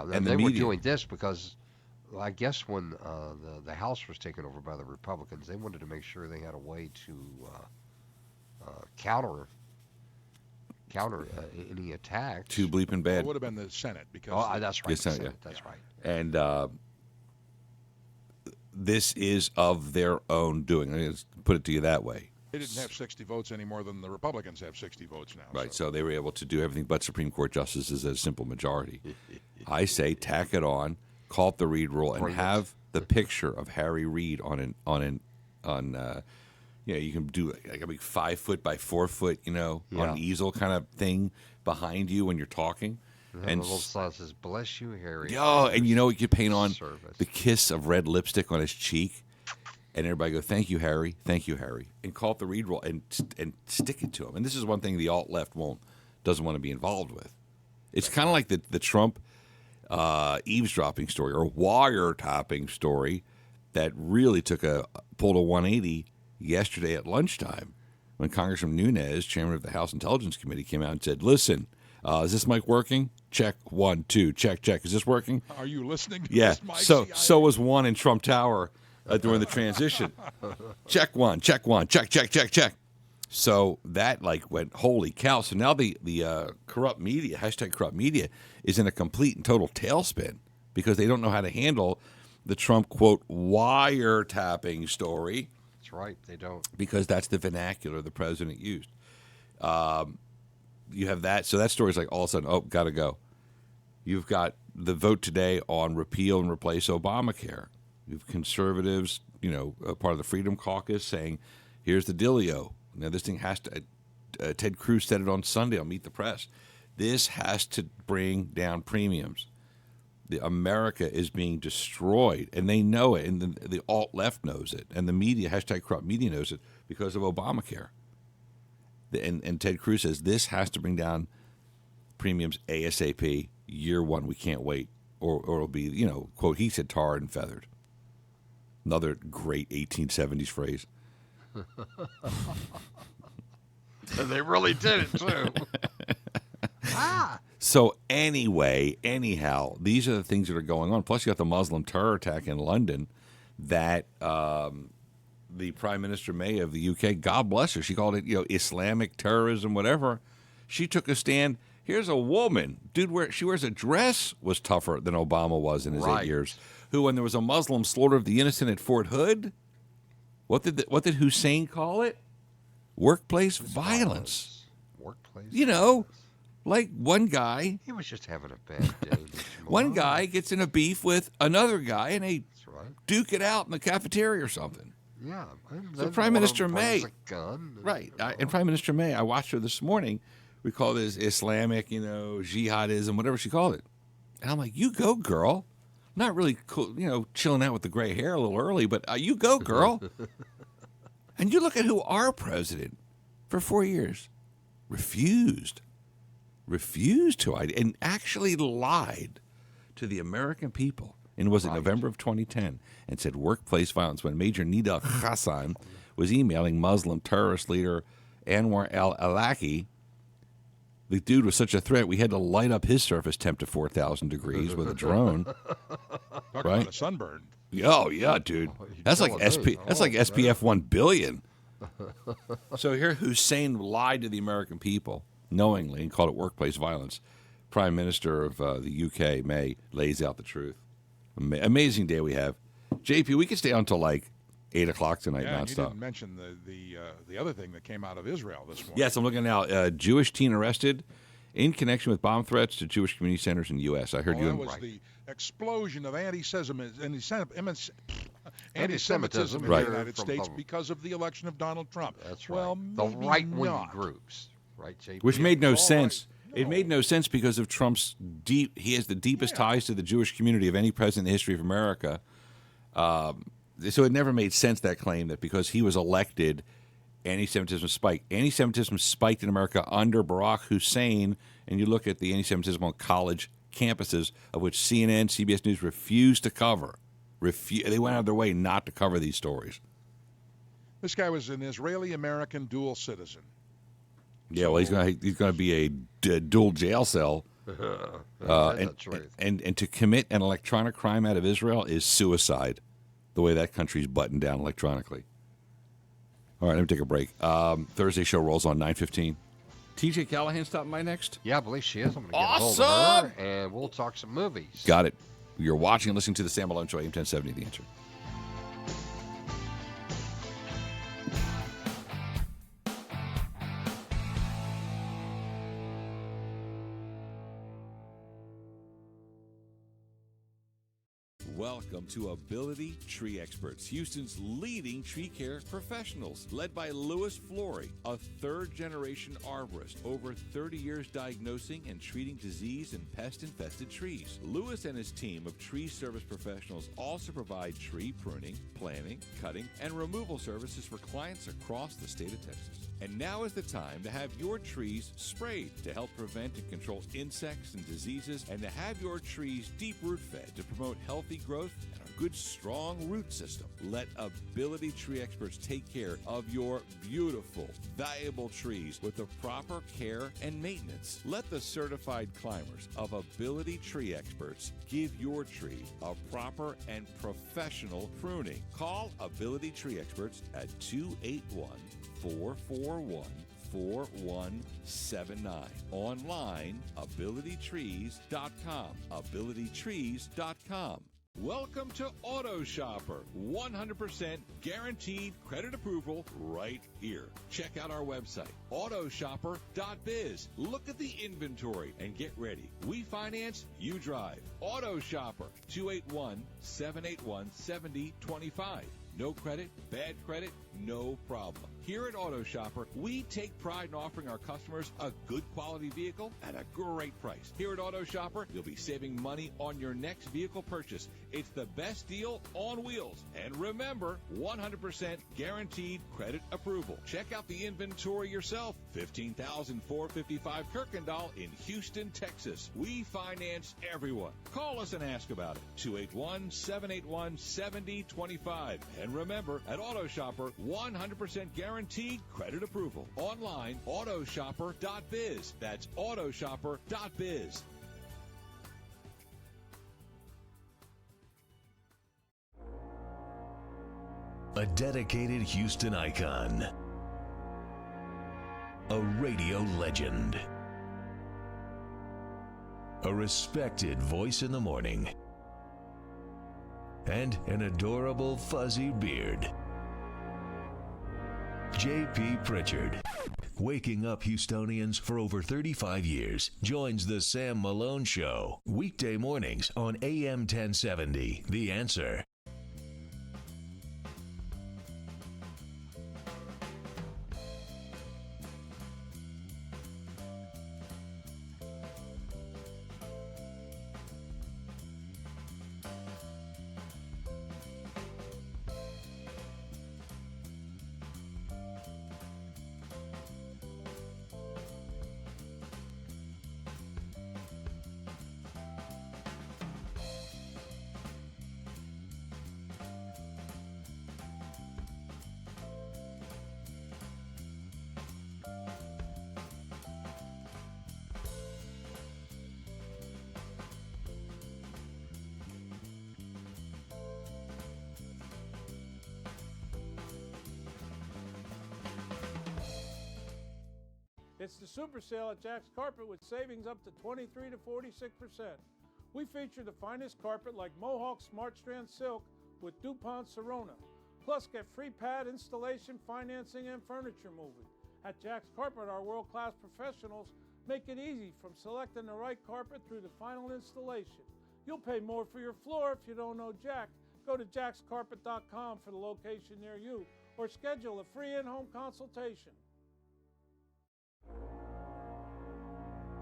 And they were doing this because, I guess, when the House was taken over by the Republicans, they wanted to make sure they had a way to counter any attack. Too bleeping bad. It would have been the Senate because. That's right. Senate, yeah. That's right. And this is of their own doing. Let's put it to you that way. They didn't have 60 votes any more than the Republicans have 60 votes now. Right. So they were able to do everything but Supreme Court justices as a simple majority. I say tack it on, call it the Reid rule, and have the picture of Harry Reid on you can do like a big 5 foot by 4 foot, on an easel kind of thing behind you when you're talking. And the little sign says, "Bless you, Harry." Oh, and you could paint on the kiss of red lipstick on his cheek, and everybody go, "Thank you, Harry. Thank you, Harry," and call it the Reid rule and stick it to him. And this is one thing the alt left doesn't want to be involved with. It's kind of like the Trump eavesdropping story or wiretapping story that really pulled a 180 yesterday at lunchtime when Congressman Nunes, chairman of the House Intelligence Committee, came out and said, listen, is this mic working? Check 1, 2, check. Is this working? Are you listening to this mic? So was one in Trump Tower during the transition. Check 1, check. So that went, holy cow. So now the corrupt media, hashtag corrupt media, is in a complete and total tailspin because they don't know how to handle the Trump, quote, wiretapping story. That's right, they don't. Because that's the vernacular the president used. You have that. So that story's like all of a sudden, got to go. You've got the vote today on repeal and replace Obamacare. You have conservatives, part of the Freedom Caucus saying, here's the dealio. Now, this thing has to, Ted Cruz said it on Sunday on Meet the Press. This has to bring down premiums. America is being destroyed, and they know it, and the alt-left knows it, and the media, hashtag corrupt media, knows it because of Obamacare. And Ted Cruz says this has to bring down premiums ASAP, year one. We can't wait, or it'll be, quote, he said tarred and feathered. Another great 1870s phrase. And they really did it, too. So anyhow, these are the things that are going on. Plus, you got the Muslim terror attack in London that the Prime Minister May of the UK, God bless her, she called it, Islamic terrorism, whatever. She took a stand. Here's a woman, dude, she wears a dress, was tougher than Obama was in his 8 years. Who, when there was a Muslim slaughter of the innocent at Fort Hood, what did Hussein call it? Workplace violence. Workplace. Like one guy. He was just having a bad day. One guy gets in a beef with another guy, and they duke it out in the cafeteria or something. Yeah. So Prime Minister May, a gun. right? And Prime Minister May, I watched her this morning. We call this Islamic, jihadism, whatever she called it. And I'm like, you go, girl. Not really cool, chilling out with the gray hair a little early, but you go, girl. And you look at who our president for 4 years refused to and actually lied to the American people. And was it November of 2010 and said workplace violence when Major Nida Hassan was emailing Muslim terrorist leader Anwar al-Awlaki. The dude was such a threat, we had to light up his surface temp to 4,000 degrees with a drone. Talk about a sunburn. Oh, yeah, dude. That's like SPF 1 billion. So here Hussein lied to the American people knowingly and called it workplace violence. Prime Minister of the UK, May, lays out the truth. Amazing day we have. JP, we could stay on until like 8 o'clock tonight nonstop. You didn't mention the other thing that came out of Israel this morning. Yes, I'm looking now. Jewish teen arrested in connection with bomb threats to Jewish community centers in the U.S. I heard you. That was the explosion of anti-Semitism in the United States because of the election of Donald Trump. That's right. Well, the right-wing groups, right, JP? Which made no sense. It made no sense because of Trump's he has the deepest ties to the Jewish community of any president in the history of America. So it never made sense, that claim, that because he was elected, anti-Semitism spiked. Anti-Semitism spiked in America under Barack Hussein, and you look at the anti-Semitism on college campuses, of which CNN, CBS News refused to cover. They went out of their way not to cover these stories. This guy was an Israeli-American dual citizen. Yeah, well, he's going to be a dual jail cell. That's right. And to commit an electronic crime out of Israel is suicide, the way that country's buttoned down electronically. All right, let me take a break. Thursday show rolls on 9:15. TJ Callahan stopping by next? Yeah, I believe she is. I'm going to get a hold of her, and we'll talk some movies. Got it. You're watching and listening to the Sam Malone Show, AM 1070, The Answer. Welcome to Ability Tree Experts, Houston's leading tree care professionals, led by Louis Flory, a third-generation arborist, over 30 years diagnosing and treating disease and pest-infested trees. Louis and his team of tree service professionals also provide tree pruning, planting, cutting, and removal services for clients across the state of Texas. And now is the time to have your trees sprayed to help prevent and control insects and diseases, and to have your trees deep root fed to promote healthy growth and a good strong root system. Let Ability Tree Experts take care of your beautiful, valuable trees with the proper care and maintenance. Let the certified climbers of Ability Tree Experts give your tree a proper and professional pruning. Call Ability Tree Experts at 281-441-4179. Online, abilitytrees.com. abilitytrees.com. Welcome to Auto Shopper. 100% guaranteed credit approval right here. Check out our website, autoshopper.biz. Look at the inventory and get ready. We finance, you drive. Auto Shopper, 281-781-7025. No credit, bad credit, no problem. Here at Auto Shopper, we take pride in offering our customers a good quality vehicle at a great price. Here at Auto Shopper, you'll be saving money on your next vehicle purchase. It's the best deal on wheels. And remember, 100% guaranteed credit approval. Check out the inventory yourself. 15,455 Kirkendall in Houston, Texas. We finance everyone. Call us and ask about it. 281-781-7025. And remember, at Auto Shopper, 100% guaranteed credit approval. Online, autoshopper.biz. That's autoshopper.biz. A dedicated Houston icon. A radio legend. A respected voice in the morning. And an adorable fuzzy beard. J.P. Pritchard, waking up Houstonians for over 35 years, joins the Sam Malone Show, weekday mornings on AM 1070, The Answer. It's the super sale at Jack's Carpet with savings up to 23 to 46%. We feature the finest carpet like Mohawk Smart Strand Silk with DuPont Serona. Plus, get free pad installation, financing, and furniture moving. At Jack's Carpet, our world-class professionals make it easy from selecting the right carpet through the final installation. You'll pay more for your floor if you don't know Jack. Go to jackscarpet.com for the location near you or schedule a free in-home consultation.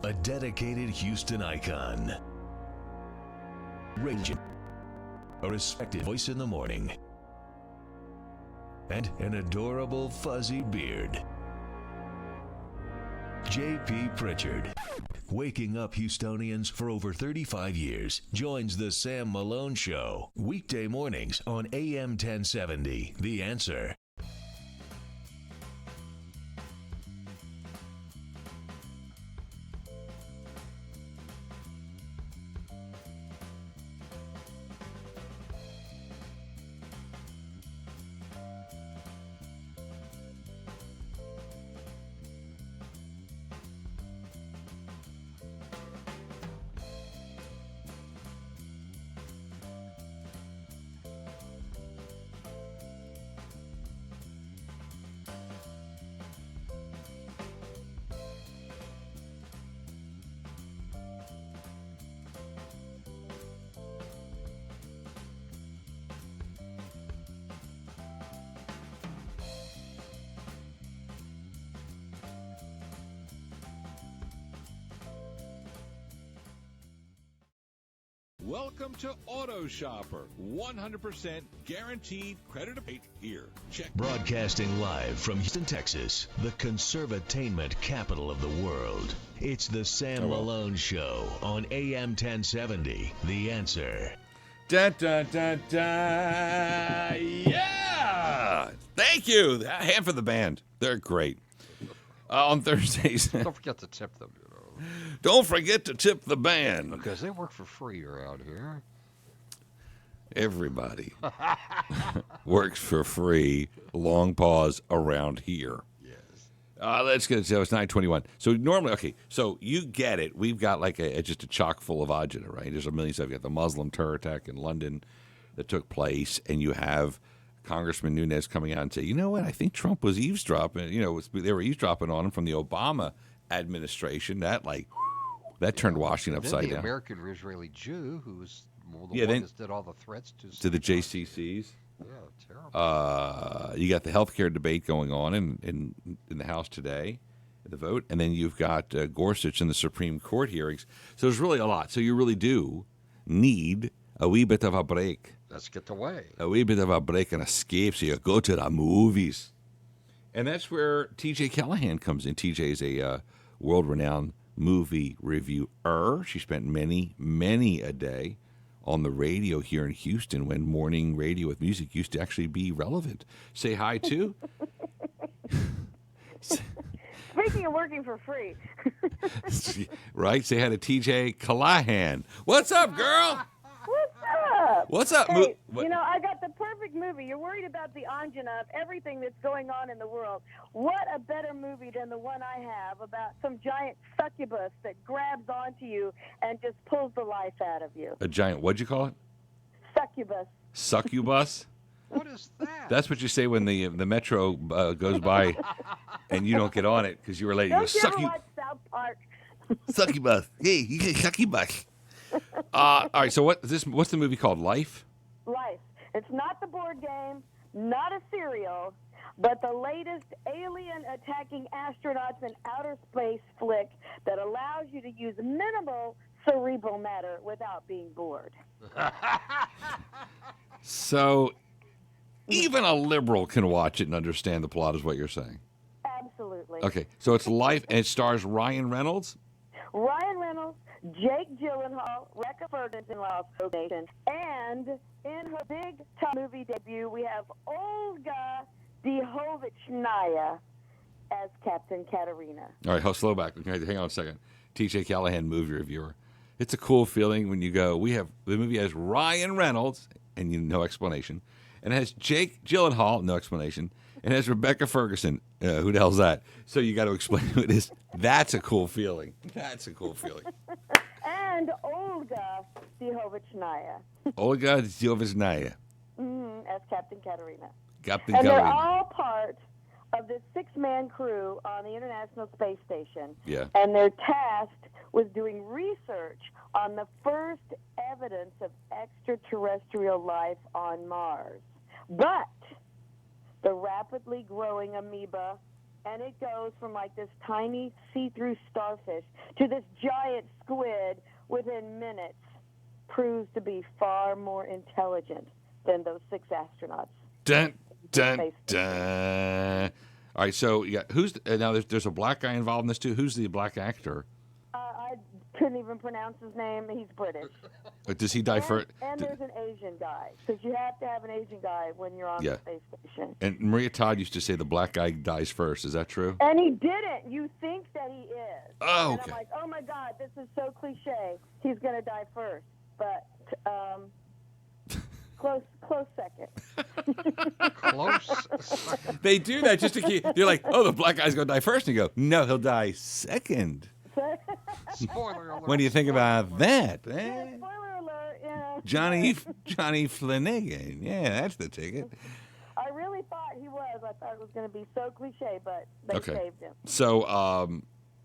A dedicated Houston icon. Raging. A respected voice in the morning. And an adorable fuzzy beard. J.P. Pritchard, waking up Houstonians for over 35 years, joins the Sam Malone Show, weekday mornings on AM 1070, The Answer. Welcome to Auto Shopper. 100% guaranteed credit rate here. Check. Broadcasting live from Houston, Texas, the conservatainment capital of the world. It's the Sam Malone Show on AM 1070, The Answer. Da, da, da, da. Yeah! Thank you. A hand for the band. They're great. On Thursdays. Don't forget to tip them. Don't forget to tip the band. Because they work for free around here. Everybody works for free. Long pause around here. Yes. Let's get it. So it's 9:21. So normally, okay, so you get it. We've got like just a chock full of agita, right? There's a million stuff. You got the Muslim terror attack in London that took place, and you have Congressman Nunes coming out and say, you know what, I think Trump was eavesdropping. You know, they were eavesdropping on him from the Obama administration. That turned Washington upside down. The American Israeli Jew who was the one that did all the threats to the JCCs. Yeah, terrible. You got the healthcare debate going on in the House today, the vote, and then you've got Gorsuch in the Supreme Court hearings. So there's really a lot. So you really do need a wee bit of a break. Let's get away. A wee bit of a break and escape. So you go to the movies, and that's where T.J. Callahan comes in. T.J. is a world-renowned movie reviewer. She spent many a day on the radio here in Houston when morning radio with music used to actually be relevant. Say hi to. Speaking of working for free. Right? Say hi to TJ Callahan. What's up, girl? What's up? What's up? Hey, you know, I got the perfect movie. You're worried about the angina of everything that's going on in the world. What a better movie than the one I have about some giant succubus that grabs onto you and just pulls the life out of you. A giant, what'd you call it? Succubus. Succubus? What is that? That's what you say when the metro goes by and you don't get on it because you were late. Don't you ever watch South Park? Succubus. Hey, you get succubus. All right, so what's the movie called? Life? Life. It's not the board game, not a cereal, but the latest alien-attacking astronauts in outer space flick that allows you to use minimal cerebral matter without being bored. So even a liberal can watch it and understand the plot, is what you're saying. Absolutely. Okay, so it's Life, and it stars Ryan Reynolds? Ryan Reynolds, Jake Gyllenhaal, Rebecca Ferguson, and in her big-time movie debut, we have Olga Dihovichnaya as Captain Katerina. All right, slow back. Okay, hang on a second. TJ Callahan, movie reviewer. It's a cool feeling when you go, the movie has Ryan Reynolds, and no explanation, and it has Jake Gyllenhaal, no explanation, and it has Rebecca Ferguson. Who the hell's that? So you got to explain who it is. That's a cool feeling. That's a cool feeling. And Olga Dihovichnaya. Olga Dihovichnaya. As Captain Katerina. Captain And Katerina. they're all part of this 6-man crew on the International Space Station. Yeah. And they're tasked with doing research on the first evidence of extraterrestrial life on Mars. But the rapidly growing amoeba, and it goes from like this tiny see-through starfish to this giant squid within minutes, proves to be far more intelligent than those 6 astronauts. Dun, dun, dun. All right, so now there's a black guy involved in this too. Who's the black actor? I couldn't even pronounce his name. He's British. Does he die first? And there's an Asian guy, because you have to have an Asian guy when you're on the space station. And Maria Todd used to say the black guy dies first. Is that true? And he didn't. You think that he is. Oh, and okay. I'm like, oh my God, this is so cliche. He's going to die first. But close second. Close. They do that just to keep. You're like, oh, the black guy's going to die first, and you go, no, he'll die second. Spoiler alert. What do you think about that? Yeah, spoiler alert. Yeah. Johnny Flanagan. Yeah, that's the ticket. I really thought he was. I thought it was going to be so cliche, but they saved him.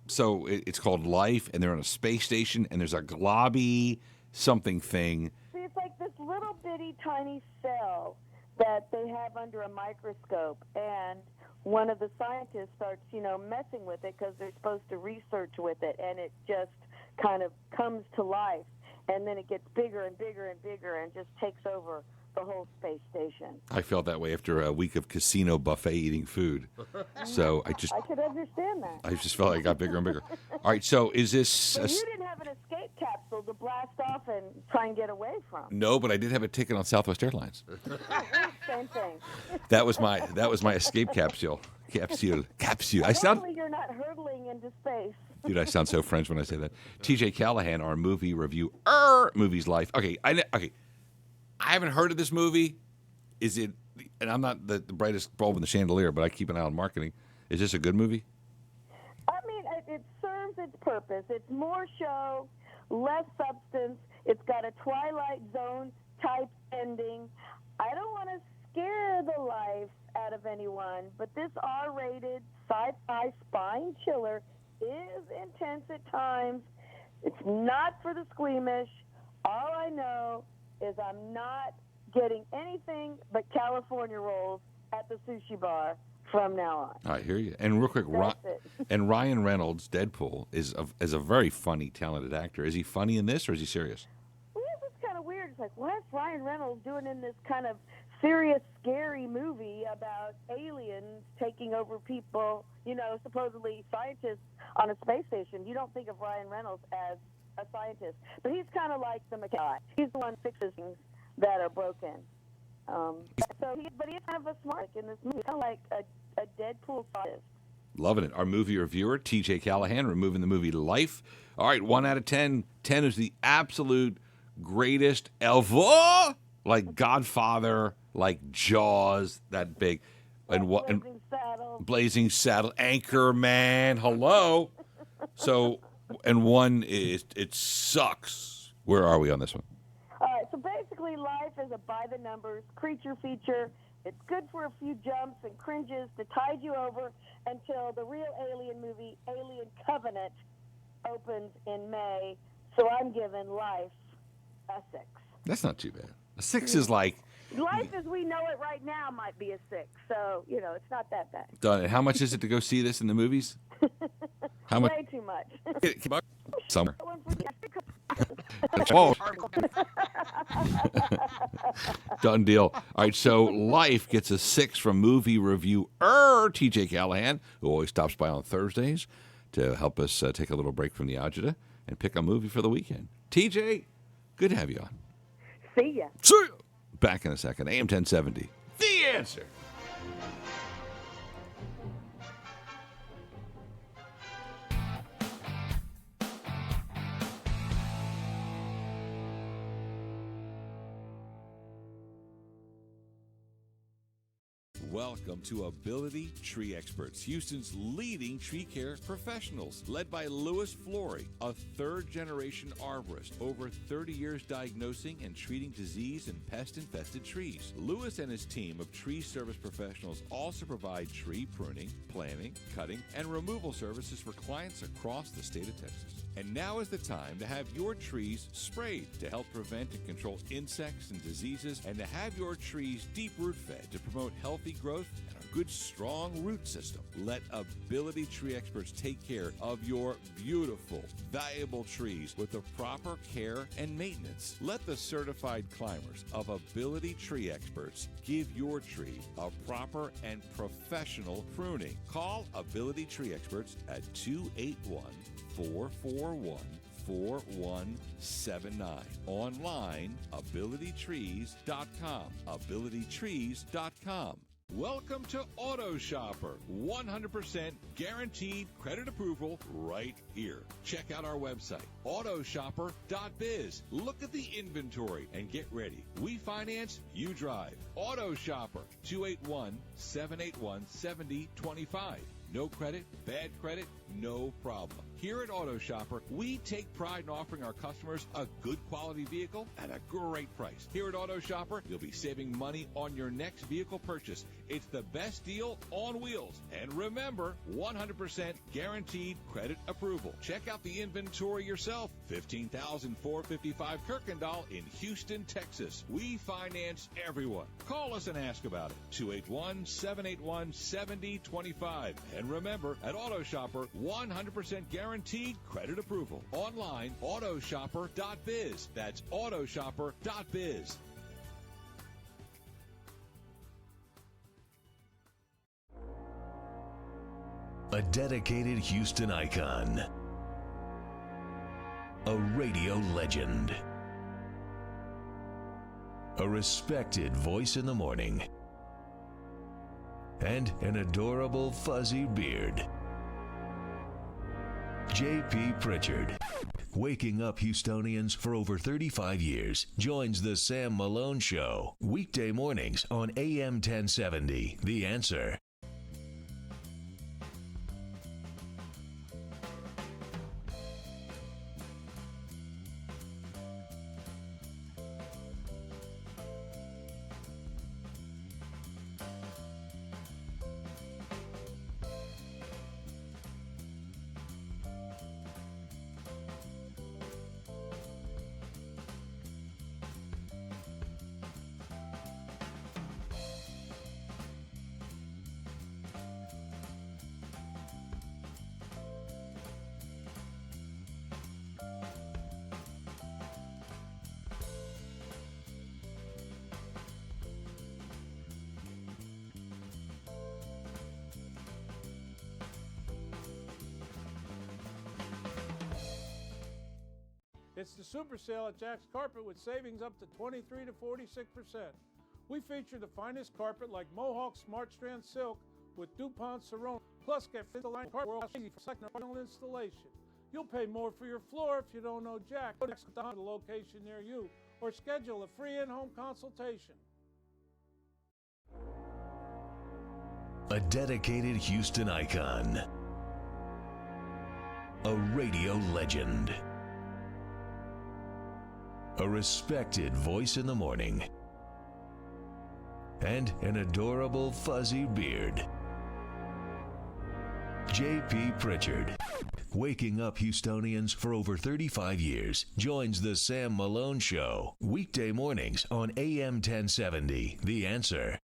So it's called Life, and they're on a space station, and there's a globby something thing. See, it's like this little bitty tiny cell that they have under a microscope, and one of the scientists starts, messing with it because they're supposed to research with it, and it just kind of comes to life, and then it gets bigger and bigger and bigger and just takes over the whole space station. I felt that way after a week of casino buffet eating food. So I could understand that. I just felt like it got bigger and bigger. All right, so is this... So you didn't have an escape capsule to blast off and try and get away from. No, but I did have a ticket on Southwest Airlines. Same thing. That was my escape capsule. Capsule. Hopefully you're not hurtling into space. Dude, I sound so French when I say that. TJ Callahan, our movie reviewer, Movies Life. Okay, I haven't heard of this movie. Is it? And I'm not the brightest bulb in the chandelier, but I keep an eye on marketing. Is this a good movie? I mean, it serves its purpose. It's more show, less substance. It's got a Twilight Zone type ending. I don't want to scare the life out of anyone, but this R-rated sci-fi spine chiller is intense at times. It's not for the squeamish. All I know is I'm not getting anything but California rolls at the sushi bar from now on. I hear you. And real quick, and Ryan Reynolds, Deadpool, is a very funny, talented actor. Is he funny in this, or is he serious? Well, this is kind of weird. It's like, what's Ryan Reynolds doing in this kind of serious, scary movie about aliens taking over people, supposedly scientists on a space station? You don't think of Ryan Reynolds as a scientist, but he's kind of like the mechanic. He's the one fixes things that are broken. But he's kind of a smart in this movie, kind of like a Deadpool scientist. Loving it. Our movie reviewer, TJ Callahan, removing the movie Life. All right, 1 out of 10. 10 is the absolute greatest ever, like Godfather, like Jaws, that big, and what? Blazing Saddle, Anchorman. Hello. So, and one is it sucks. Where are we on this one? All right. So basically, Life is a by the numbers creature feature. It's good for a few jumps and cringes to tide you over until the real Alien movie, Alien Covenant, opens in May. So I'm giving Life a 6. That's not too bad. A 6 is like... Life as we know it right now might be a 6. So, it's not that bad. Done. And how much is it to go see this in the movies? How much? Way too much. Somewhere. Done deal. All right, so Life gets a 6 from movie reviewer TJ Callahan, who always stops by on Thursdays to help us take a little break from the agita and pick a movie for the weekend. TJ, good to have you on. See ya. See ya. Back in a second. AM 1070. The Answer. Welcome to Ability Tree Experts, Houston's leading tree care professionals, led by Louis Flory, a third-generation arborist, over 30 years diagnosing and treating disease and pest-infested trees. Louis and his team of tree service professionals also provide tree pruning, planting, cutting, and removal services for clients across the state of Texas. And now is the time to have your trees sprayed to help prevent and control insects and diseases, and to have your trees deep root fed to promote healthy growth and a good, strong root system. Let Ability Tree Experts take care of your beautiful, valuable trees with the proper care and maintenance. Let the certified climbers of Ability Tree Experts give your tree a proper and professional pruning. Call Ability Tree Experts at 281-441-4179. Online, abilitytrees.com. abilitytrees.com. Welcome to Auto Shopper. 100% guaranteed credit approval right here. Check out our website, autoshopper.biz. Look at the inventory and get ready. We finance, you drive. Auto Shopper, 281-781-7025. No credit, bad credit, no problem. Here at Auto Shopper, we take pride in offering our customers a good quality vehicle at a great price. Here at Auto Shopper, you'll be saving money on your next vehicle purchase. It's the best deal on wheels. And remember, 100% guaranteed credit approval. Check out the inventory yourself. 15,455 Kirkendall in Houston, Texas. We finance everyone. Call us and ask about it. 281-781-7025. And remember, at Auto Shopper, 100% guaranteed credit approval. Online, autoshopper.biz. That's autoshopper.biz. A dedicated Houston icon. A radio legend. A respected voice in the morning. And an adorable fuzzy beard. J.P. Pritchard, waking up Houstonians for over 35 years, joins the Sam Malone Show, weekday mornings on AM 1070. The Answer. It's the super sale at Jack's Carpet with savings up to 23 to 46%. We feature the finest carpet like Mohawk Smart Strand Silk with DuPont Serona. Plus, get 5th line carpet world easy for second installation. You'll pay more for your floor if you don't know Jack. Go to the location near you or schedule a free in-home consultation. A dedicated Houston icon. A radio legend. A respected voice in the morning. And an adorable fuzzy beard. J.P. Pritchard, waking up Houstonians for over 35 years, joins the Sam Malone Show, weekday mornings on AM 1070, The Answer.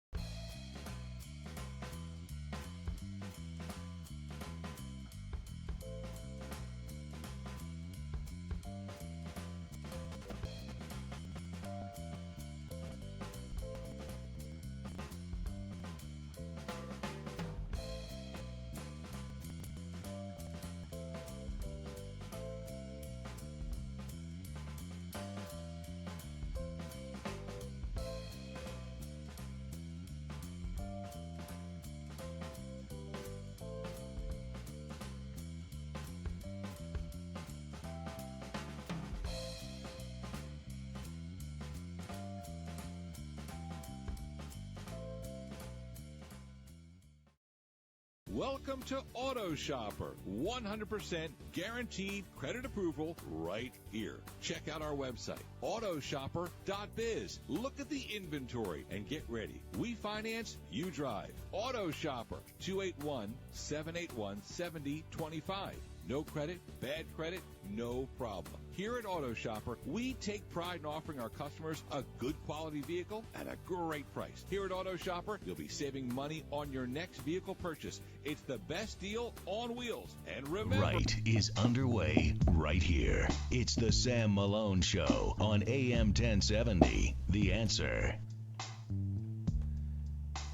Welcome to Auto Shopper. 100% guaranteed credit approval right here. Check out our website, autoshopper.biz. Look at the inventory and get ready. We finance, you drive. Auto Shopper, 281-781-7025. No credit, bad credit, no problem. Here at Auto Shopper, we take pride in offering our customers a good quality vehicle at a great price. Here at Auto Shopper, you'll be saving money on your next vehicle purchase. It's the best deal on wheels. And remember... Right is underway right here. It's the Sam Malone Show on AM 1070, The Answer.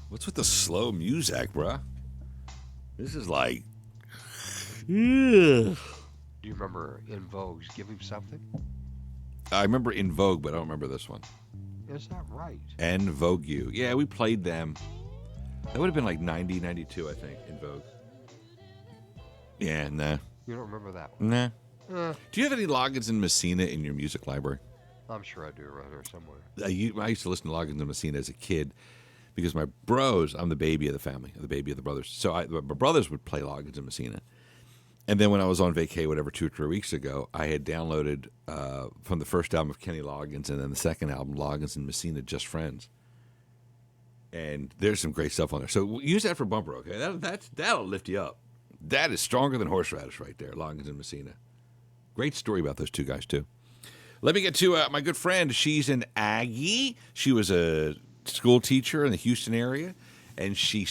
What's with the slow music, bruh? This is like... Yeah. Do you remember In Vogue's Give Him Something? I remember In Vogue, but I don't remember this one. Is that right? En Vogue You. Yeah, we played them. That would have been like 90, 92, I think, In Vogue. Yeah, nah. You don't remember that one? Nah. Do you have any Loggins and Messina in your music library? I'm sure I do around here somewhere. I used to listen to Loggins and Messina as a kid because my bros, I'm the baby of the family, the baby of the brothers. So my brothers would play Loggins and Messina. And then when I was on vacay, whatever, 2 or 3 weeks ago, I had downloaded from the first album of Kenny Loggins and then the second album, Loggins and Messina, Just Friends. And there's some great stuff on there. So use that for bumper, okay? That'll lift you up. That is stronger than horseradish right there, Loggins and Messina. Great story about those two guys, too. Let me get to my good friend. She's an Aggie. She was a school teacher in the Houston area, and she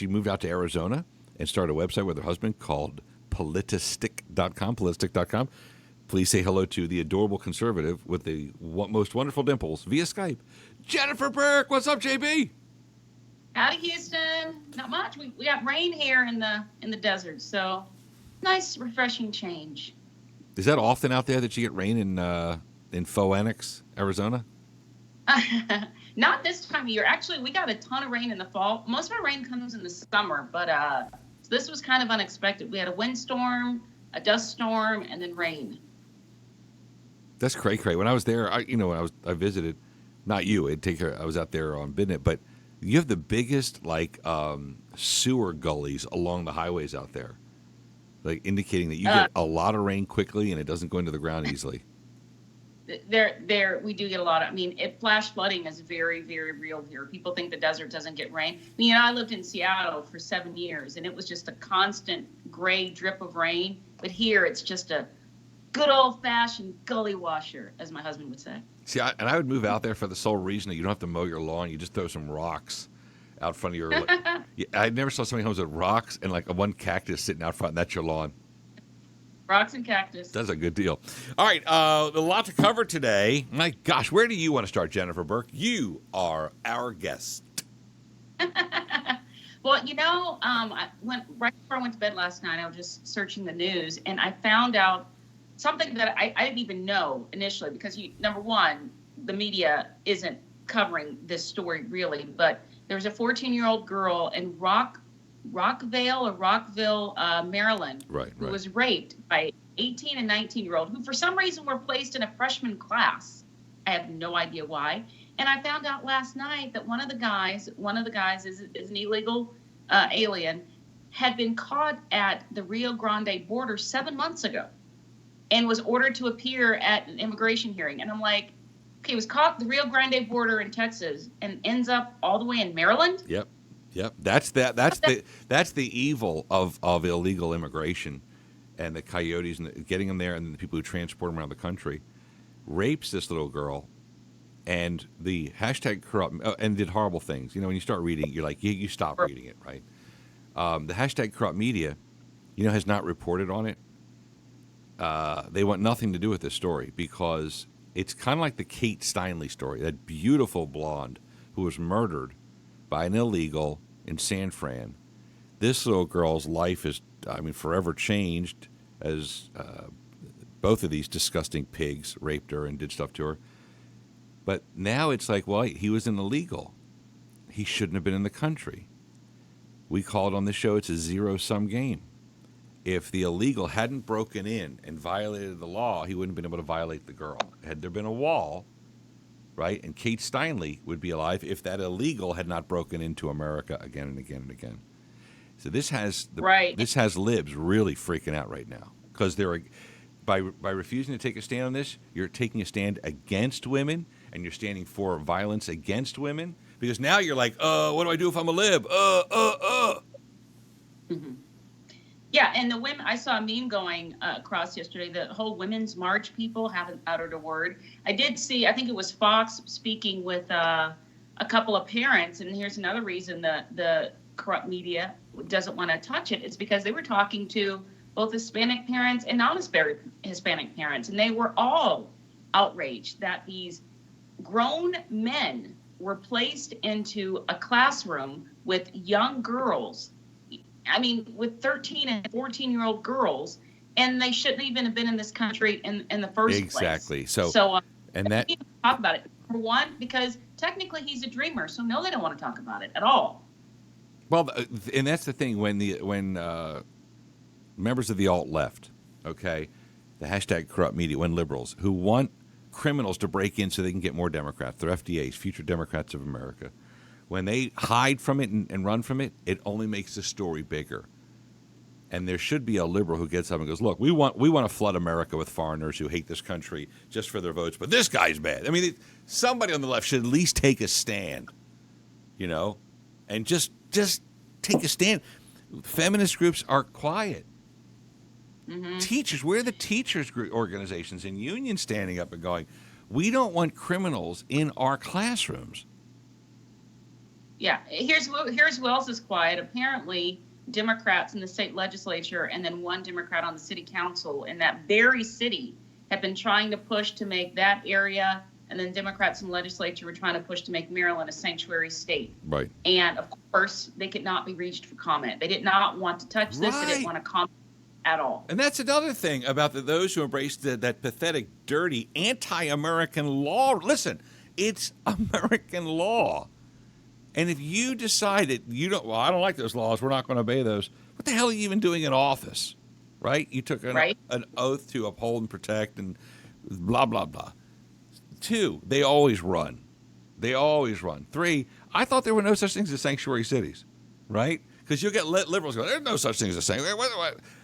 moved out to Arizona and started a website with her husband called politistic.com. Please say hello to the adorable conservative with the most wonderful dimples via Skype, Jennifer Burke. What's up, JB? Howdy, Houston. Not much. We got rain here in the desert, so nice, refreshing change. Is that often out there that you get rain in Phoenix, Arizona? Not this time of year. Actually, we got a ton of rain in the fall. Most of our rain comes in the summer, but so this was kind of unexpected. We had a windstorm, a dust storm, and then rain. That's cray-cray. When I was there, I visited, not you, I was out there on Bidnet, but you have the biggest sewer gullies along the highways out there, like indicating that you get a lot of rain quickly and it doesn't go into the ground easily. There, we do get a lot of. Flash flooding is very, very real here. People think the desert doesn't get rain. I lived in Seattle for 7 years, and it was just a constant gray drip of rain. But here, it's just a good old-fashioned gully washer, as my husband would say. See, I would move out there for the sole reason that you don't have to mow your lawn. You just throw some rocks out front of your. I never saw somebody homes with rocks and one cactus sitting out front, and that's your lawn. Rocks and cactus. That's a good deal. All right, a lot to cover today. My gosh, where do you want to start, Jennifer Burke? You are our guest. Well, right before I went to bed last night, I was just searching the news, and I found out something that I didn't even know initially because, number one, the media isn't covering this story really, but there was a 14-year-old girl in Rockville, Maryland, who was raped by 18 and 19-year-old who for some reason were placed in a freshman class. I have no idea why. And I found out last night that one of the guys is an illegal alien, had been caught at the Rio Grande border 7 months ago and was ordered to appear at an immigration hearing. And I'm like, okay, he was caught at the Rio Grande border in Texas and ends up all the way in Maryland? Yep. That's the evil of illegal immigration and the coyotes and getting them there and the people who transport them around the country. Rapes this little girl. And the hashtag corrupt and did horrible things. You know, when you start reading, you're like, you stop reading it, right? The hashtag corrupt media, has not reported on it. They want nothing to do with this story because it's kind of like the Kate Steinle story, that beautiful blonde who was murdered by an illegal in San Fran. This little girl's life is, forever changed as both of these disgusting pigs raped her and did stuff to her. But now it's like, well, he was an illegal. He shouldn't have been in the country. We called on the show, it's a zero-sum game. If the illegal hadn't broken in and violated the law, he wouldn't have been able to violate the girl. Had there been a wall, right, and Kate Steinle would be alive if that illegal had not broken into America again and again and again. So this has libs really freaking out right now because they're by refusing to take a stand on this, you're taking a stand against women. And you're standing for violence against women? Because now you're like, what do I do if I'm a lib? Mm-hmm. Yeah, and the women, I saw a meme going across yesterday. The whole Women's March people haven't uttered a word. I did see, I think it was Fox speaking with a couple of parents, and here's another reason the corrupt media doesn't want to touch it. It's because they were talking to both Hispanic parents and non-Hispanic parents, and they were all outraged that these grown men were placed into a classroom with young girls, with 13 and 14-year-old girls, and they shouldn't even have been in this country in the first place. Exactly. And that we need to talk about it. Number one, because technically he's a dreamer, so no, they don't want to talk about it at all. Well, and that's the thing when members of the alt-left, okay, the hashtag corrupt media, when liberals who want criminals to break in so they can get more Democrats. They're FDAs, future Democrats of America. When they hide from it and run from it, it only makes the story bigger. And there should be a liberal who gets up and goes, look, we want to flood America with foreigners who hate this country just for their votes, but this guy's bad. Somebody on the left should at least take a stand, and just take a stand. Feminist groups are quiet. Mm-hmm. Teachers, where are the teachers organizations and unions standing up and going, we don't want criminals in our classrooms? Yeah, here's who else is quiet. Apparently, Democrats in the state legislature and then one Democrat on the city council in that very city have been trying to push to make that area, and then Democrats in the legislature were trying to push to make Maryland a sanctuary state. Right. And, of course, they could not be reached for comment. They did not want to touch this. They didn't want to comment at all. And that's another thing about those who embrace that pathetic, dirty, anti-American law. Listen, it's American law. And if you decided I don't like those laws, we're not going to obey those, what the hell are you even doing in office, right? You took an oath to uphold and protect and blah, blah, blah. 2, they always run. 3, I thought there were no such things as sanctuary cities, right? Because you'll get liberals go, there's no such thing as a sanctuary.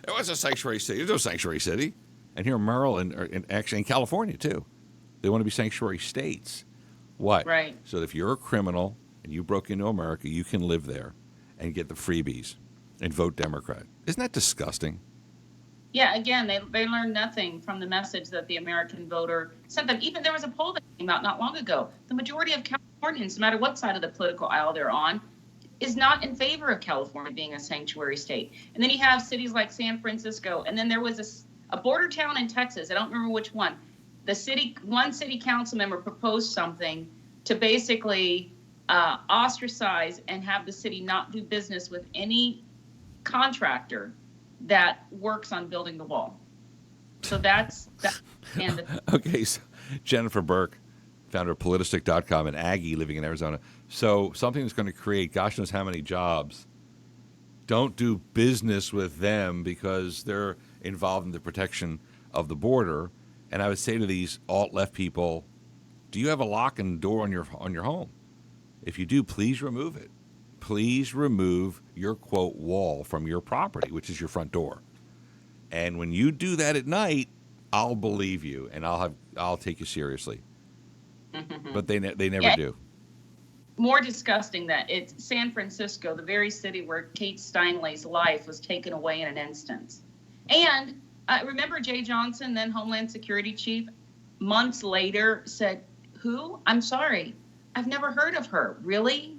What's a sanctuary city? There's no sanctuary city. And here in Maryland, and actually in California, too, they want to be sanctuary states. What? Right. So if you're a criminal and you broke into America, you can live there and get the freebies and vote Democrat. Isn't that disgusting? Yeah, again, they learned nothing from the message that the American voter sent them. Even there was a poll that came out not long ago. The majority of Californians, no matter what side of the political aisle they're on, is not in favor of California being a sanctuary state. And then you have cities like San Francisco, and then there was a border town in Texas, I don't remember which one. One city council member proposed something to basically ostracize and have the city not do business with any contractor that works on building the wall. So that's okay, so Jennifer Burke, founder of Politistic.com, and Aggie living in Arizona. So something that's going to create gosh knows how many jobs. Don't do business with them because they're involved in the protection of the border, and I would say to these alt-left people, do you have a lock and door on your home? If you do, please remove it. Please remove your, quote, wall from your property, which is your front door. And when you do that at night, I'll believe you, and I'll take you seriously. But they never do. More disgusting that it's San Francisco, the very city where Kate Steinle's life was taken away in an instant. And remember Jay Johnson, then Homeland Security Chief, months later said, who? I'm sorry. I've never heard of her. Really?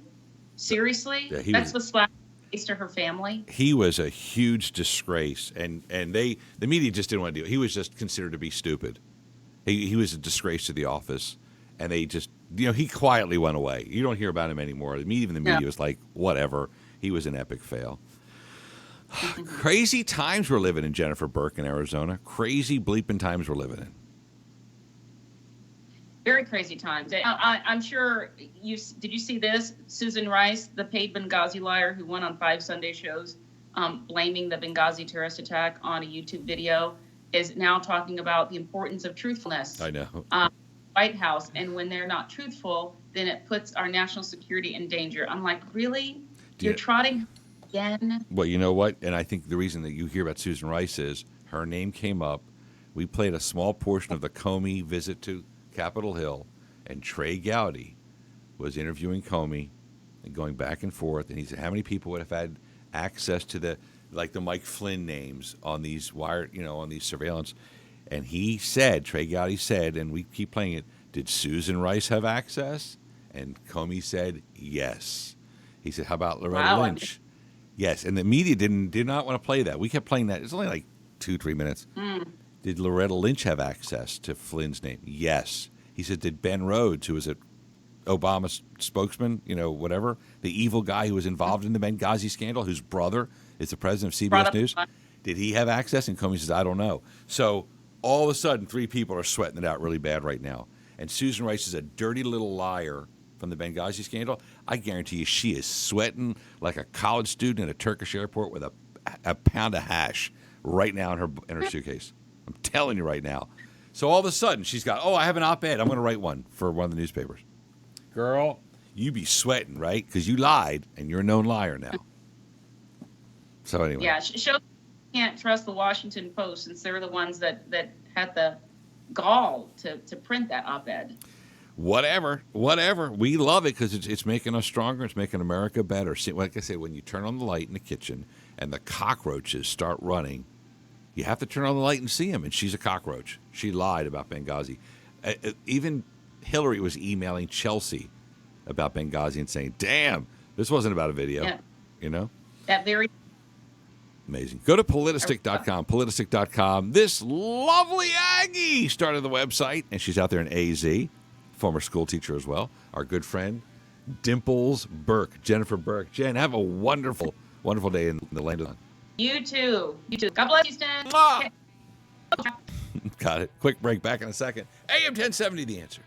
Seriously? Yeah, That's the slap to her family? He was a huge disgrace, and the media just didn't want to do it. He was just considered to be stupid. He was a disgrace to the office, and they just, he quietly went away. You don't hear about him anymore. Even the media was like, whatever. He was an epic fail. Crazy times we're living in, Jennifer Burke in Arizona. Crazy bleeping times we're living in. Very crazy times. I'm sure did you see this? Susan Rice, the paid Benghazi liar who went on 5 Sunday shows blaming the Benghazi terrorist attack on a YouTube video, is now talking about the importance of truthfulness. I know. White House, and when they're not truthful, then it puts our national security in danger. I'm like, really? You're trotting again? Well, you know what? And I think the reason that you hear about Susan Rice is her name came up. We played a small portion of the Comey visit to Capitol Hill, and Trey Gowdy was interviewing Comey and going back and forth, and he said how many people would have had access to the Mike Flynn names on these on these surveillance, and he said, Trey Gowdy said, and we keep playing it, did Susan Rice have access? And Comey said yes. He said, how about Loretta Lynch? Yes, and the media did not want to play that. We kept playing that. It's only like 2-3 minutes. Did Loretta Lynch have access to Flynn's name? Yes. He said, did Ben Rhodes, who was an Obama spokesman, whatever, the evil guy who was involved in the Benghazi scandal, whose brother is the president of CBS News, did he have access? And Comey says, I don't know. So all of a sudden, 3 people are sweating it out really bad right now. And Susan Rice is a dirty little liar from the Benghazi scandal. I guarantee you she is sweating like a college student at a Turkish airport with a pound of hash right now in her suitcase. I'm telling you right now. So all of a sudden, she's got, I have an op-ed. I'm going to write one for one of the newspapers. Girl, you be sweating, right? Because you lied, and you're a known liar now. So anyway. Yeah, show can't trust the Washington Post since they're the ones that had the gall to print that op-ed. Whatever. We love it because it's making us stronger. It's making America better. See, like I say, when you turn on the light in the kitchen and the cockroaches start running, you have to turn on the light and see them, and she's a cockroach. She lied about Benghazi. Even Hillary was emailing Chelsea about Benghazi and saying, damn, this wasn't about a video. Yeah. That very amazing. Go to politistic.com, politistic.com. This lovely Aggie started the website, and she's out there in AZ, former school teacher as well. Our good friend, Dimples Burke, Jennifer Burke. Jen, have a wonderful, wonderful day in the land of the. You too. God bless you, Stan. Got it. Quick break. Back in a second. AM 1070, The Answer.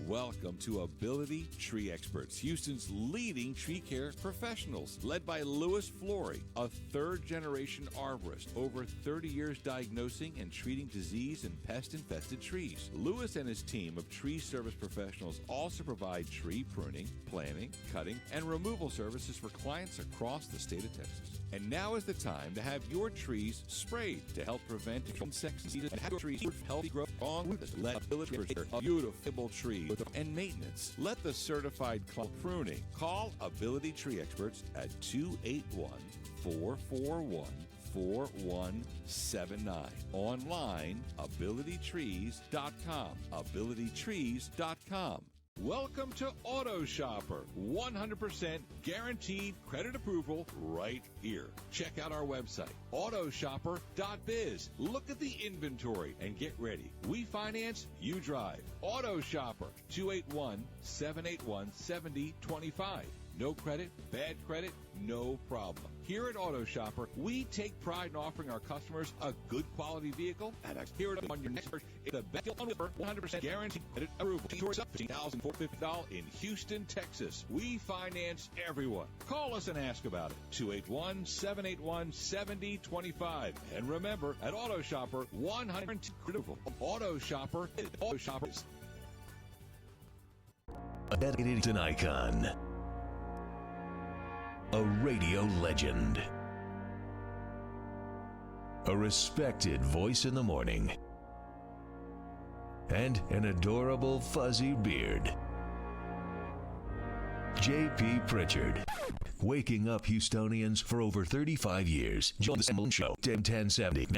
Welcome to Ability Tree Experts, Houston's leading tree care professionals, led by Louis Flory, a third-generation arborist, over 30 years diagnosing and treating disease and pest-infested trees. Louis and his team of tree service professionals also provide tree pruning, planting, cutting, and removal services for clients across the state of Texas. And now is the time to have your trees sprayed to help prevent insects and have your trees with healthy growth along with this. Let Ability a beautiful tree and maintenance. Let the certified pruning. Call Ability Tree Experts at 281-441-4179. Online, abilitytrees.com. abilitytrees.com. Welcome to Auto Shopper. 100% guaranteed credit approval right here. Check out our website, autoshopper.biz. Look at the inventory and get ready. We finance, you drive. Auto Shopper, 281-781-7025. No credit, bad credit, no problem. Here at Auto Shopper, we take pride in offering our customers a good quality vehicle and here on your next purchase. It's the best deal on offer, 100% guaranteed credit approval. Towards up $15,450 in Houston, Texas. We finance everyone. Call us and ask about it. 281-781-7025. And remember, at Auto Shopper, 100% approval. Auto Shopper is a dedicated icon. A radio legend. A respected voice in the morning. And an adorable fuzzy beard. J.P. Pritchard. Waking up Houstonians for over 35 years. Join the Sam Malone Show, AM 1070.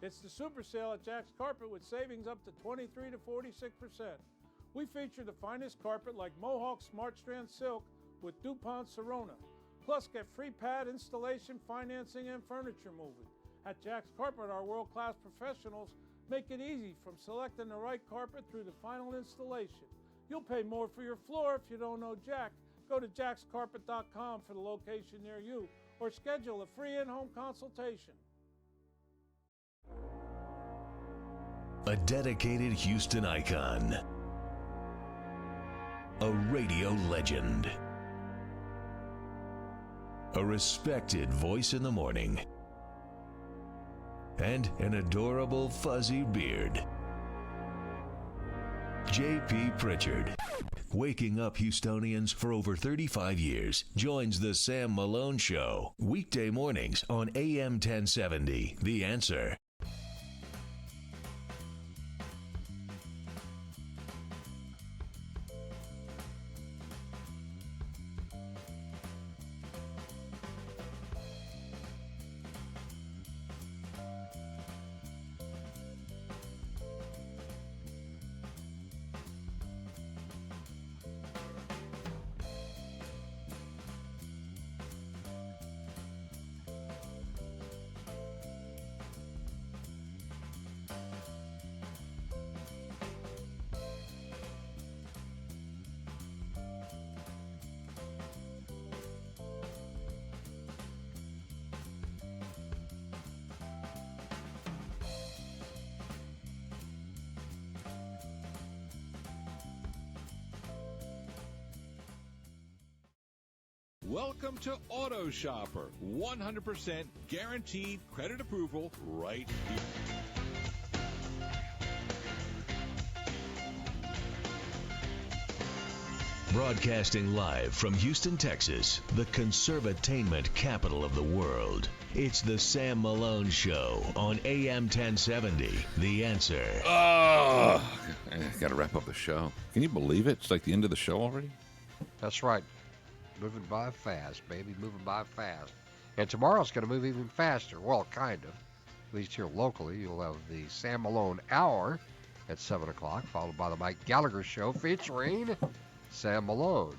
It's the super sale at Jack's Carpet with savings up to 23 to 46%. We feature the finest carpet like Mohawk Smart Strand Silk with DuPont Sorona. Plus, get free pad installation, financing, and furniture moving. At Jack's Carpet, our world-class professionals make it easy from selecting the right carpet through the final installation. You'll pay more for your floor if you don't know Jack. Go to jackscarpet.com for the location near you or schedule a free in-home consultation. A dedicated Houston icon. A radio legend. A respected voice in the morning. And an adorable fuzzy beard. J.P. Pritchard. Waking up Houstonians for over 35 years. Joins the Sam Malone Show. Weekday mornings on AM 1070. The Answer. Welcome to Auto Shopper. 100% guaranteed credit approval right here. Broadcasting live from Houston, Texas, the conservatainment capital of the world. It's the Sam Malone Show on AM 1070. The Answer. I got to wrap up the show. Can you believe it? It's like the end of the show already? That's right. Moving by fast, baby. Moving by fast. And tomorrow's going to move even faster. Well, kind of. At least here locally, you'll have the Sam Malone Hour at 7 o'clock, followed by the Mike Gallagher Show featuring Sam Malone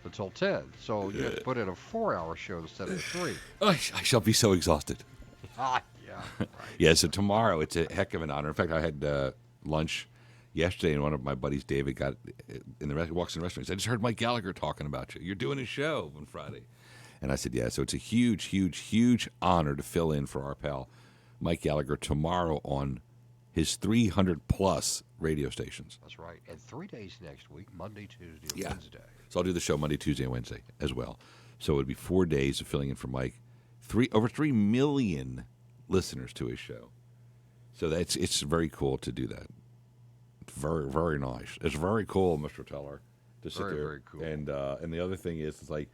until 10. So you have to put in a 4-hour show instead of 3. I shall be so exhausted. Yeah. Right. Yeah, so tomorrow it's a heck of an honor. In fact, I had lunch yesterday, and one of my buddies, David, got in the walks in the restaurant. He said, I just heard Mike Gallagher talking about you. You're doing a show on Friday. And I said, yeah. So it's a huge, huge, huge honor to fill in for our pal Mike Gallagher tomorrow on his 300-plus radio stations. That's right. And 3 days next week, Monday, Tuesday, and Wednesday. So I'll do the show Monday, Tuesday, and Wednesday as well. So it would be 4 days of filling in for Mike. Over 3 million listeners to his show. So it's very cool to do that. Very, very nice. It's very cool, Mr. Teller, to sit there. Very cool. And the other thing is, it's like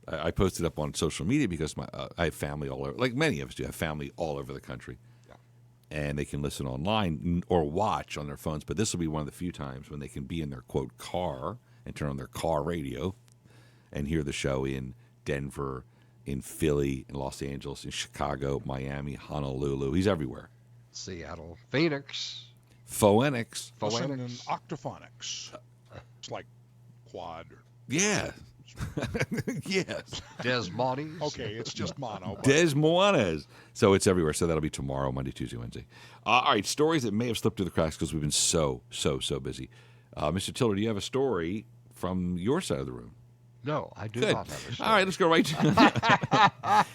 I posted up on social media because I have family all over, like many of us do have family all over the country. Yeah. and they can listen online or watch on their phones. But this will be one of the few times when they can be in their, quote, car and turn on their car radio and hear the show in Denver, in Philly, in Los Angeles, in Chicago, Miami, Honolulu. He's everywhere. Seattle, Phoenix. Phoenix. Listen in octophonics. It's like quad. Yeah. Yes. Desmones. Okay, it's just mono. Desmones. So it's everywhere. So that'll be tomorrow, Monday, Tuesday, Wednesday. All right, stories that may have slipped through the cracks because we've been so busy. Mr. Tiller, do you have a story from your side of the room? No, I do Good. not have a story. All right, let's go right to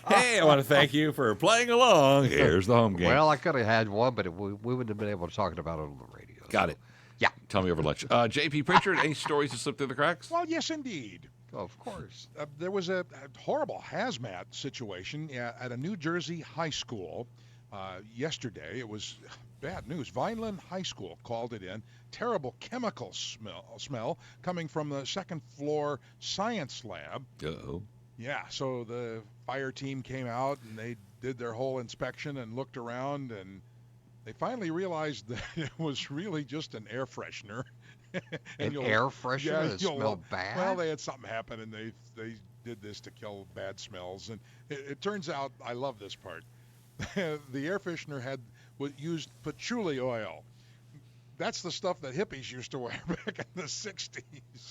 Hey, I want to thank you for playing along. Here's the home game. Well, I could have had one, but we wouldn't have been able to talk about it on the radio. Got it. Yeah. Tell me over lunch. J.P. Pritchard, any stories that slipped through the cracks? Well, yes, indeed. Of course. There was a horrible hazmat situation at a New Jersey high school yesterday. It was bad news. Vineland High School called it in. Terrible chemical smell coming from the second floor science lab. Uh-oh. Yeah, so the fire team came out and they did their whole inspection and looked around, and they finally realized that it was really just an air freshener. An air freshener that smelled bad? Well, they had something happen, and they did this to kill bad smells. And it turns out, I love this part, the air freshener used patchouli oil. That's the stuff that hippies used to wear back in the 60s.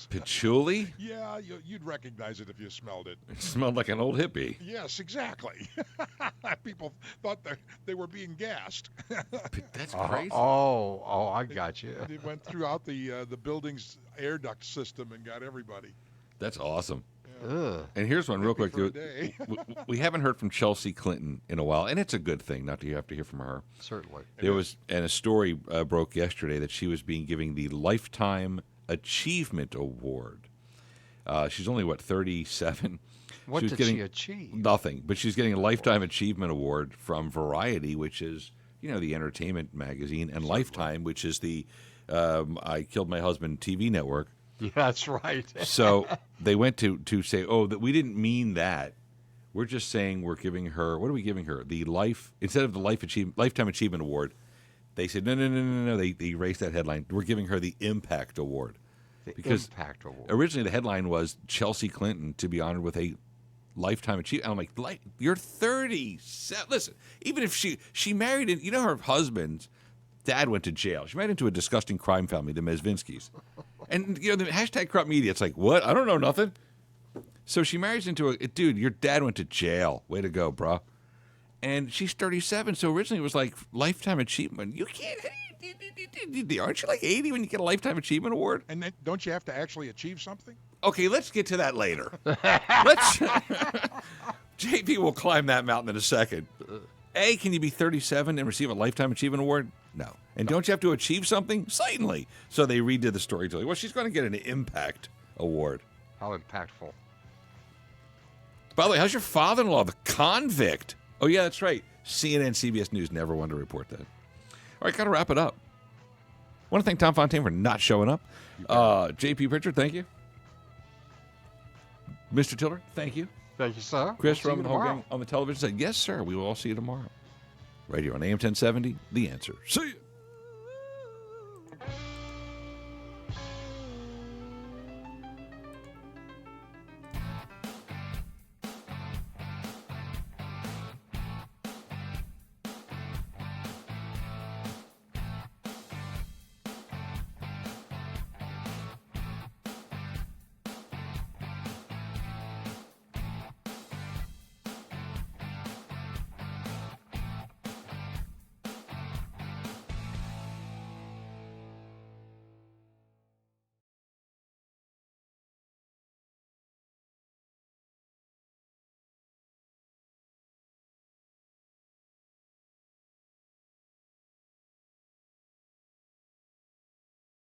Patchouli? Yeah, you'd recognize it if you smelled it. It smelled like an old hippie. Yes, exactly. People thought they were being gassed. That's crazy. Oh, I got you. It went throughout the building's air duct system and got everybody. That's awesome. Yeah. And here's one real quick. for a day. We haven't heard from Chelsea Clinton in a while, and it's a good thing not to have to hear from her. Certainly. And a story broke yesterday that she was being given the Lifetime Achievement Award. She's only, 37? What did she achieve? Nothing, but she's getting a Lifetime Achievement Award from Variety, which is, the entertainment magazine, and Lifetime, which is the I Killed My Husband TV network. Yeah, that's right. So they went to say, that we didn't mean that. We're just saying we're giving her, what are we giving her? Instead of the Lifetime Achievement Award, they said, no. They erased that headline. We're giving her the Impact Award. Because Impact Award. Originally the headline was Chelsea Clinton to be honored with a Lifetime Achievement. I'm like, you're 30. Listen, even if she married, her husband's dad went to jail. She married into a disgusting crime family, the Mezvinskis. And, the hashtag corrupt media, it's like, what? I don't know nothing. So she marries into dude, your dad went to jail. Way to go, bro. And she's 37, so originally it was like Lifetime Achievement. You can't, aren't you like 80 when you get a Lifetime Achievement Award? And then don't you have to actually achieve something? Okay, let's get to that later. JP will climb that mountain in a second. A, can you be 37 and receive a Lifetime Achievement Award? No. And don't you have to achieve something? Certainly. So they redid the story. Well, she's going to get an Impact Award. How impactful. By the way, how's your father-in-law, the convict? Oh, yeah, that's right. CNN, CBS News never wanted to report that. All right, got to wrap it up. Want to thank Tom Fontaine for not showing up. J.P. Pritchard, thank you. Mr. Tiller, thank you. Thank you, sir. Chris from the whole gang on the television said, yes, sir, we will all see you tomorrow. Right here on AM 1070, The Answer. See you.